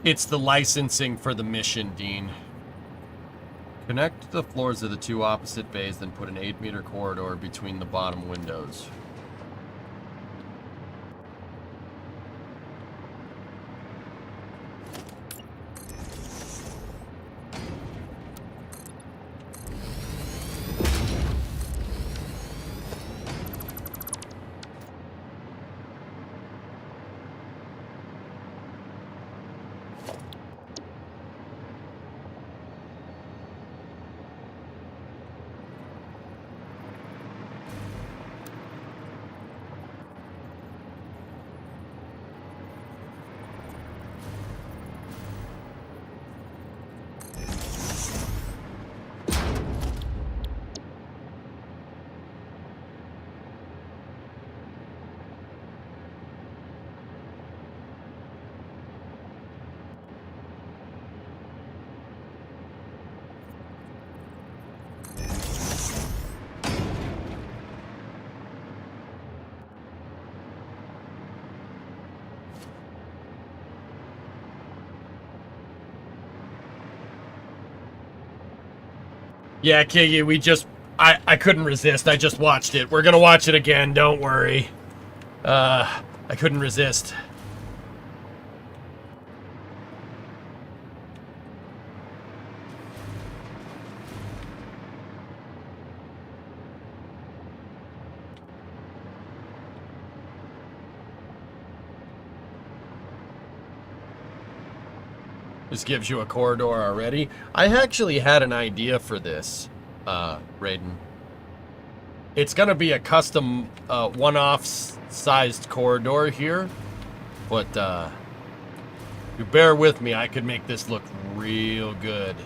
It's the licensing for the mission, Dean. Connect the floors of the two opposite bays, then put an 8-meter corridor between the bottom windows. Yeah, Kiggy, we just... I couldn't resist. I just watched it. We're gonna watch it again, don't worry. I couldn't resist. This gives you a corridor already. I actually had an idea for this, Raiden. It's gonna be a custom one-off sized corridor here, but you bear with me, I could make this look real good.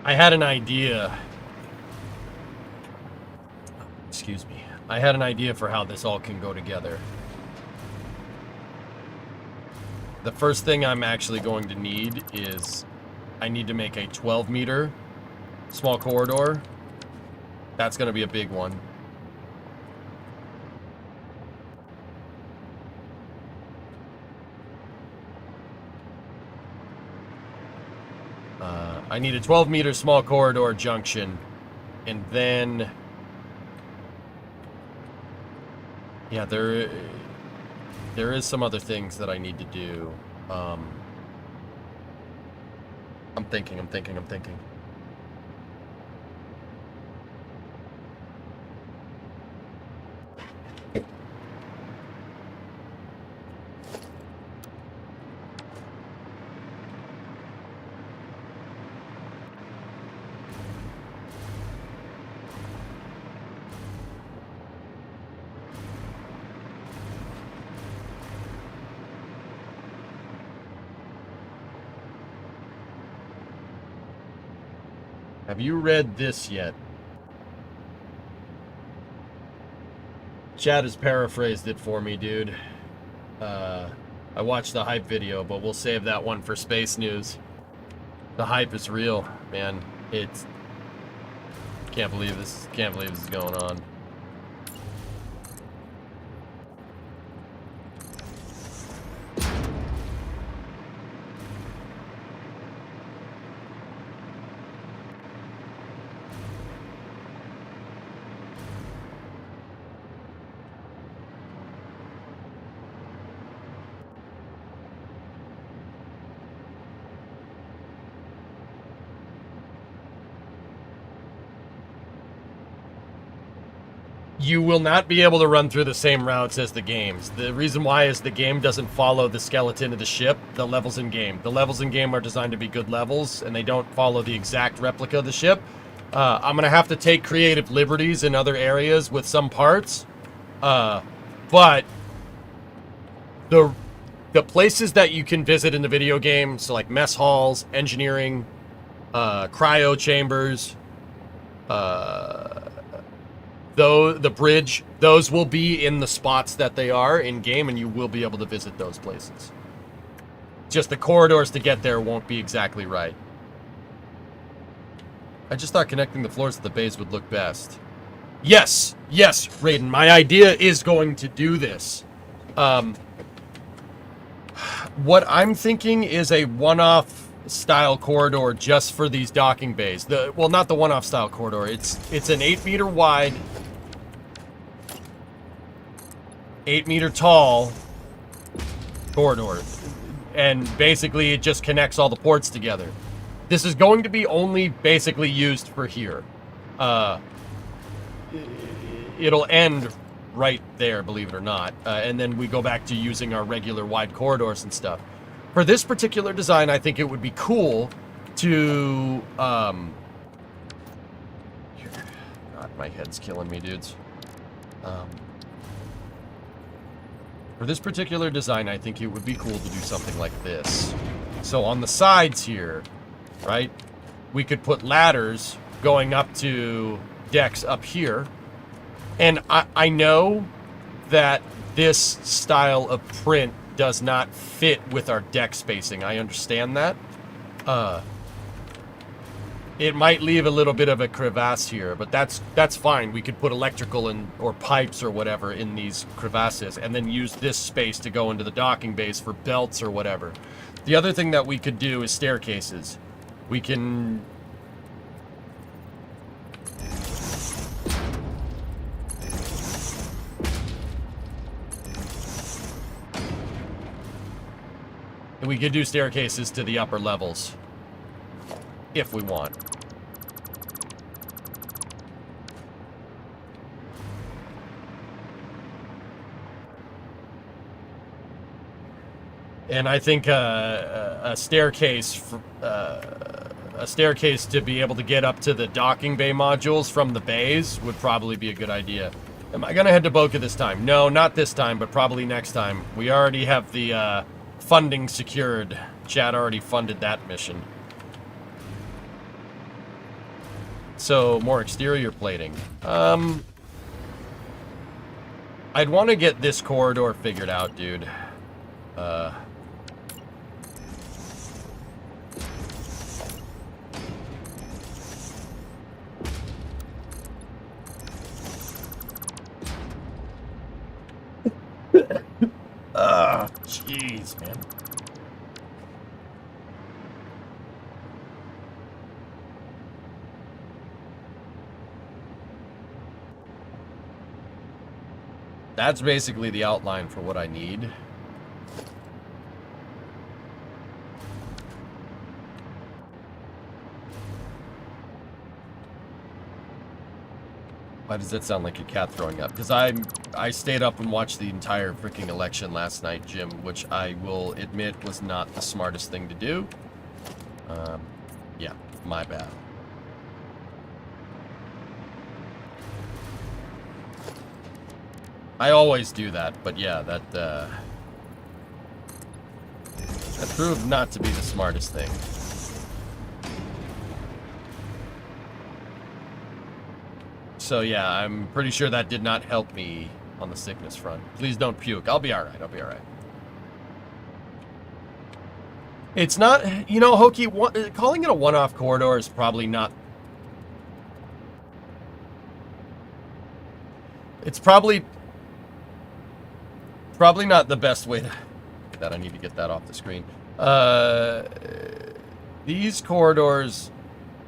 I had an idea. Excuse me. I had an idea for how this all can go together. The first thing I'm actually going to need is I need to make a 12-meter small corridor. That's going to be a big one. I need a 12-meter small corridor junction, and then, yeah, there is some other things that I need to do. I'm thinking. Have you read this yet? Chad has paraphrased it for me, dude. I watched the hype video, but we'll save that one for space news. The hype is real, man. It's... Can't believe this is going on. You will not be able to run through the same routes as the games. The reason why is the game doesn't follow the skeleton of the ship, the levels in game. The levels in game are designed to be good levels, and they don't follow the exact replica of the ship. I'm going to have to take creative liberties in other areas with some parts. But the places that you can visit in the video game, so like mess halls, engineering, cryo chambers, though the bridge, those will be in the spots that they are in game, and you will be able to visit those places. Just the corridors to get there won't be exactly right. I just thought connecting the floors to the base would look best. Yes, Raiden, my idea is going to do this. What I'm thinking is a one-off style corridor just for these docking bays. Well, not the one-off style corridor. It's an 8-meter wide, 8-meter tall corridor, and basically it just connects all the ports together. This is going to be only basically used for here. It'll end right there, believe it or not, and then we go back to using our regular wide corridors and stuff. For this particular design, I think it would be cool to God, my head's killing me, dudes. For this particular design, I think it would be cool to do something like this. So on the sides here, right, we could put ladders going up to decks up here, And I know that this style of print does not fit with our deck spacing. I understand that. It might leave a little bit of a crevasse here, but that's fine. We could put electrical or pipes or whatever in these crevasses and then use this space to go into the docking bays for belts or whatever. The other thing that we could do is staircases. We can... We could do staircases to the upper levels. If we want. And I think a staircase to be able to get up to the docking bay modules from the bays would probably be a good idea. Am I gonna head to Boca this time? No, not this time, but probably next time. We already have the funding secured. Chad already funded that mission. So, more exterior plating. I'd want to get this corridor figured out, dude. Jeez, man. That's basically the outline for what I need. Why does that sound like a cat throwing up? Because I stayed up and watched the entire freaking election last night, Jim, which I will admit was not the smartest thing to do. Yeah, my bad. I always do that, but yeah, that proved not to be the smartest thing. So yeah, I'm pretty sure that did not help me on the sickness front. Please don't puke. I'll be alright, I'll be alright. It's not, you know, Hokey, calling it a one-off corridor is probably not... It's probably not the best way to... That I need to get that off the screen. These corridors...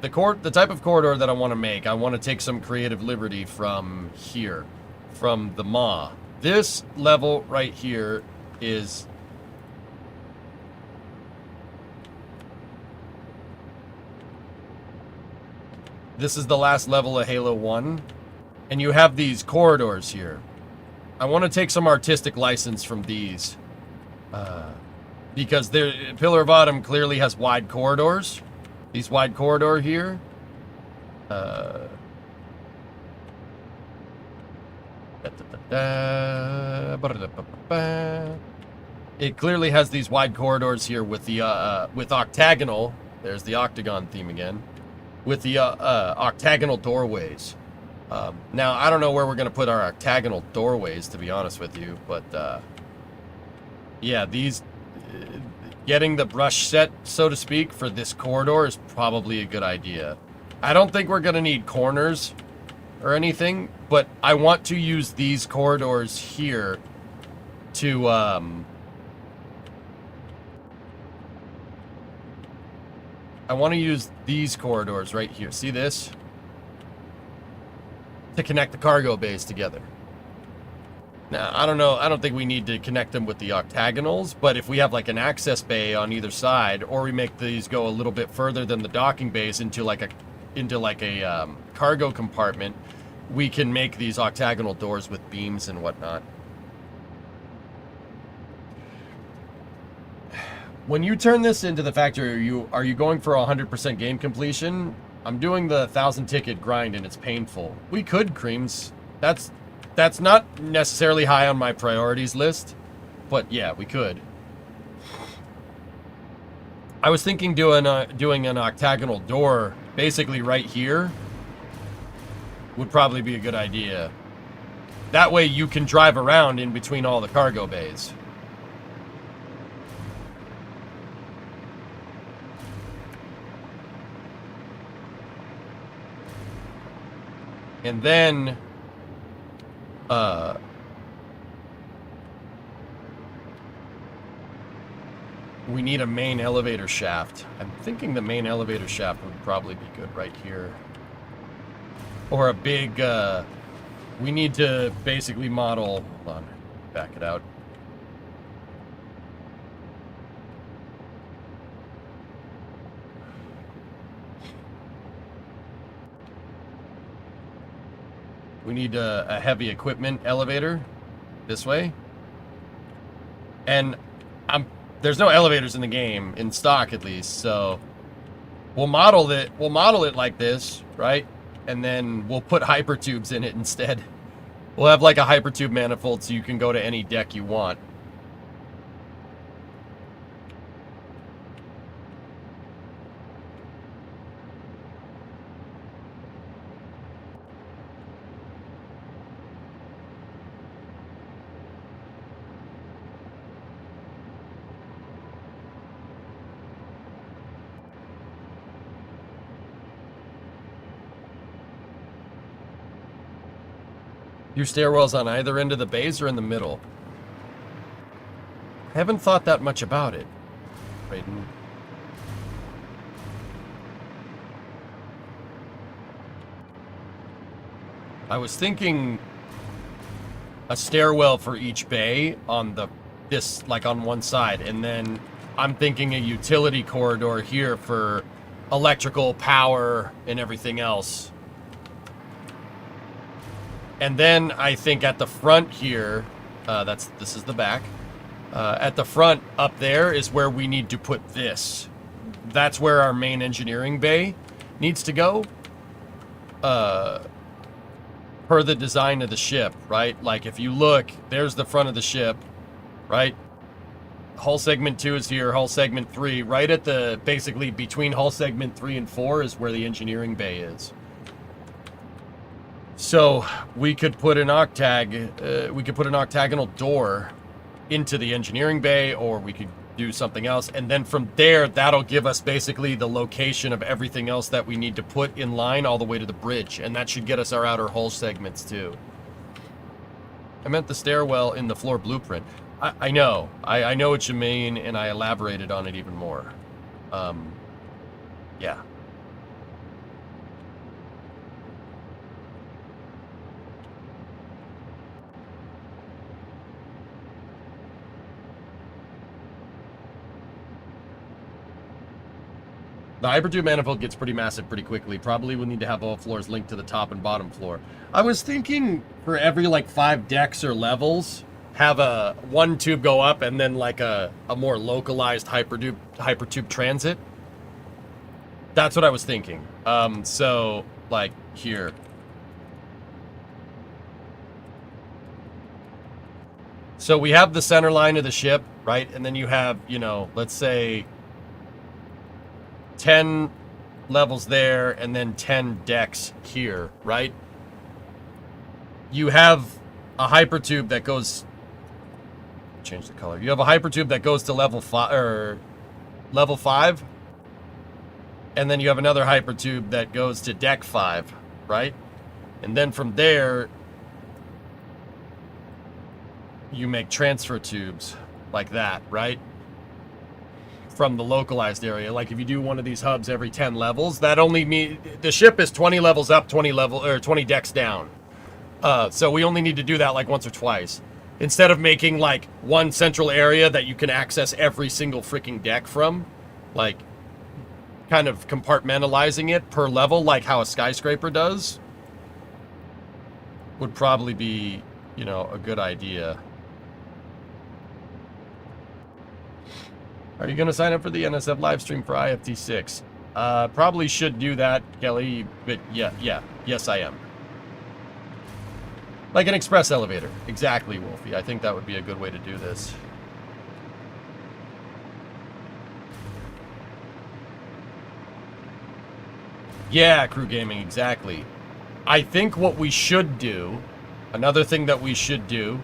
The type of corridor that I want to make, I want to take some creative liberty from here. From the maw. This level right here is... This is the last level of Halo 1. And you have these corridors here. I want to take some artistic license from these. Because Pillar of Autumn clearly has wide corridors. These wide corridor here. It clearly has these wide corridors here with the with octagonal. There's the octagon theme again. With the octagonal doorways. Now, I don't know where we're going to put our octagonal doorways, to be honest with you, but yeah, these... Getting the brush set, so to speak, for this corridor is probably a good idea. I don't think we're going to need corners or anything, but I want to use these corridors here to... I want to use these corridors right here. See this? To connect the cargo bays together. Now, I don't know. I don't think we need to connect them with the octagonals, but if we have like an access bay on either side, or we make these go a little bit further than the docking bays into like a cargo compartment, we can make these octagonal doors with beams and whatnot. When you turn this into the factory, are you going for 100% game completion? I'm doing the 1,000 ticket grind and it's painful. We could, Creams. That's not necessarily high on my priorities list, but yeah, we could. I was thinking doing an octagonal door basically right here would probably be a good idea. That way you can drive around in between all the cargo bays. And then, we need a main elevator shaft. I'm thinking the main elevator shaft would probably be good right here. Or a big, we need to basically model, hold on, back it out. We need a heavy equipment elevator this way. And there's no elevators in the game, in stock at least, so we'll model it like this, right? And then we'll put hypertubes in it instead. We'll have like a hypertube manifold so you can go to any deck you want. Your stairwells on either end of the bays or in the middle? I haven't thought that much about it, Brayden. I was thinking a stairwell for each bay on on one side, and then I'm thinking a utility corridor here for electrical power and everything else. And then I think at the front here, this is the back. At the front up there is where we need to put this. That's where our main engineering bay needs to go. Per the design of the ship, right? Like if you look, there's the front of the ship, right? Hull segment 2 is here, hull segment 3. Right at basically between hull segment 3 and 4 is where the engineering bay is. So we could put an octagonal door into the engineering bay, or we could do something else, and then from there that'll give us basically the location of everything else that we need to put in line all the way to the bridge, and that should get us our outer hull segments too. I meant the stairwell in the floor blueprint. I know what you mean, and I elaborated on it even more. Yeah. The hypertube manifold gets pretty massive pretty quickly. Probably we'll need to have all floors linked to the top and bottom floor. I was thinking for every like 5 decks or levels, have one tube go up and then like a more localized hypertube transit. That's what I was thinking. So like here. So we have the center line of the ship, right? And then you have, let's say 10 levels there and then 10 decks here, right? You have a hypertube that goes, change the color. You have a hypertube that goes to level 5, and then you have another hypertube that goes to deck 5, right? And then from there you make transfer tubes like that, right? From the localized area. Like if you do one of these hubs every 10 levels, that only means the ship is 20 levels up, 20 decks down. So we only need to do that like once or twice. Instead of making like one central area that you can access every single freaking deck from, like kind of compartmentalizing it per level like how a skyscraper does, would probably be, a good idea. Are you going to sign up for the NSF live stream for IFT6? Probably should do that, Kelly, but yes I am. Like an express elevator. Exactly, Wolfie. I think that would be a good way to do this. Yeah, crew gaming, exactly. I think what we should do another thing that we should do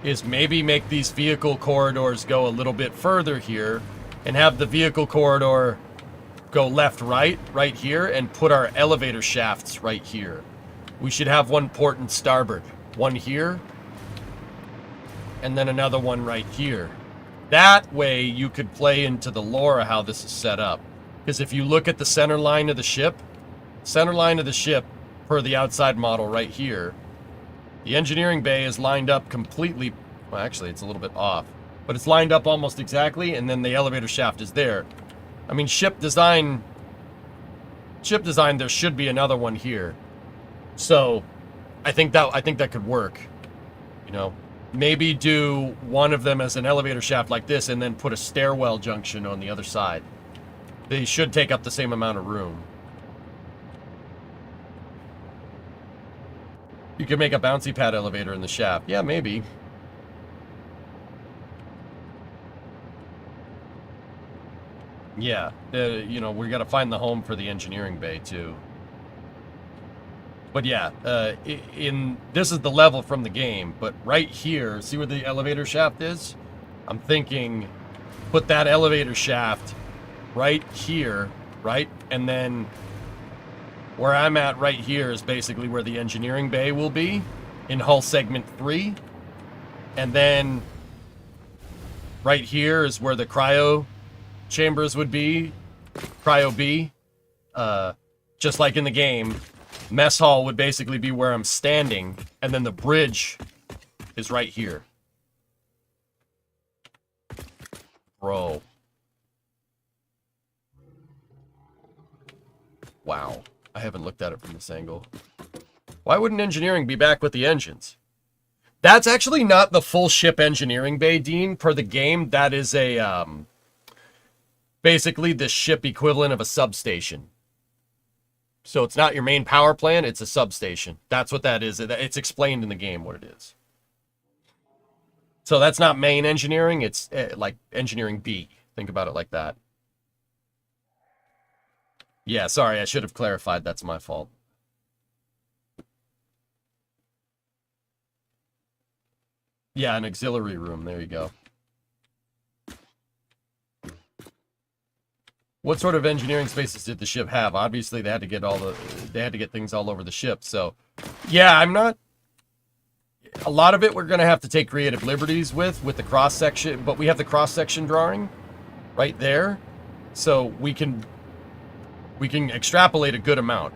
is maybe make these vehicle corridors go a little bit further here and have the vehicle corridor go left, right here, and put our elevator shafts right here. We should have one port and starboard. One here, and then another one right here. That way you could play into the lore of how this is set up. Because if you look at the center line of the ship, per the outside model right here, the engineering bay is lined up completely, well actually it's a little bit off, but it's lined up almost exactly, and then the elevator shaft is there. I mean, ship design, there should be another one here. So, I think that could work. You know, maybe do one of them as an elevator shaft like this, and then put a stairwell junction on the other side. They should take up the same amount of room. You could make a bouncy pad elevator in the shaft. Yeah, maybe. Yeah, you know, we got to find the home for the engineering bay too. But yeah, this is the level from the game, but right here, see where the elevator shaft is? I'm thinking put that elevator shaft right here, right? And then where I'm at right here is basically where the engineering bay will be in hull segment 3. And then right here is where the cryo chambers would be, cryo B. Just like in the game, mess hall would basically be where I'm standing, and then the bridge is right here. Bro. Wow. I haven't looked at it from this angle. Why wouldn't engineering be back with the engines? That's actually not the full ship engineering bay, Dean. Per the game, that is a, basically the ship equivalent of a substation. So it's not your main power plant, it's a substation. That's what that is. It's explained in the game what it is. So that's not main engineering, it's like engineering B. Think about it like that. Yeah, sorry, I should have clarified. That's my fault. Yeah, an auxiliary room. There you go. What sort of engineering spaces did the ship have? Obviously, they had to get things all over the ship. So, yeah, I'm not. A lot of it we're gonna have to take creative liberties with the cross section, but we have the cross section drawing right there, so we can extrapolate a good amount.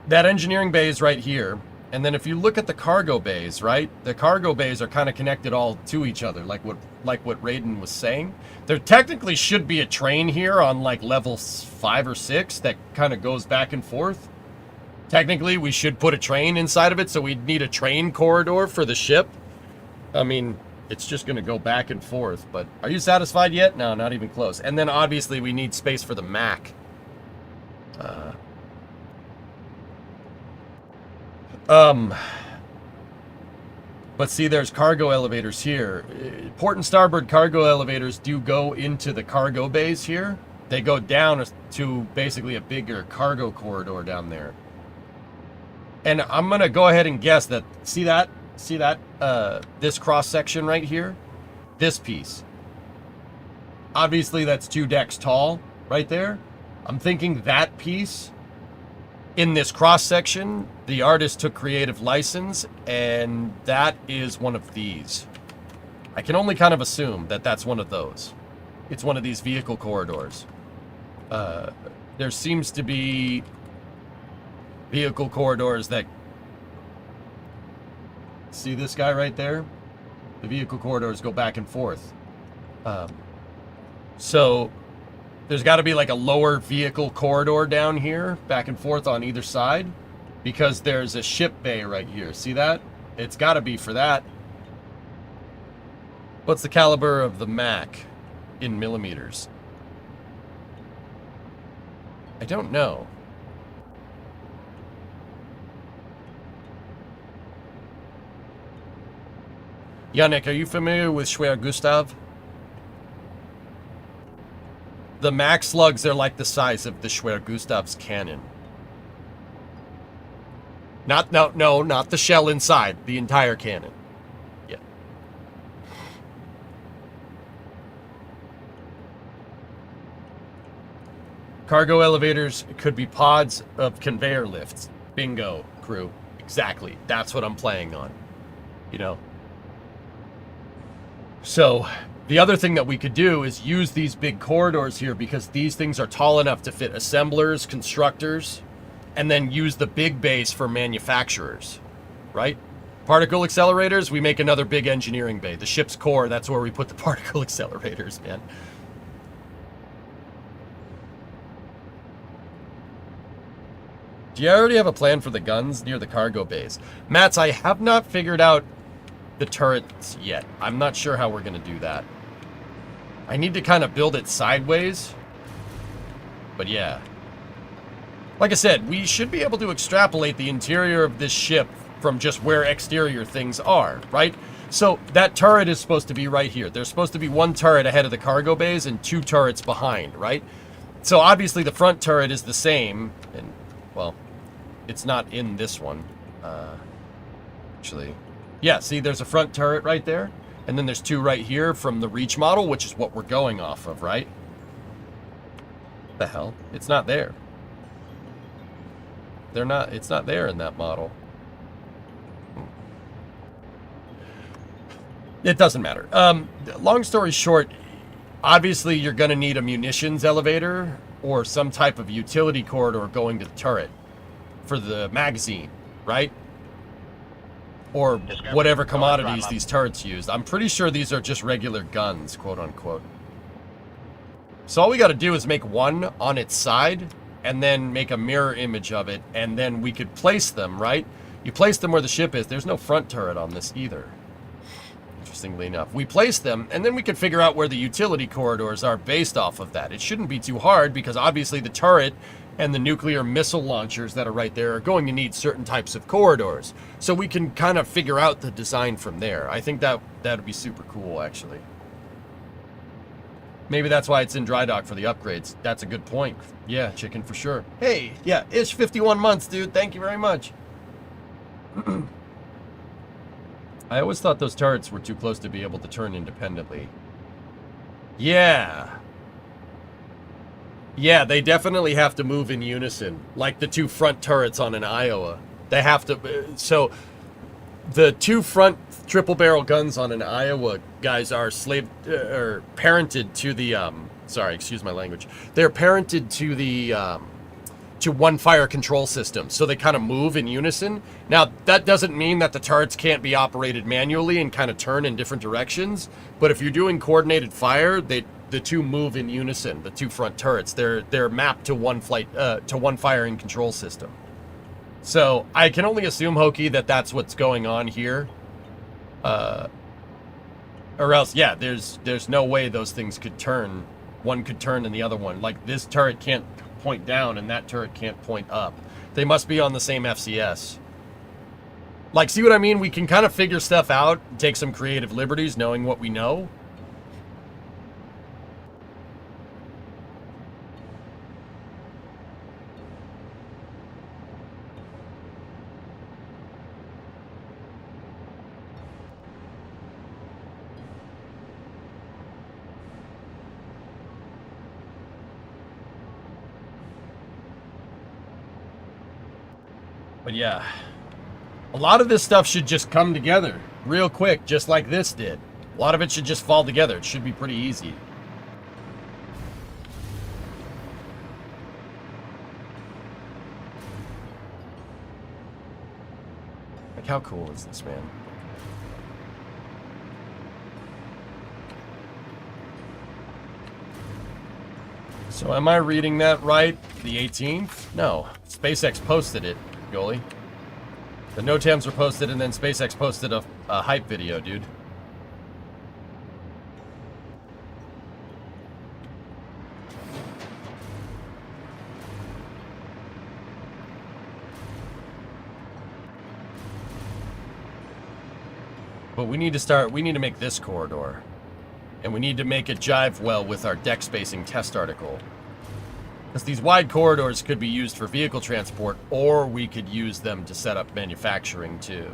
That engineering bay is right here. And then if you look at the cargo bays, right? The cargo bays are kind of connected all to each other, like what Raiden was saying. There technically should be a train here on like level 5 or 6 that kind of goes back and forth. Technically, we should put a train inside of it, so we'd need a train corridor for the ship. I mean, it's just going to go back and forth, but are you satisfied yet? No, not even close. And then obviously we need space for the Mac. But see, there's cargo elevators here. Port and starboard cargo elevators do go into the cargo bays here. They go down to basically a bigger cargo corridor down there. And I'm going to go ahead and guess that, see that, this cross section right here? This piece. Obviously that's 2 decks tall right there. I'm thinking that piece in this cross section, the artist took creative license, and that is one of these. I can only kind of assume that that's one of those. It's one of these vehicle corridors. There seems to be vehicle corridors that... See this guy right there? The vehicle corridors go back and forth. So there's got to be like a lower vehicle corridor down here, back and forth on either side, because there's a ship bay right here. See that? It's got to be for that. What's the caliber of the Mac in millimeters? I don't know. Yannick, are you familiar with Schwer Gustav? The Mac slugs are like the size of the Schwer Gustav's cannon. Not the shell inside. The entire cannon. Yeah. Cargo elevators could be pods of conveyor lifts. Bingo, crew. Exactly. That's what I'm playing on. You know? So, the other thing that we could do is use these big corridors here because these things are tall enough to fit assemblers, constructors, and then use the big base for manufacturers, right? Particle accelerators, we make another big engineering bay. The ship's core, that's where we put the particle accelerators, man. Do you already have a plan for the guns near the cargo bays? Mats, I have not figured out the turrets yet. I'm not sure how we're going to do that. I need to kind of build it sideways. But yeah. Like I said, we should be able to extrapolate the interior of this ship from just where exterior things are, right? So that turret is supposed to be right here. There's supposed to be one turret ahead of the cargo bays and two turrets behind, right? So obviously the front turret is the same. And, well, it's not in this one. Actually, yeah, see, there's a front turret right there. And then there's two right here from the Reach model, which is what we're going off of, right? The hell? It's not there. It's not there in that model. It doesn't matter. Long story short, obviously you're going to need a munitions elevator or some type of utility corridor going to the turret for the magazine, right? Or whatever commodities these turrets used. I'm pretty sure these are just regular guns, quote unquote. So all we got to do is make one on its side and then make a mirror image of it, and then we could place them, right? You place them where the ship is. There's no front turret on this either. Interestingly enough. We place them, and then we could figure out where the utility corridors are based off of that. It shouldn't be too hard, because obviously the turret and the nuclear missile launchers that are right there are going to need certain types of corridors. So we can kind of figure out the design from there. I think that would be super cool, actually. Maybe that's why it's in dry dock for the upgrades. That's a good point. Yeah, chicken for sure. Hey, yeah, ish 51 months, dude. Thank you very much. I always thought those turrets were too close to be able to turn independently. Yeah. Yeah, they definitely have to move in unison. Like the two front turrets on an Iowa. They have to... So, the two front triple barrel guns on an Iowa, guys, are parented to the... sorry, excuse my language. They're parented to the... to one fire control system, so they kind of move in unison. Now, that doesn't mean that the turrets can't be operated manually and kind of turn in different directions, but if you're doing coordinated fire, the two move in unison. The two front turrets, they're mapped to one firing control system. So I can only assume, Hokie, that that's what's going on here, or else, yeah, there's no way those things could turn. One could turn and the other one. Like, this turret can't point down and that turret can't point up. They must be on the same FCS. Like, see what I mean? We can kind of figure stuff out, take some creative liberties knowing what we know. But yeah, a lot of this stuff should just come together real quick, just like this did. A lot of it should just fall together. It should be pretty easy. Like, how cool is this, man? So am I reading that right? The 18th? No. SpaceX posted it. Goalie. The NOTAMs were posted, and then SpaceX posted a hype video, dude. But we need to make this corridor. And we need to make it jive well with our deck spacing test article. Because these wide corridors could be used for vehicle transport, or we could use them to set up manufacturing too.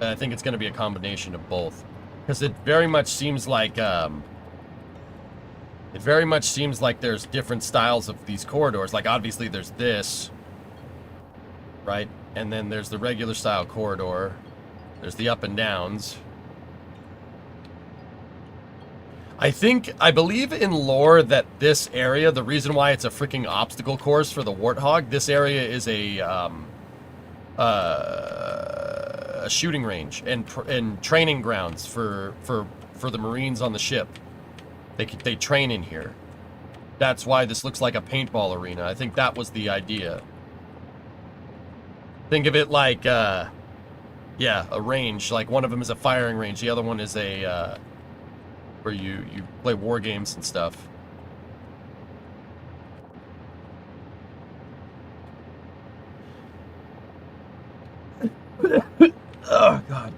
I think it's going to be a combination of both. Because it very much seems like there's different styles of these corridors. Like obviously there's this, right? And then there's the regular style corridor. There's the up and downs. I believe in lore that this area, the reason why it's a freaking obstacle course for the Warthog, this area is a shooting range and training grounds for the Marines on the ship. They train in here. That's why this looks like a paintball arena. I think that was the idea. Think of it like, yeah, a range. Like one of them is a firing range. The other one is a, where you play war games and stuff. Oh, God.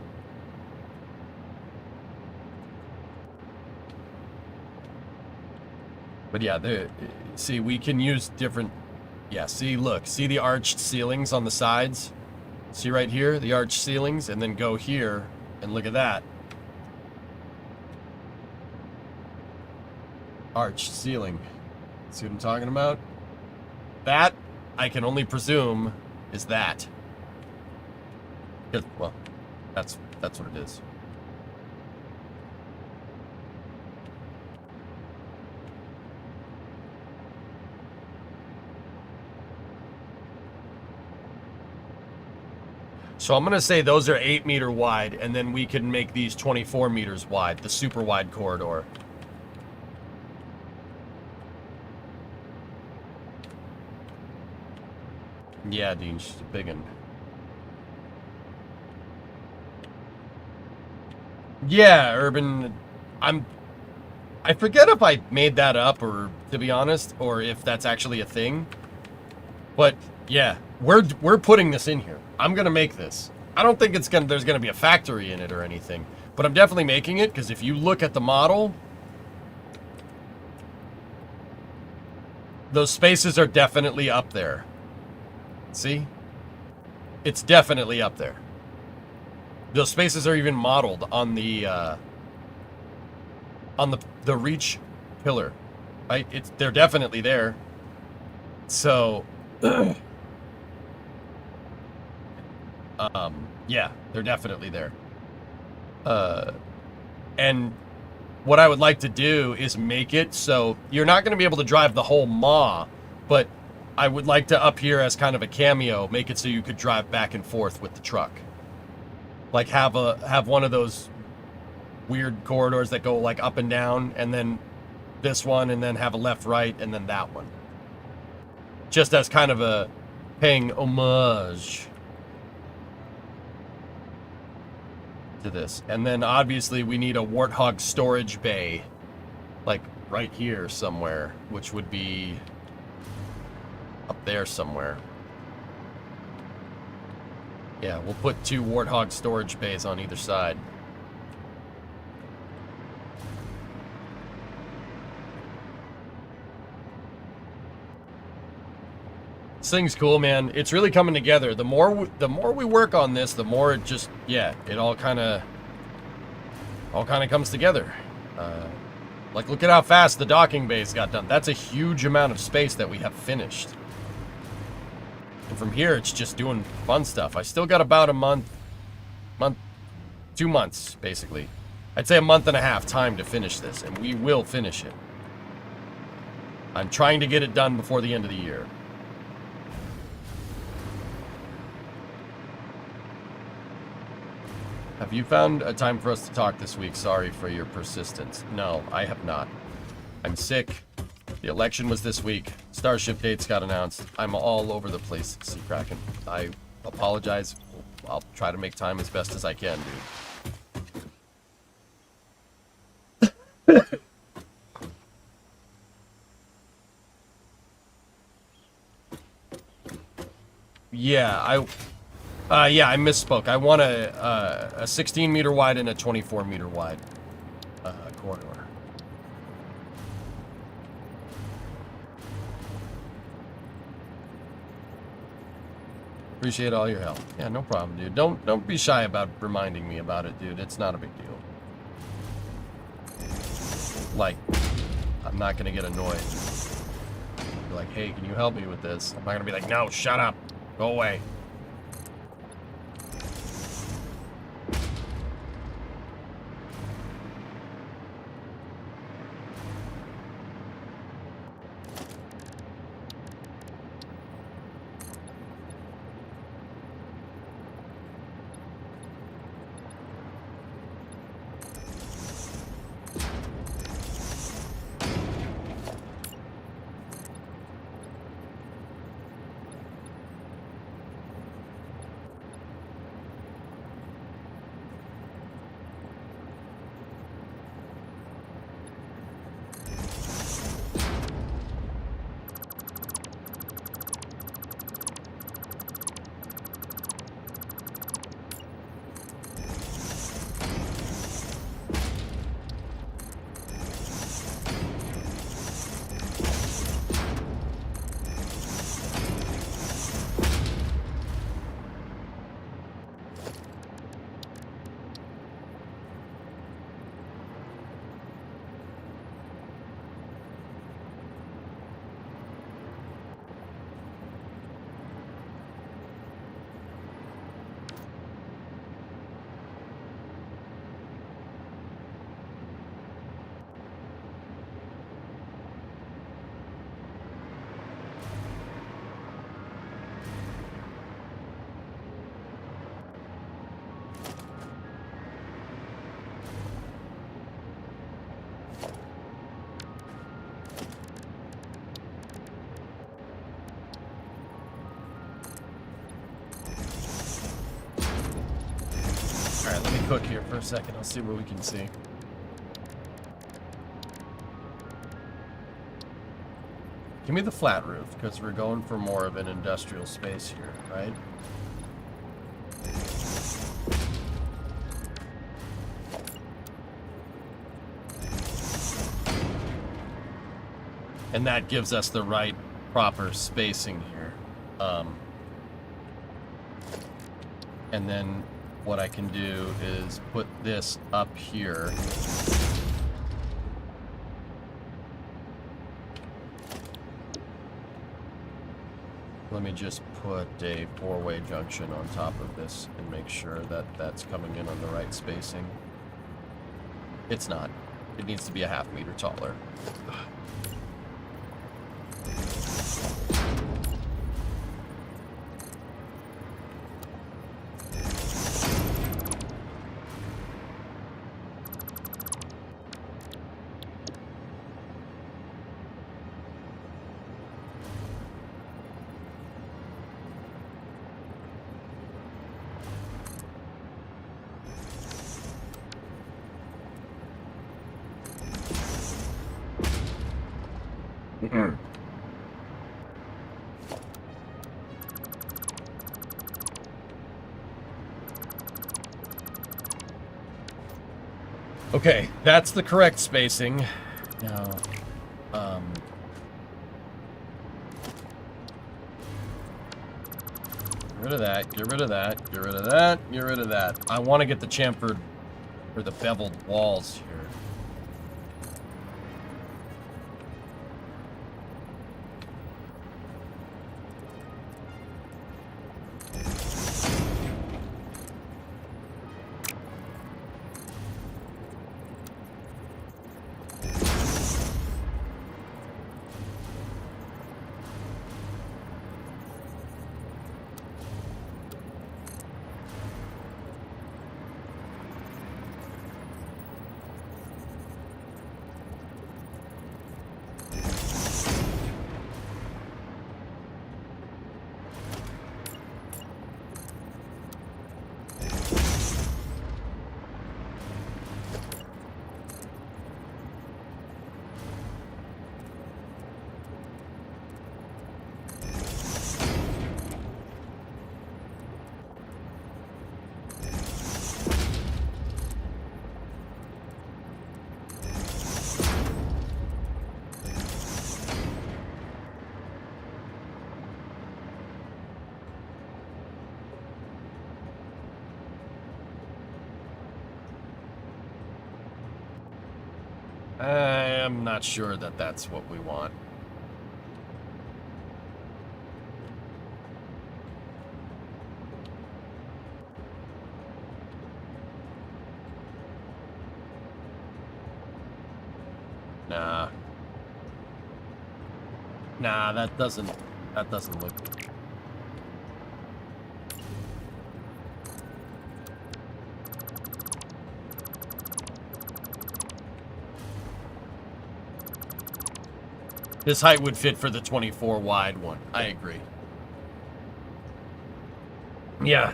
But yeah, see, we can use different... Yeah, see, look. See the arched ceilings on the sides? See right here? The arched ceilings? And then go here, and look at that. Arched ceiling. See what I'm talking about? That, I can only presume, is that. Well, that's what it is. So I'm going to say those are 8 meter wide, and then we can make these 24 meters wide, the super wide corridor. Yeah, Dean, she's a big one. Yeah, Urban, I forget if I made that up, or to be honest, or if that's actually a thing. But yeah, we're putting this in here. I'm gonna make this. I don't think there's gonna be a factory in it or anything, but I'm definitely making it because if you look at the model, those spaces are definitely up there. See? It's definitely up there. Those spaces are even modeled on the reach pillar, right? They're definitely there. So, yeah, they're definitely there. And what I would like to do is make it so you're not going to be able to drive the whole maw, but I would like to up here as kind of a cameo, make it so you could drive back and forth with the truck. Like have one of those weird corridors that go like up and down, and then this one, and then have a left, right, and then that one. Just as kind of a paying homage to this. And then obviously we need a Warthog storage bay, like right here somewhere, which would be up there somewhere. Yeah, we'll put 2 Warthog storage bays on either side. This thing's cool, man. It's really coming together. The more we work on this, the more it just, yeah, it all kind of comes together. Like, look at how fast the docking bays got done. That's a huge amount of space that we have finished. And from here, it's just doing fun stuff. I still got about a 2 months, basically. I'd say a month and a half time to finish this, and we will finish it. I'm trying to get it done before the end of the year. Have you found a time for us to talk this week? Sorry for your persistence. No, I have not. I'm sick. The election was this week. Starship dates got announced. I'm all over the place, Sea Kraken. I apologize. I'll try to make time as best as I can, dude. Yeah, I misspoke. I want a 16 meter wide and a 24 meter wide corridor. Appreciate all your help. Yeah, no problem, dude. Don't be shy about reminding me about it, dude. It's not a big deal. Like, I'm not gonna get annoyed. Be like, hey, can you help me with this? I'm not gonna be like, no, shut up. Go away. Alright, let me cook here for a second. I'll see what we can see. Give me the flat roof, because we're going for more of an industrial space here, right? And that gives us the right proper spacing here. And then what I can do is put this up here. Let me just put a four-way junction on top of this and make sure that that's coming in on the right spacing. It's not. It needs to be a half meter taller. Okay, that's the correct spacing. Now, get rid of that, get rid of that, get rid of that, get rid of that. I want to get the chamfered, or the beveled walls here. I'm not sure that that's what we want. Nah, that doesn't look. This height would fit for the 24 wide one. I agree. Yeah.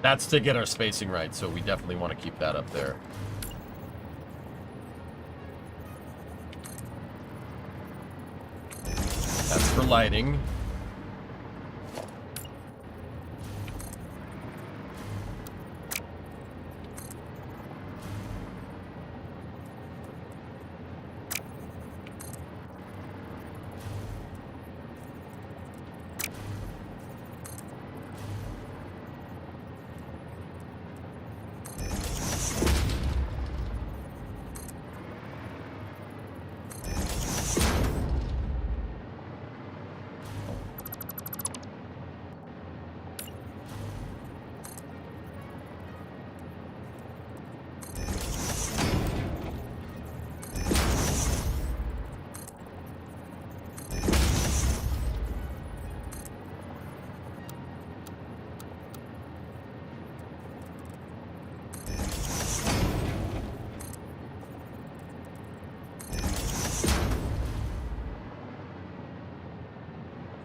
That's to get our spacing right, so we definitely want to keep that up there. That's for lighting.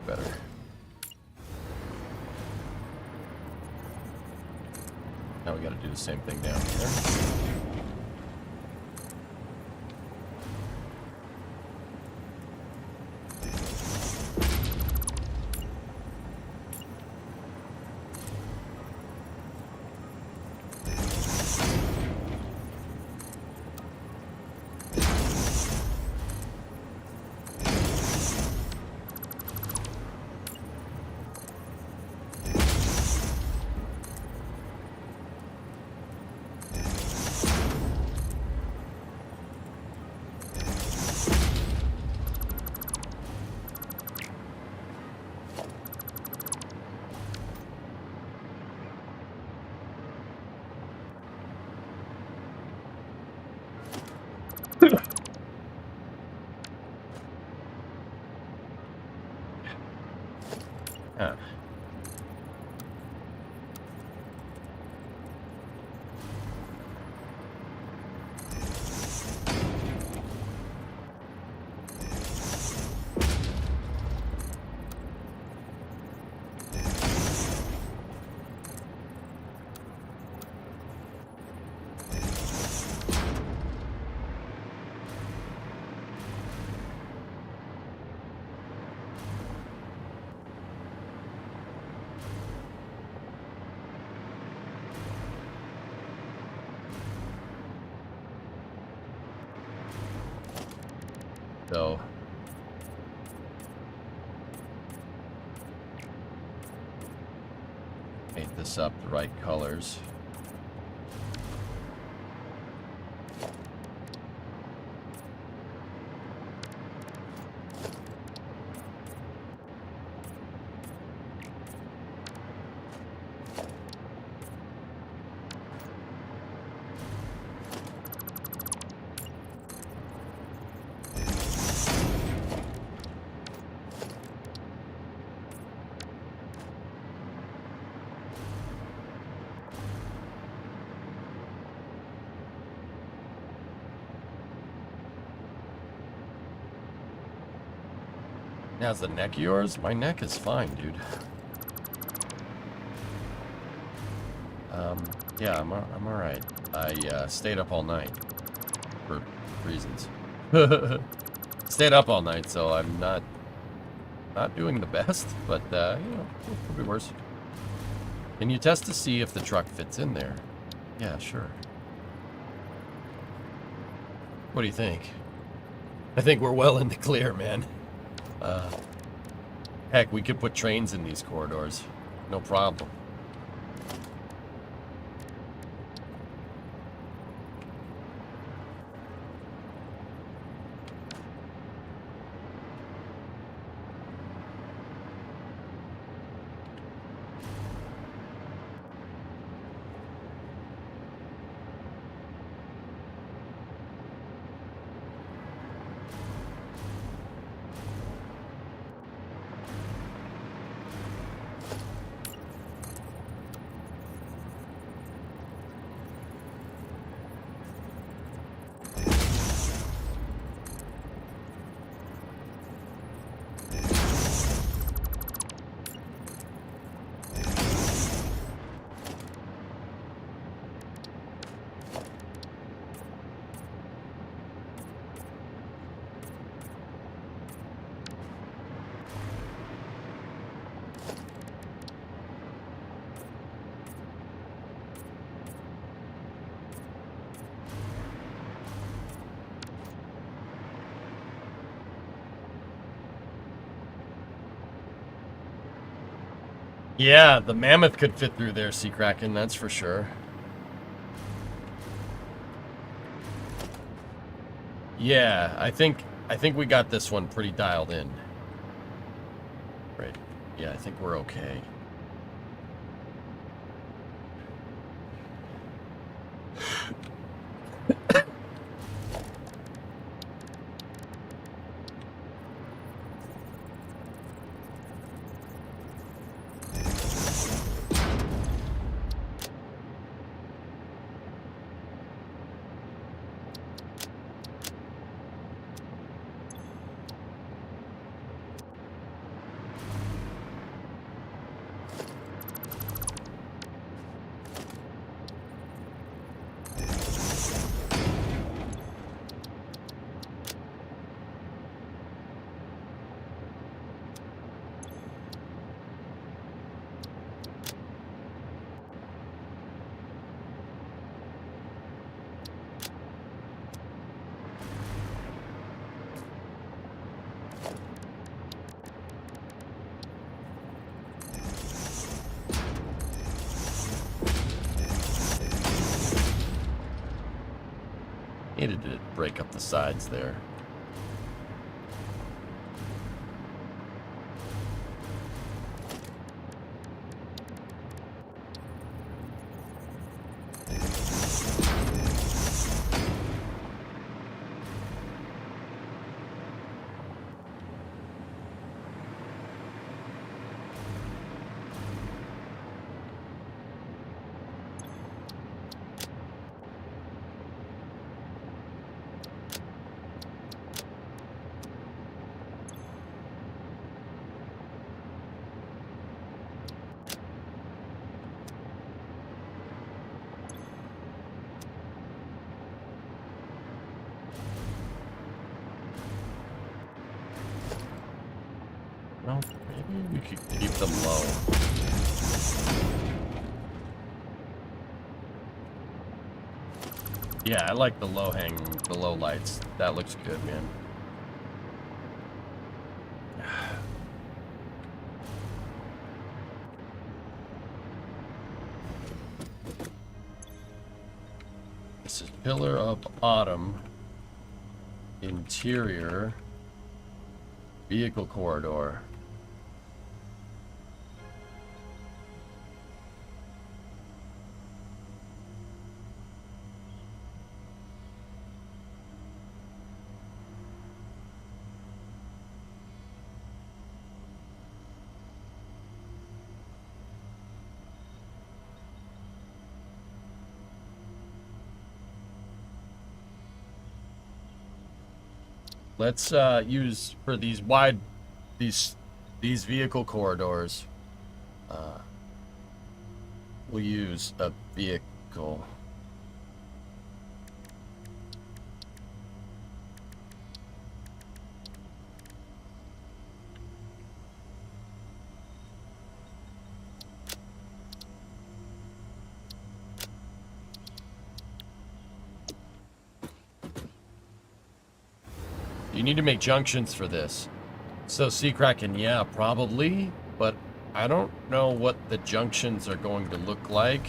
Better. Now we got to do the same thing down here. Huh. So paint this up the right colors. Now, is the neck yours? My neck is fine, dude. Yeah, I'm all right. I stayed up all night for reasons. Stayed up all night, so I'm not doing the best, but you know, it could be worse. Can you test to see if the truck fits in there? Yeah, sure. What do you think? I think we're well in the clear, man. Heck, we could put trains in these corridors. No problem. Yeah, the mammoth could fit through there, Sea Kraken, that's for sure. Yeah, I think we got this one pretty dialed in. Right. Yeah, I think we're okay. Needed to break up the sides there. Well, maybe we could keep them low. Yeah, I like the low lights. That looks good, man. This is Pillar of Autumn. Interior. Vehicle corridor. Let's use for these these vehicle corridors. We'll use a vehicle. You need to make junctions for this. So Sea Kraken, yeah, probably, but I don't know what the junctions are going to look like.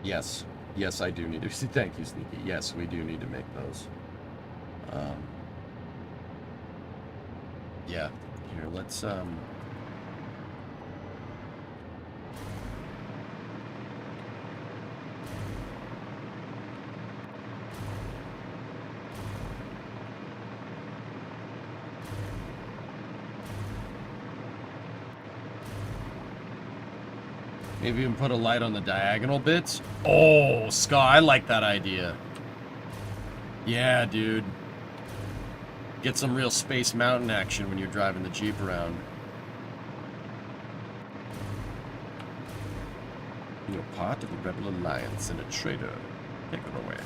Yes. Yes, I do need to. Thank you, Sneaky. Yes, we do need to make those. Yeah. Here, let's maybe even put a light on the diagonal bits. Oh, Ska, I like that idea. Yeah, dude. Get some real Space Mountain action when you're driving the Jeep around. You're part of the Rebel Alliance and a traitor. Take it away.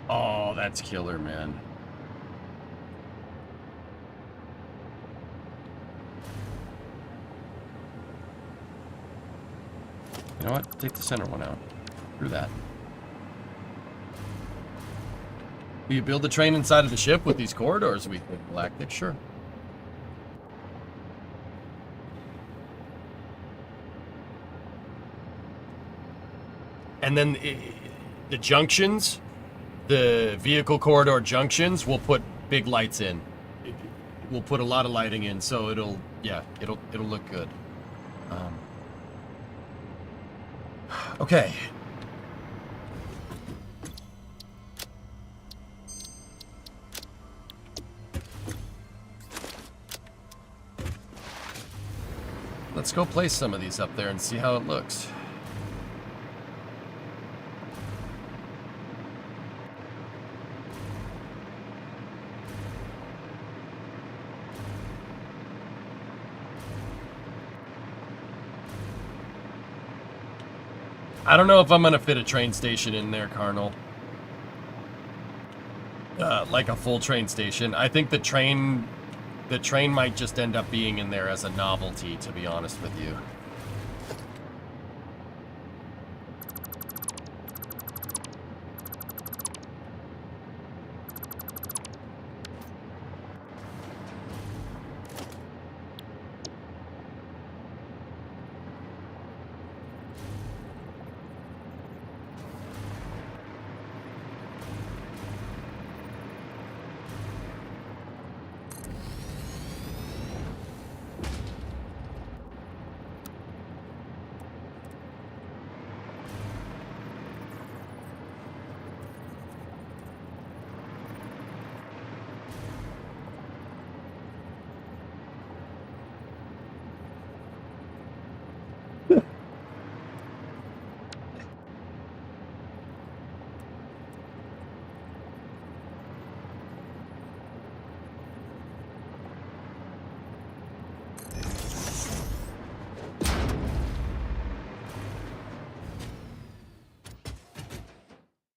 Oh, that's killer, man. You know what? Take the center one out. Screw that. Will you build the train inside of the ship with these corridors we think galactic? Sure. And then the junctions, the vehicle corridor junctions, we'll put big lights in. We'll put a lot of lighting in, so it'll look good. Okay. Let's go place some of these up there and see how it looks. I don't know if I'm gonna fit a train station in there, Carnal. Like a full train station. I think the train might just end up being in there as a novelty, to be honest with you.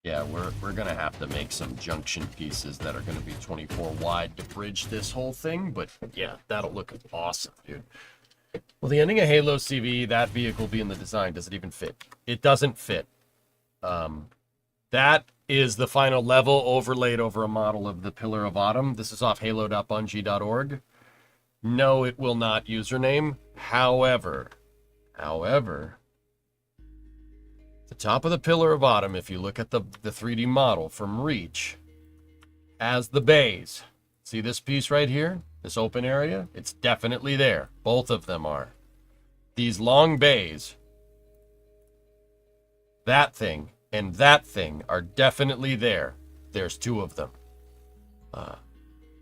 Yeah, we're gonna have to make some junction pieces that are gonna be 24 wide to bridge this whole thing, but yeah, that'll look awesome, dude. Well, the ending of Halo CV, that vehicle being the design, does it even fit? It doesn't fit. That is the final level overlaid over a model of the Pillar of Autumn. This is off halo.bungie.org. No, it will not username. However, the top of the Pillar of Autumn, if you look at the 3D model from Reach, as the bays. See this piece right here? This open area? It's definitely there. Both of them are. These long bays, that thing and that thing are definitely there. There's two of them.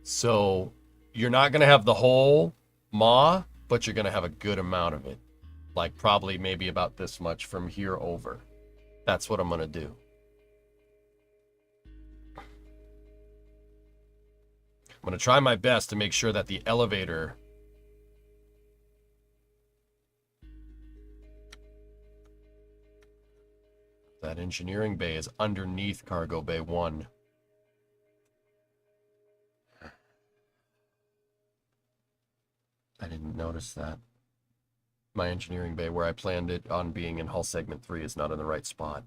So you're not going to have the whole maw, but you're going to have a good amount of it. Like probably maybe about this much from here over. That's what I'm going to do. I'm going to try my best to make sure that the elevator... That engineering bay is underneath cargo bay 1. I didn't notice that. My engineering bay, where I planned it on being in hull segment 3, is not in the right spot.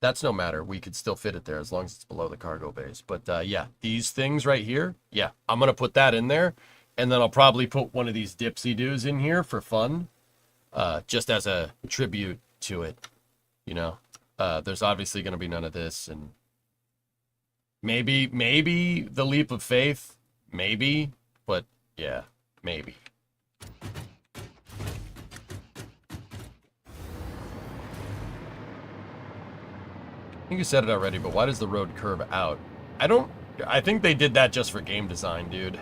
That's no matter. We could still fit it there as long as it's below the cargo bays. But yeah, these things right here, yeah, I'm going to put that in there. And then I'll probably put one of these dipsy-doos in here for fun. Just as a tribute to it, you know. There's obviously going to be none of this. And maybe the leap of faith. Maybe. But yeah, maybe. I think you said it already, but why does the road curve out? I think they did that just for game design, dude.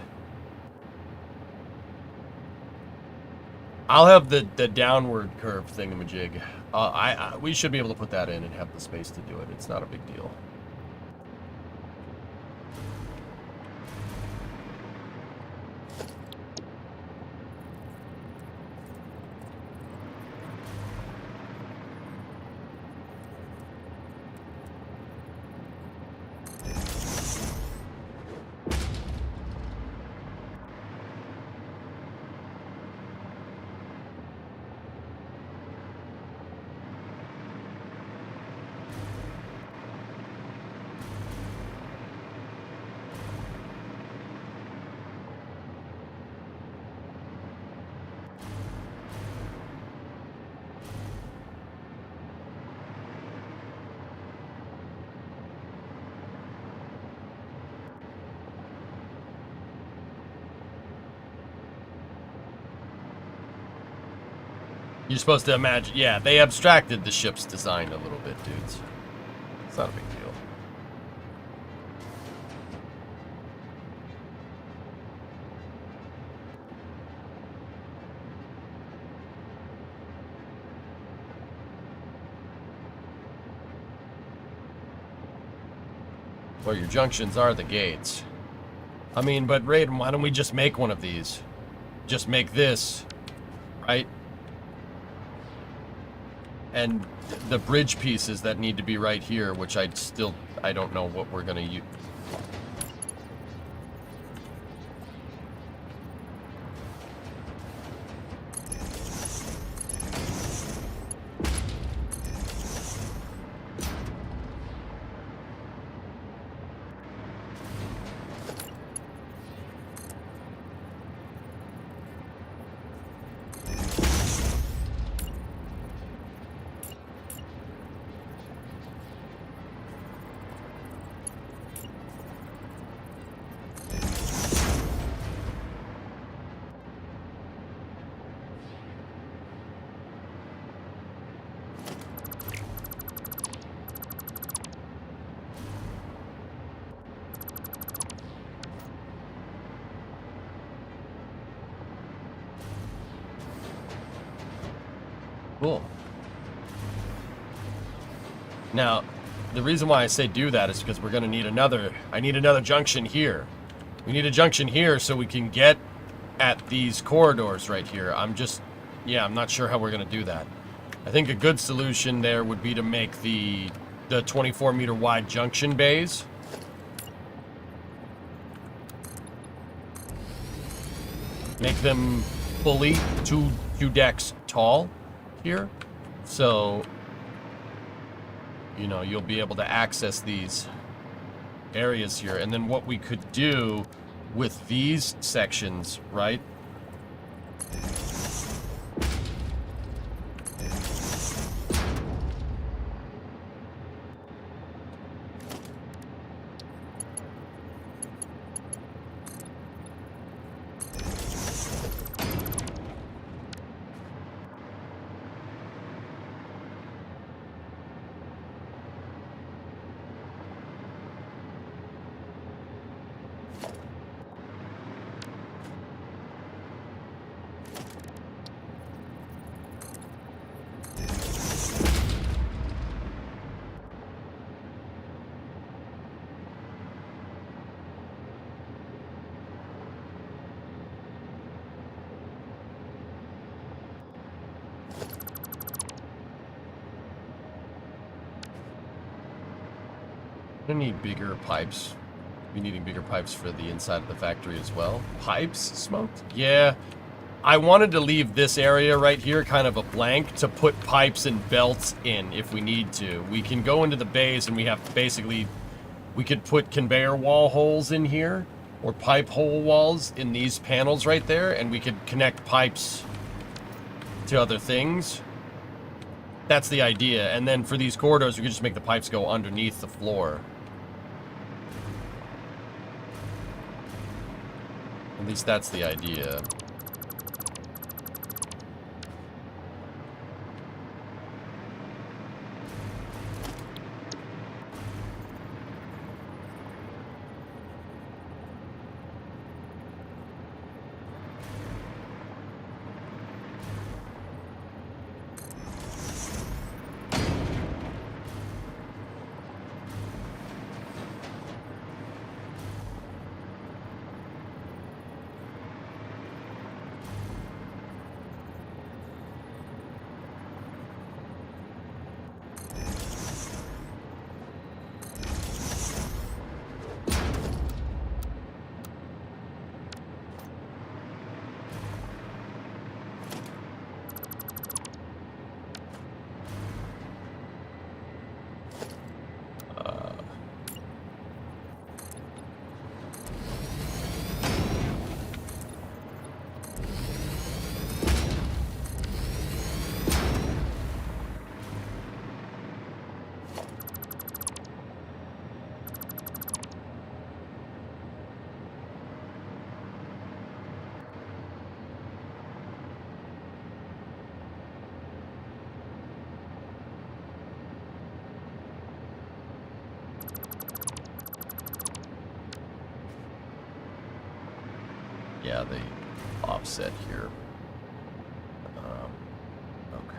I'll have the downward curve thingamajig. We should be able to put that in and have the space to do it. It's not a big deal. You're supposed to imagine, yeah, they abstracted the ship's design a little bit, dudes. It's not a big deal. Well, your junctions are the gates. I mean, but Raiden, why don't we just make one of these? Just make this, right? And the bridge pieces that need to be right here, which I don't know what we're gonna use. Cool. Now, the reason why I say do that is because we're going to need I need another junction here. We need a junction here so we can get at these corridors right here. I'm not sure how we're going to do that. I think a good solution there would be to make the 24 meter wide junction bays. Make them fully two decks tall here. So, you know, you'll be able to access these areas here. And then what we could do with these sections, right? I need bigger pipes. Be needing bigger pipes for the inside of the factory as well. Pipes smoked? Yeah. I wanted to leave this area right here kind of a blank to put pipes and belts in if we need to. We can go into the bays and we have basically, we could put conveyor wall holes in here or pipe hole walls in these panels right there, and we could connect pipes to other things. That's the idea. And then for these corridors, we could just make the pipes go underneath the floor. At least that's the idea. Yeah, the offset here. Okay.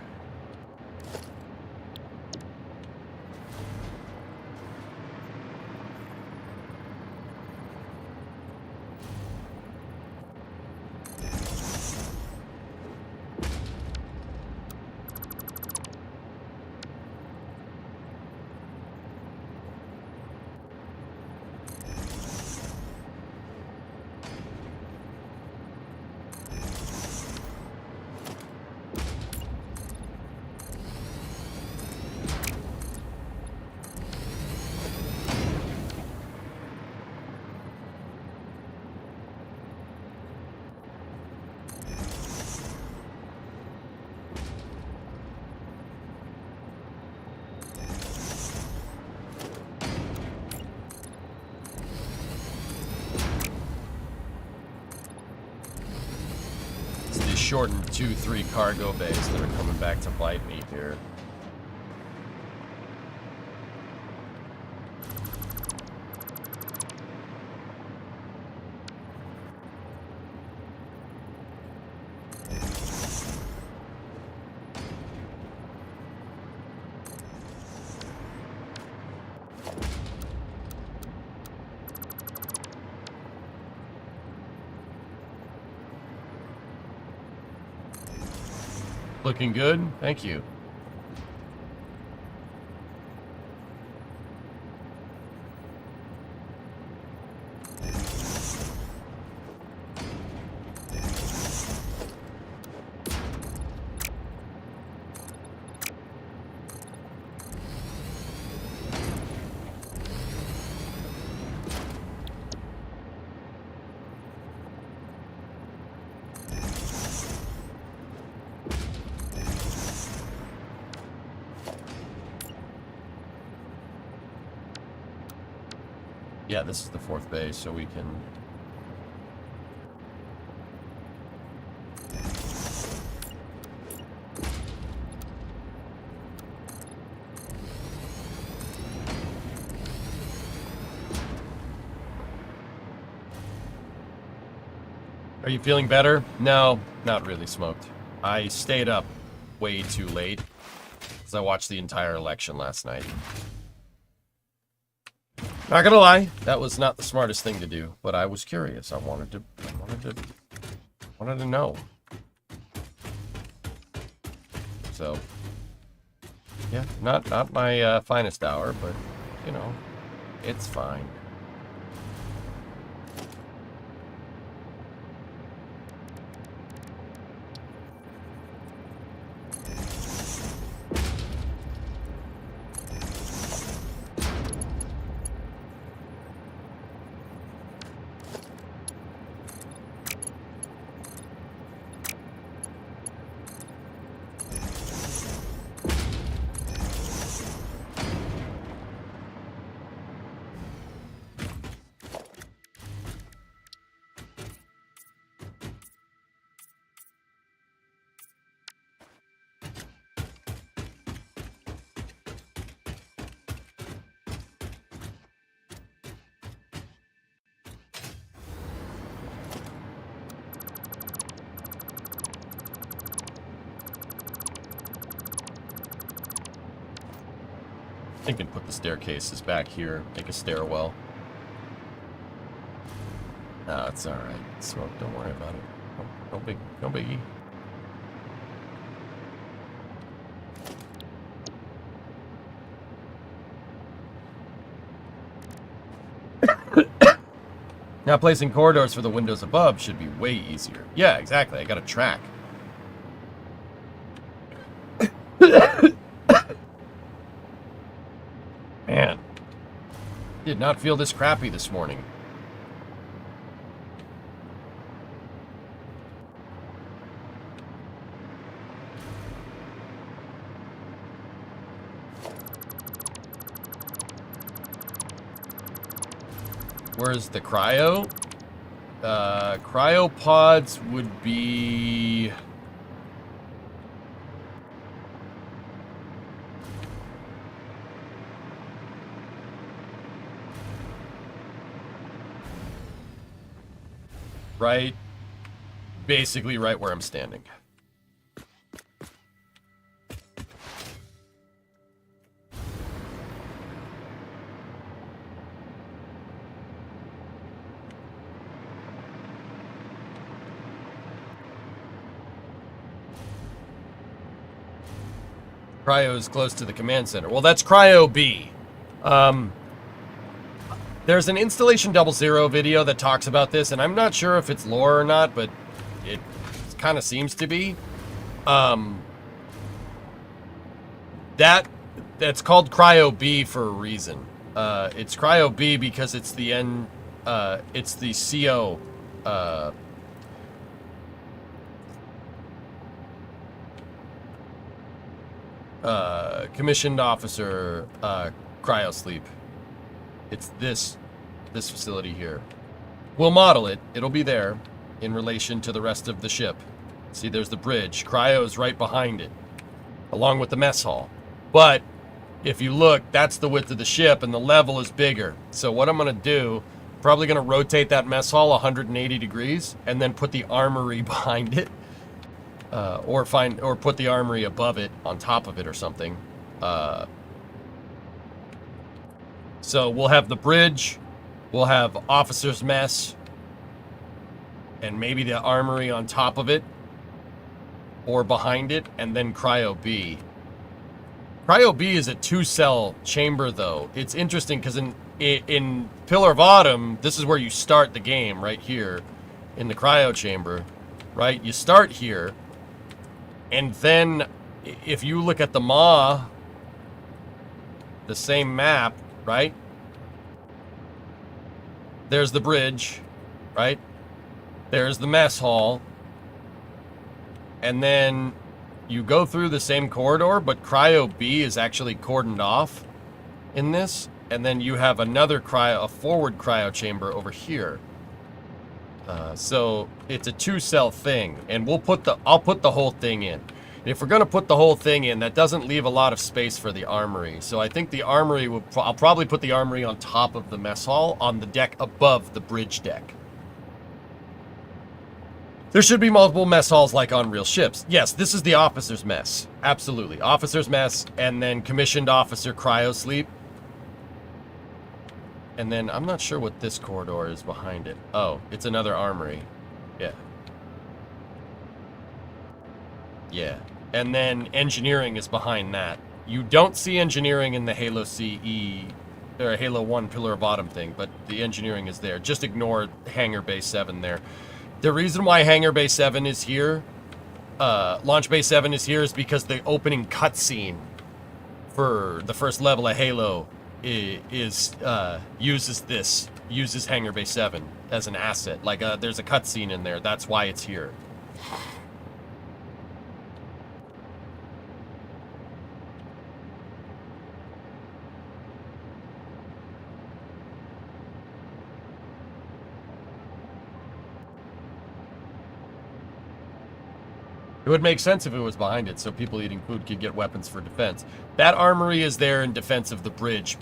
Shortened 2-3 cargo bays that are coming back to bite me here. Looking good, thank you. Yeah, this is the fourth base, so we can... Are you feeling better? No, not really, Smoked. I stayed up way too late because I watched the entire election last night. Not gonna lie, that was not the smartest thing to do, but I was curious. I wanted to know. So, yeah, not my finest hour, but you know, It's fine. I can put the staircases back here, make a stairwell. No, it's alright. Smoke, don't worry about it. No biggie. Now placing corridors for the windows above should be way easier. Yeah, exactly. I got a track. Man, did not feel this crappy this morning. Where's the cryo? Cryopods would be... right, basically right where I'm standing. Cryo is close to the command center. Well, that's Cryo B. There's an Installation 00 video that talks about this, and I'm not sure if it's lore or not, but it kind of seems to be. That's called Cryo B for a reason. It's Cryo B because it's the it's the CO, commissioned officer, cryo sleep. It's this facility here. We'll model it. It'll be there in relation to the rest of the ship. See, there's the bridge. Cryo's right behind it, along with the mess hall. But if you look, that's the width of the ship, and the level is bigger. So what I'm going to do, probably going to rotate that mess hall 180 degrees, and then put the armory behind it, or put the armory above it, on top of it, or something. So we'll have the bridge, we'll have officer's mess, and maybe the armory on top of it, or behind it, and then Cryo B. Cryo B is a 2-cell chamber, though. It's interesting because in Pillar of Autumn, this is where you start the game, right here, in the cryo chamber, right? You start here, and then if you look at the MAW, the same map, right? There's the bridge, right? There's the mess hall. And then you go through the same corridor, but Cryo B is actually cordoned off in this. And then you have another a forward cryo chamber over here. So it's a 2-cell thing, and I'll put the whole thing in. And if we're gonna put the whole thing in, that doesn't leave a lot of space for the armory. So I think the armory I'll probably put the armory on top of the mess hall, on the deck above the bridge deck. There should be multiple mess halls like on real ships. Yes, this is the officer's mess. Absolutely. Officer's mess, and then commissioned officer cryo sleep. And then I'm not sure what this corridor is behind it. Oh, it's another armory. Yeah. Yeah. And then engineering is behind that. You don't see engineering in the Halo CE or a Halo 1 pillar bottom thing, but the engineering is there. Just ignore Hangar Bay 7 there. The reason why Hangar Bay 7 is here, Launch Bay 7 is here, is because the opening cutscene for the first level of Halo uses Hangar Bay 7 as an asset. Like, there's a cutscene in there. That's why it's here. It would make sense if it was behind it, so people eating food could get weapons for defense. That armory is there in defense of the bridge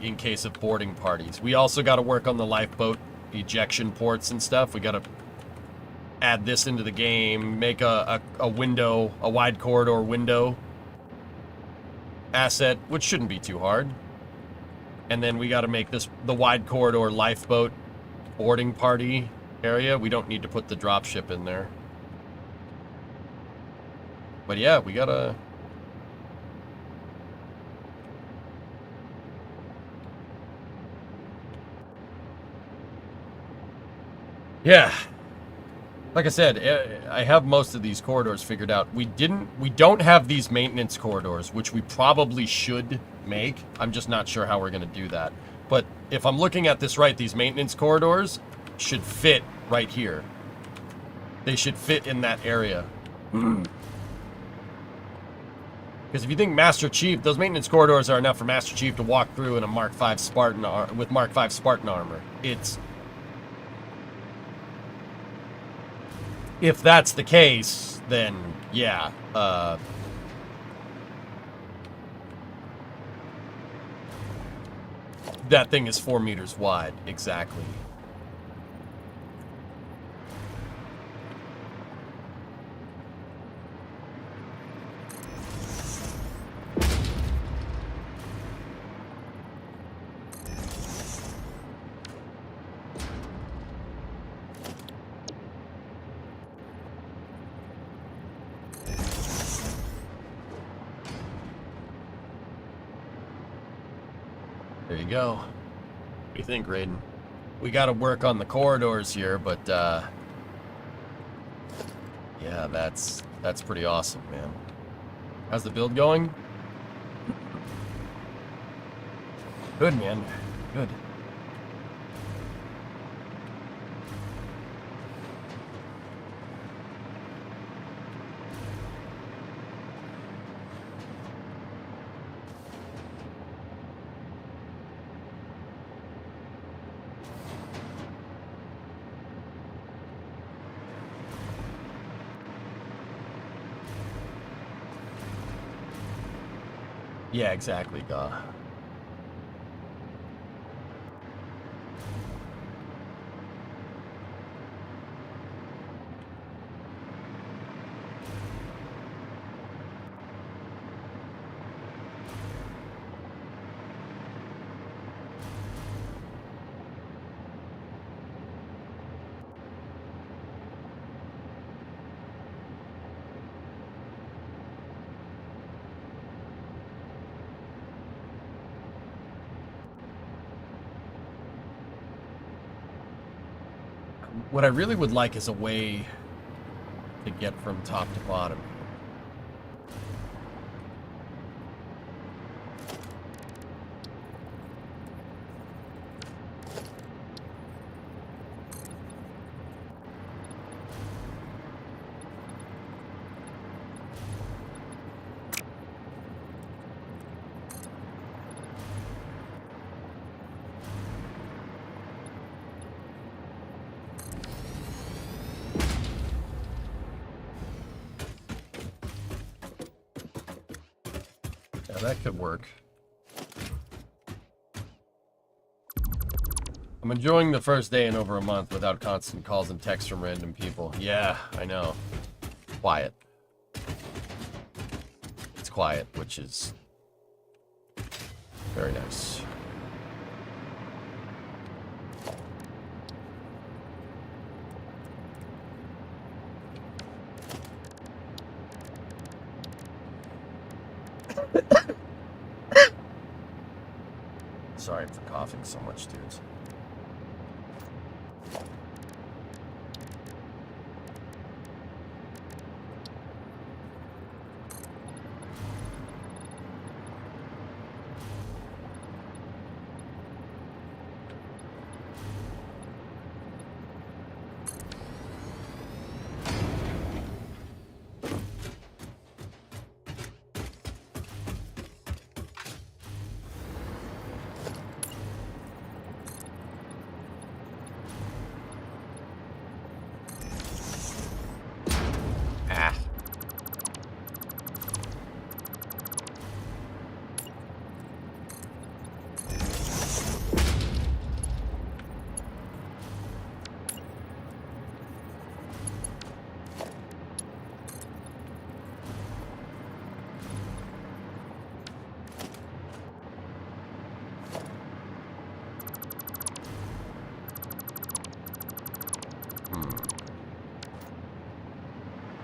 in case of boarding parties. We also got to work on the lifeboat ejection ports and stuff. We got to add this into the game, make a window, a wide corridor window asset, which shouldn't be too hard. And then we got to make the wide corridor lifeboat boarding party area. We don't need to put the dropship in there. But yeah, we gotta... Yeah. Like I said, I have most of these corridors figured out. We don't have these maintenance corridors, which we probably should make. I'm just not sure how we're gonna do that. But if I'm looking at this right, these maintenance corridors should fit right here. They should fit in that area. Because if you think Master Chief, those maintenance corridors are enough for Master Chief to walk through in a Mark V Spartan with Mark V Spartan armor. If that's the case, then yeah. That thing is 4 meters wide, exactly. There you go. What do you think, Raiden? We got to work on the corridors here, but yeah, that's pretty awesome, man. How's the build going? Good, man. Good. Yeah, exactly, Gaw. What I really would like is a way to get from top to bottom. That could work. I'm enjoying the first day in over a month without constant calls and texts from random people. Yeah, I know. Quiet. It's quiet, which is very nice. sorry for coughing so much, dudes.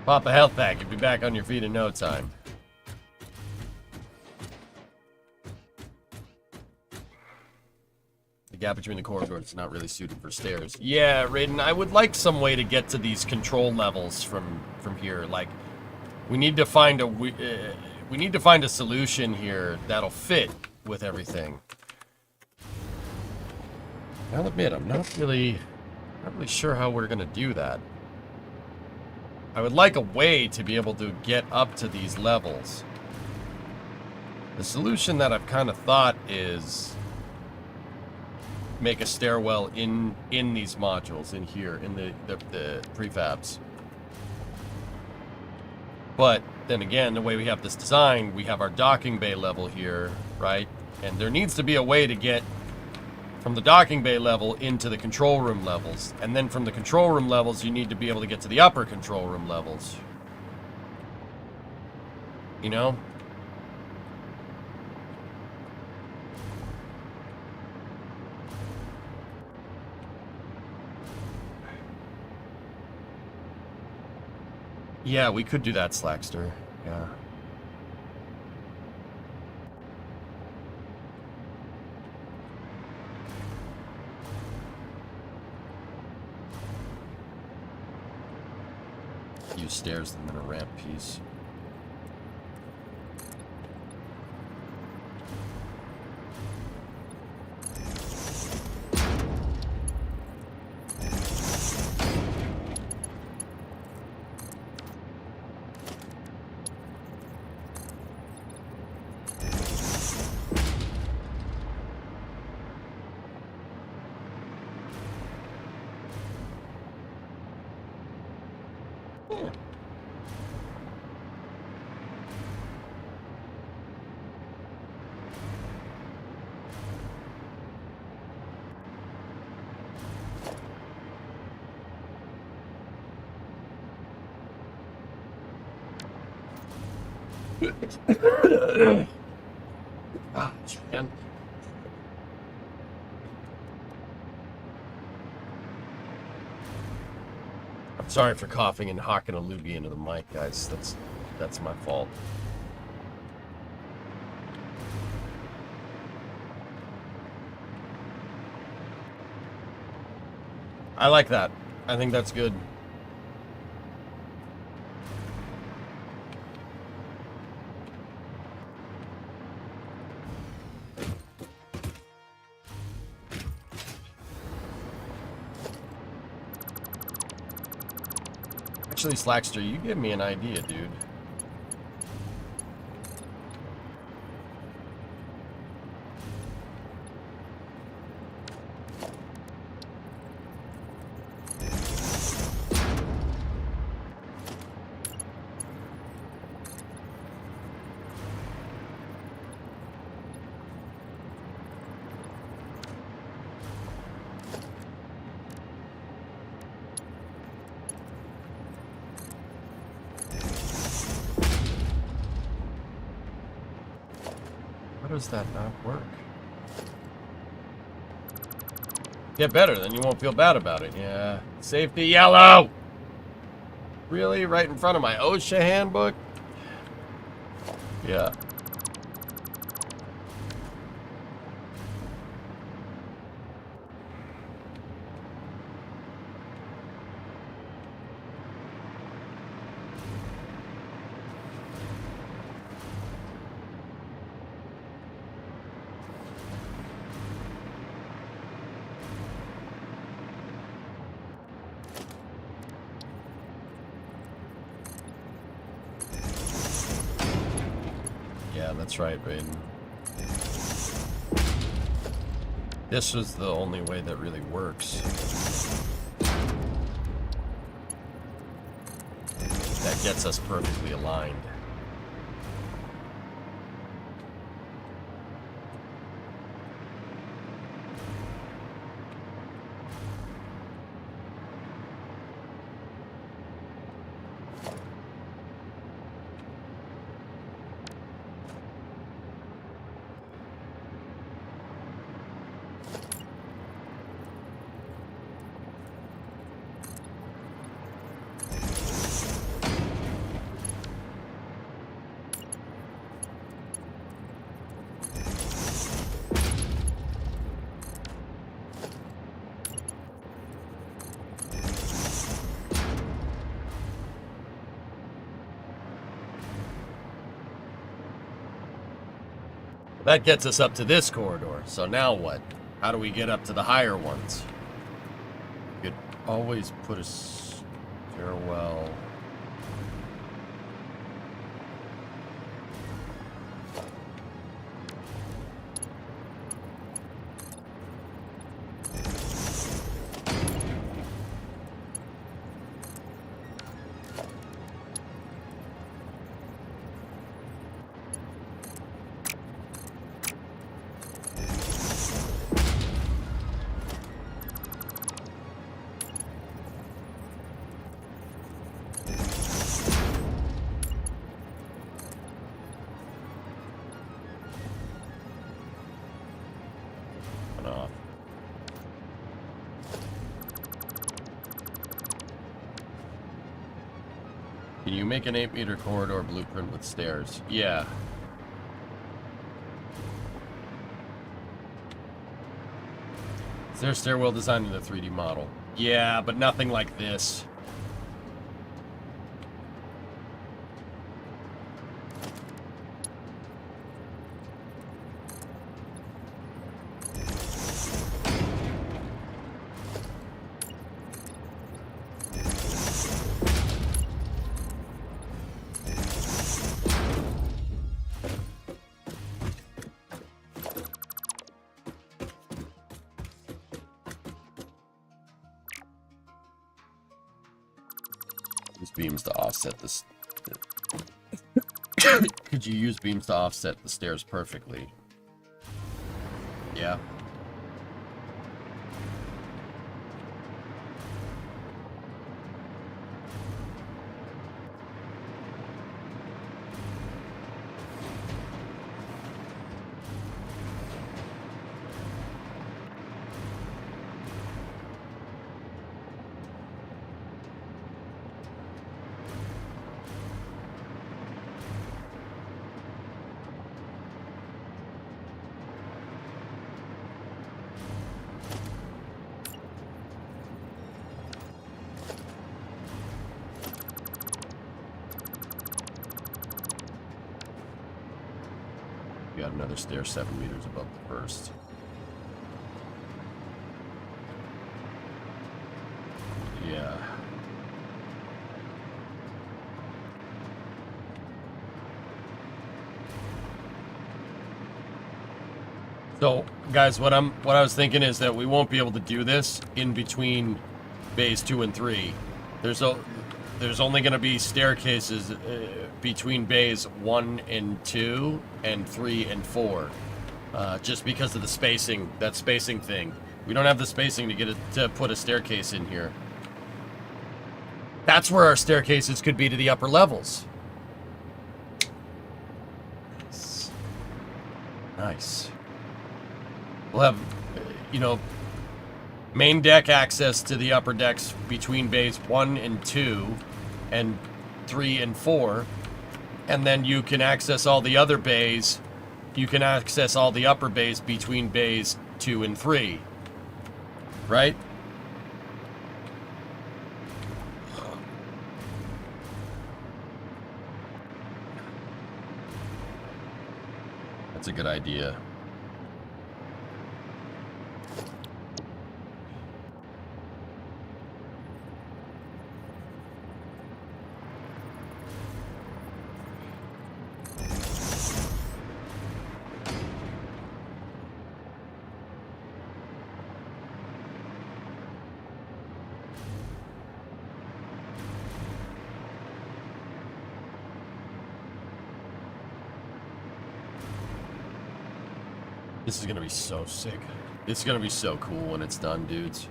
Pop a health pack. You'll be back on your feet in no time. The gap between the corridors is not really suited for stairs. Yeah, Raiden, I would like some way to get to these control levels from here. Like, we need to find a solution here that'll fit with everything. I'll admit, I'm not really sure how we're gonna do that. I would like a way to be able to get up to these levels. The solution that I've kind of thought is make a stairwell in these modules, in here, in the prefabs. But then again, the way we have this design, we have our docking bay level here, right? And there needs to be a way to get from the docking bay level into the control room levels. And then from the control room levels, you need to be able to get to the upper control room levels. You know? Yeah, we could do that, Slackster. Yeah. Use stairs and then a ramp piece. Ah, man. I'm sorry for coughing and hawking a loogie into the mic, guys. That's my fault. I like that. I think that's good. Actually, Slackster, you give me an idea, dude. How does that not work? Get better, then you won't feel bad about it. Yeah. Safety yellow! Really? Right in front of my OSHA handbook? Yeah. That's right, Raiden. This was the only way that really works. That gets us perfectly aligned. That gets us up to this corridor. So now what? How do we get up to the higher ones? You could always put a stairwell. Can you make an 8-meter corridor blueprint with stairs? Yeah. Is there a stairwell designed in the 3D model? Yeah, but nothing like this. Beams to offset this. Could you use beams to offset the stairs perfectly? Yeah. Got another stair 7 meters above the first. Yeah. So, guys, what I was thinking is that we won't be able to do this in between bays 2 and 3. There's only going to be staircases between bays 1 and 2 and 3 and 4, just because of the spacing, that spacing thing. We don't have the spacing to put a staircase in here. That's where our staircases could be to the upper levels. Nice. We'll have, you know, main deck access to the upper decks between bays 1 and 2 and 3 and 4, and then you can access all the other bays. You can access all the upper bays between bays 2 and 3, right? That's a good idea. This is gonna be so sick. It's gonna be so cool when it's done, dudes.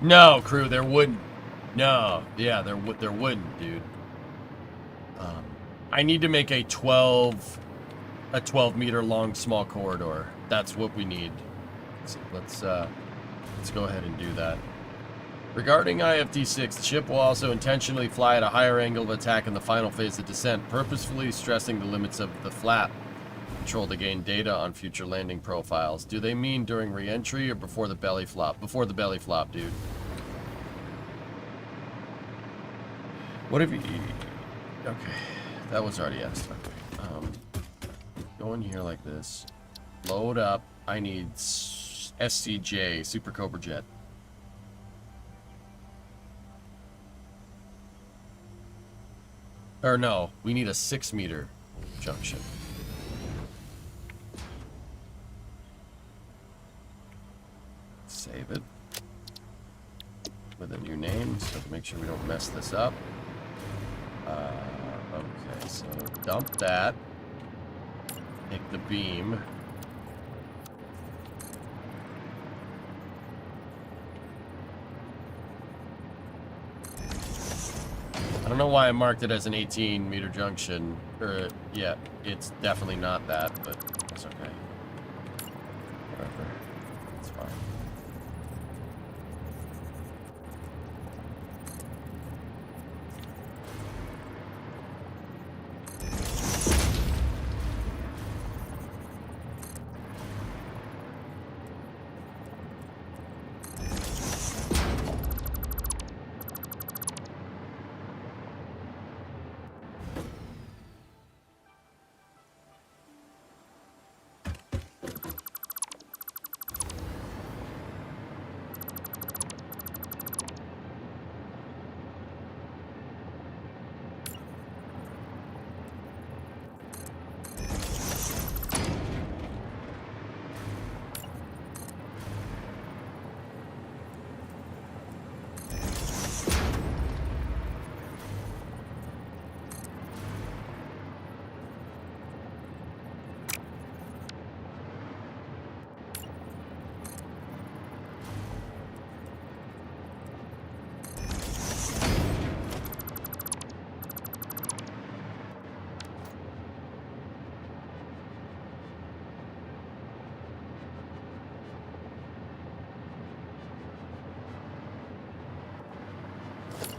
No, crew, there wouldn't. No, yeah, there wouldn't, dude. I need to make a 12 meter long small corridor. That's what we need. So let's go ahead and do that. Regarding IFT-6, the ship will also intentionally fly at a higher angle of attack in the final phase of descent, purposefully stressing the limits of the flap. Control to gain data on future landing profiles. Do they mean during re-entry or before the belly flop? Before the belly flop, dude. What if you... Okay, that was already asked. Okay. Go in here like this. Load up. I need SCJ, Super Cobra Jet. Or no, we need a 6 meter junction. Save it with a new name so to make sure we don't mess this up. Okay, so dump that. Take the beam. I don't know why I marked it as an 18 meter junction. Or, yeah, it's definitely not that, but it's okay. Whatever. It's fine.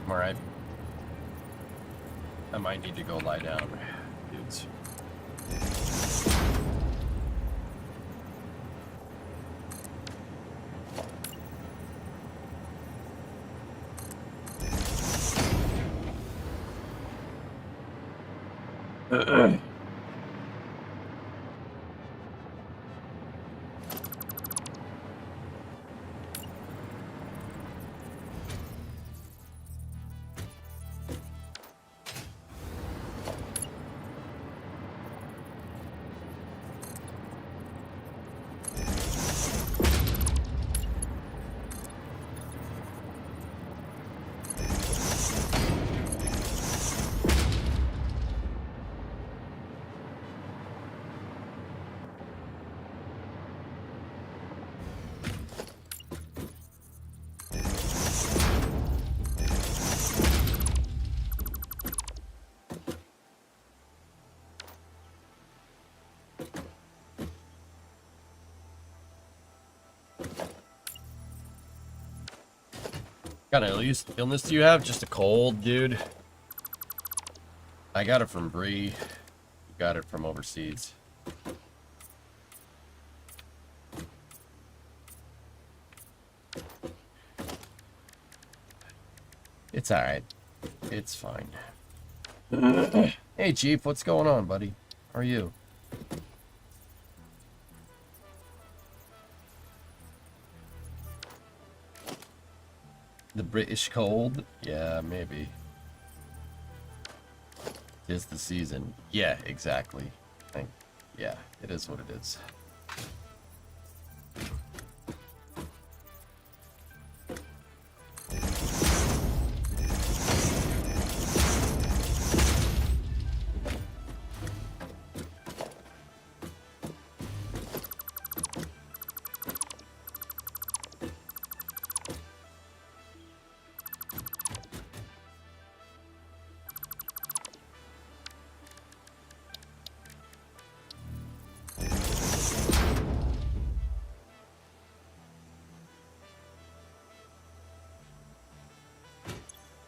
Alright. I might need to go lie down, dudes. What kind of illness do you have? Just a cold, dude? I got it from Bree. You got it from overseas. It's alright. It's fine. Hey, Chief, what's going on, buddy? How are you? The British cold? Yeah, maybe. 'Tis the season. Yeah, exactly. Yeah, it is what it is.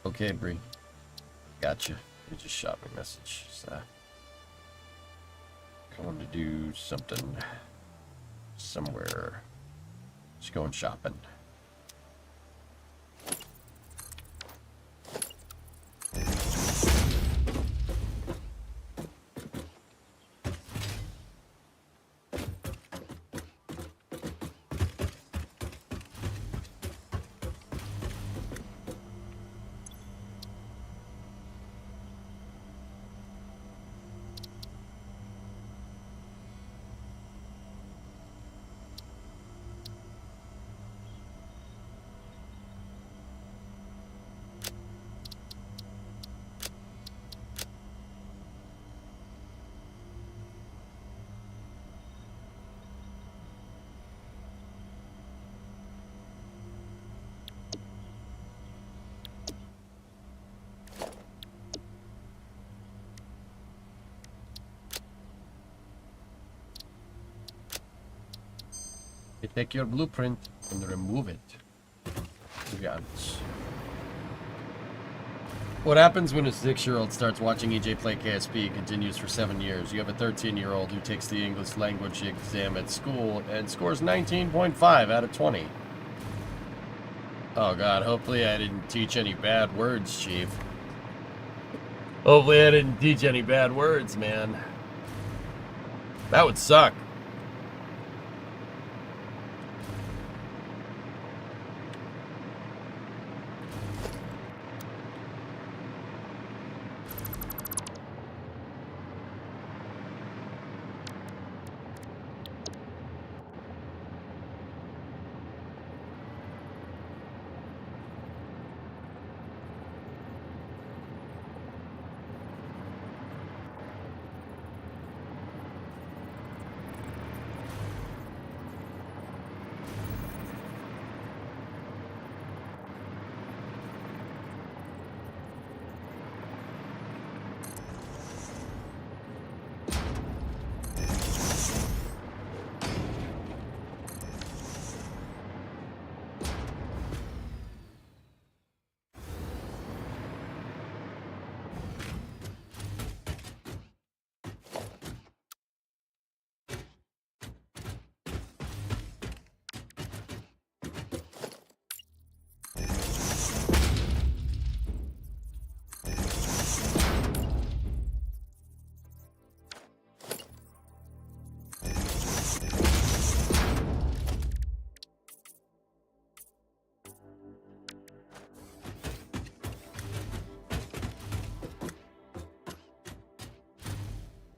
Okay, Bree. Gotcha. You just shot me a message. So, going to do something somewhere. Just going shopping. You take your blueprint and remove it. Yes. What happens when a 6-year-old starts watching EJ play KSP and continues for 7 years? You have a 13-year-old who takes the English language exam at school and scores 19.5 out of 20. Oh god, hopefully I didn't teach any bad words, Chief. Hopefully I didn't teach any bad words, man. That would suck.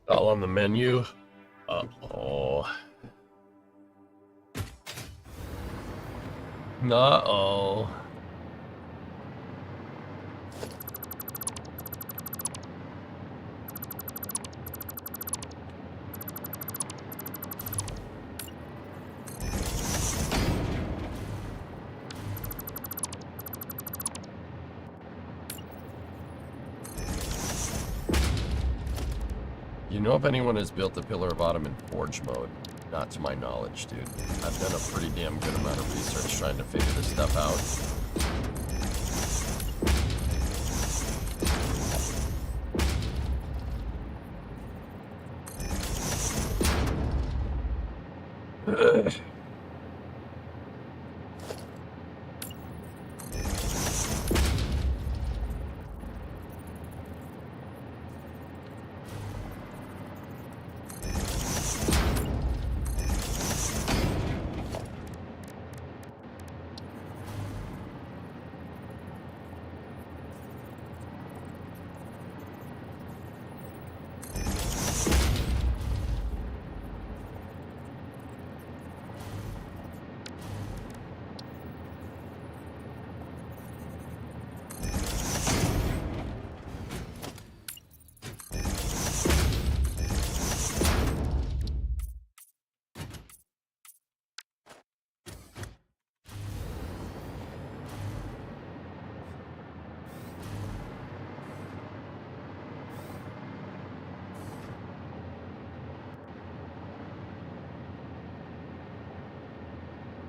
All on the menu. Uh-oh. Uh-oh. You know if anyone has built the Pillar of Autumn in Forge mode? Not to my knowledge, dude. I've done a pretty damn good amount of research trying to figure this stuff out.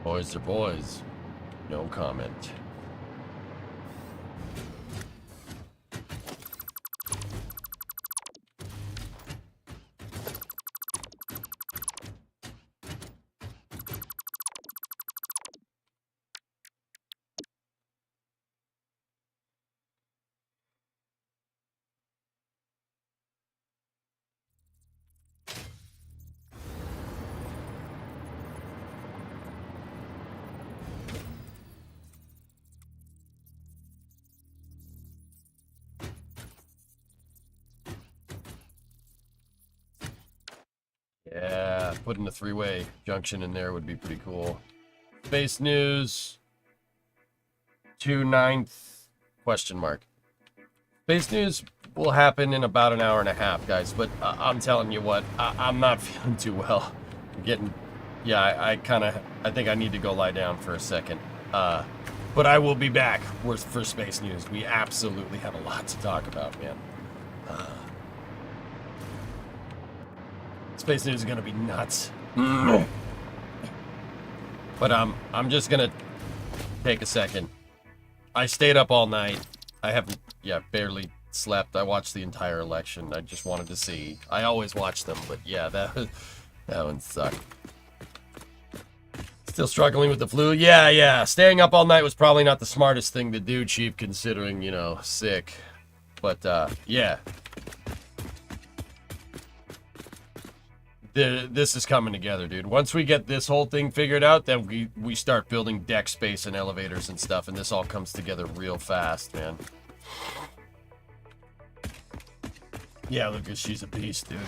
Boys are boys. No comment. Yeah, putting a three-way junction in there would be pretty cool. Space news. 2/9 question mark. Space news will happen in about an hour and a half, guys. But I'm telling you what, I'm not feeling too well. I'm getting, yeah, I think I need to go lie down for a second. But I will be back for space news. We absolutely have a lot to talk about, man. Space news is gonna be nuts. But I'm just gonna take a second. I stayed up all night. I haven't, barely slept. I watched the entire election. I just wanted to see. I always watch them, but yeah, that one sucked. Still struggling with the flu? Yeah. Staying up all night was probably not the smartest thing to do, Chief, considering, sick. But, yeah. This is coming together, dude. Once we get this whole thing figured out, then we start building deck space and elevators and stuff, and this all comes together real fast, man. Yeah, Lucas, she's a beast, dude.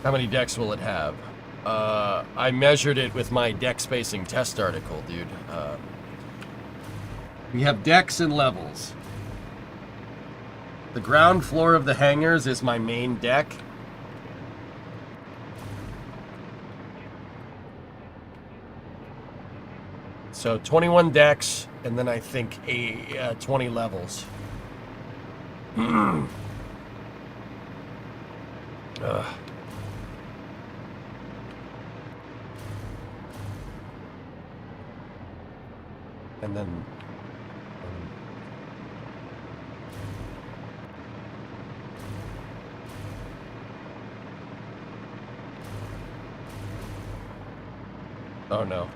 How many decks will it have? I measured it with my deck spacing test article, dude. We have decks and levels. The ground floor of the hangars is my main deck. So 21 decks, and then I think 20 levels. Ugh. And then oh no,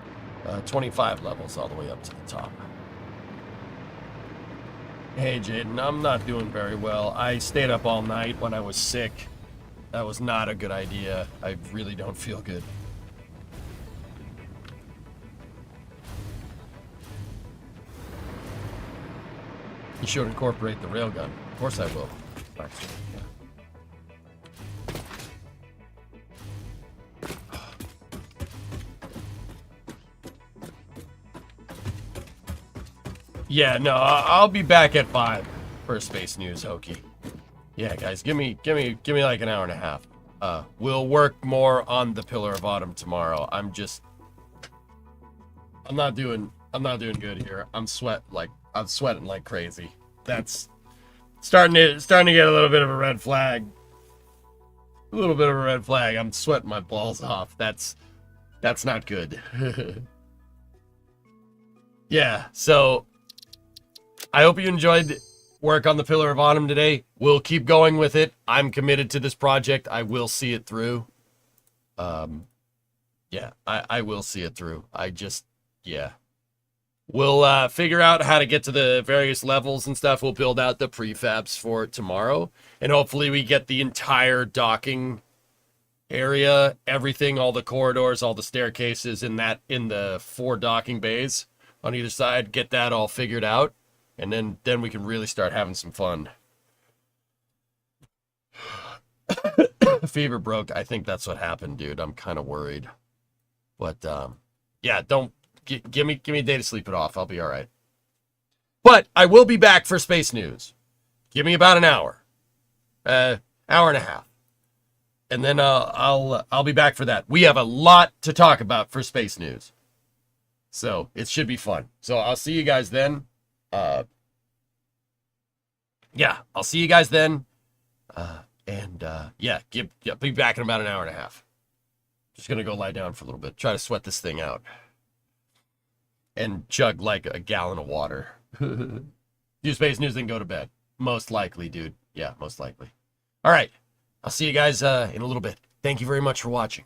25 levels all the way up to the top. Hey Jaden, I'm not doing very well. I stayed up all night when I was sick. That was not a good idea. I really don't feel good. You should incorporate the railgun. Of course I will. Actually, yeah, no, I'll be back at 5 for space news, Hokey. Yeah, guys, give me like an hour and a half. We'll work more on the Pillar of Autumn tomorrow. I'm not doing good here. I'm sweating like crazy. That's starting to get a little bit of a red flag. A little bit of a red flag. I'm sweating my balls off. That's not good. Yeah, so I hope you enjoyed work on the Pillar of Autumn today. We'll keep going with it. I'm committed to this project. I will see it through. Yeah, I will see it through. Yeah. We'll figure out how to get to the various levels and stuff. We'll build out the prefabs for it tomorrow. And hopefully we get the entire docking area, everything, all the corridors, all the staircases in the 4 docking bays on either side, get that all figured out. And then we can really start having some fun. Fever broke. I think that's what happened, dude. I'm kind of worried. But, yeah, don't... Give me a day to sleep it off. I'll be all right. But I will be back for space news. Give me about an hour. Hour and a half. And then I'll be back for that. We have a lot to talk about for space news. So it should be fun. So I'll see you guys then. Yeah, I'll see you guys then. Yeah, be back in about an hour and a half. Just gonna go lie down for a little bit. Try to sweat this thing out. And chug like a gallon of water. Do space news, then go to bed. Most likely, dude. Yeah, most likely. All right. I'll see you guys in a little bit. Thank you very much for watching.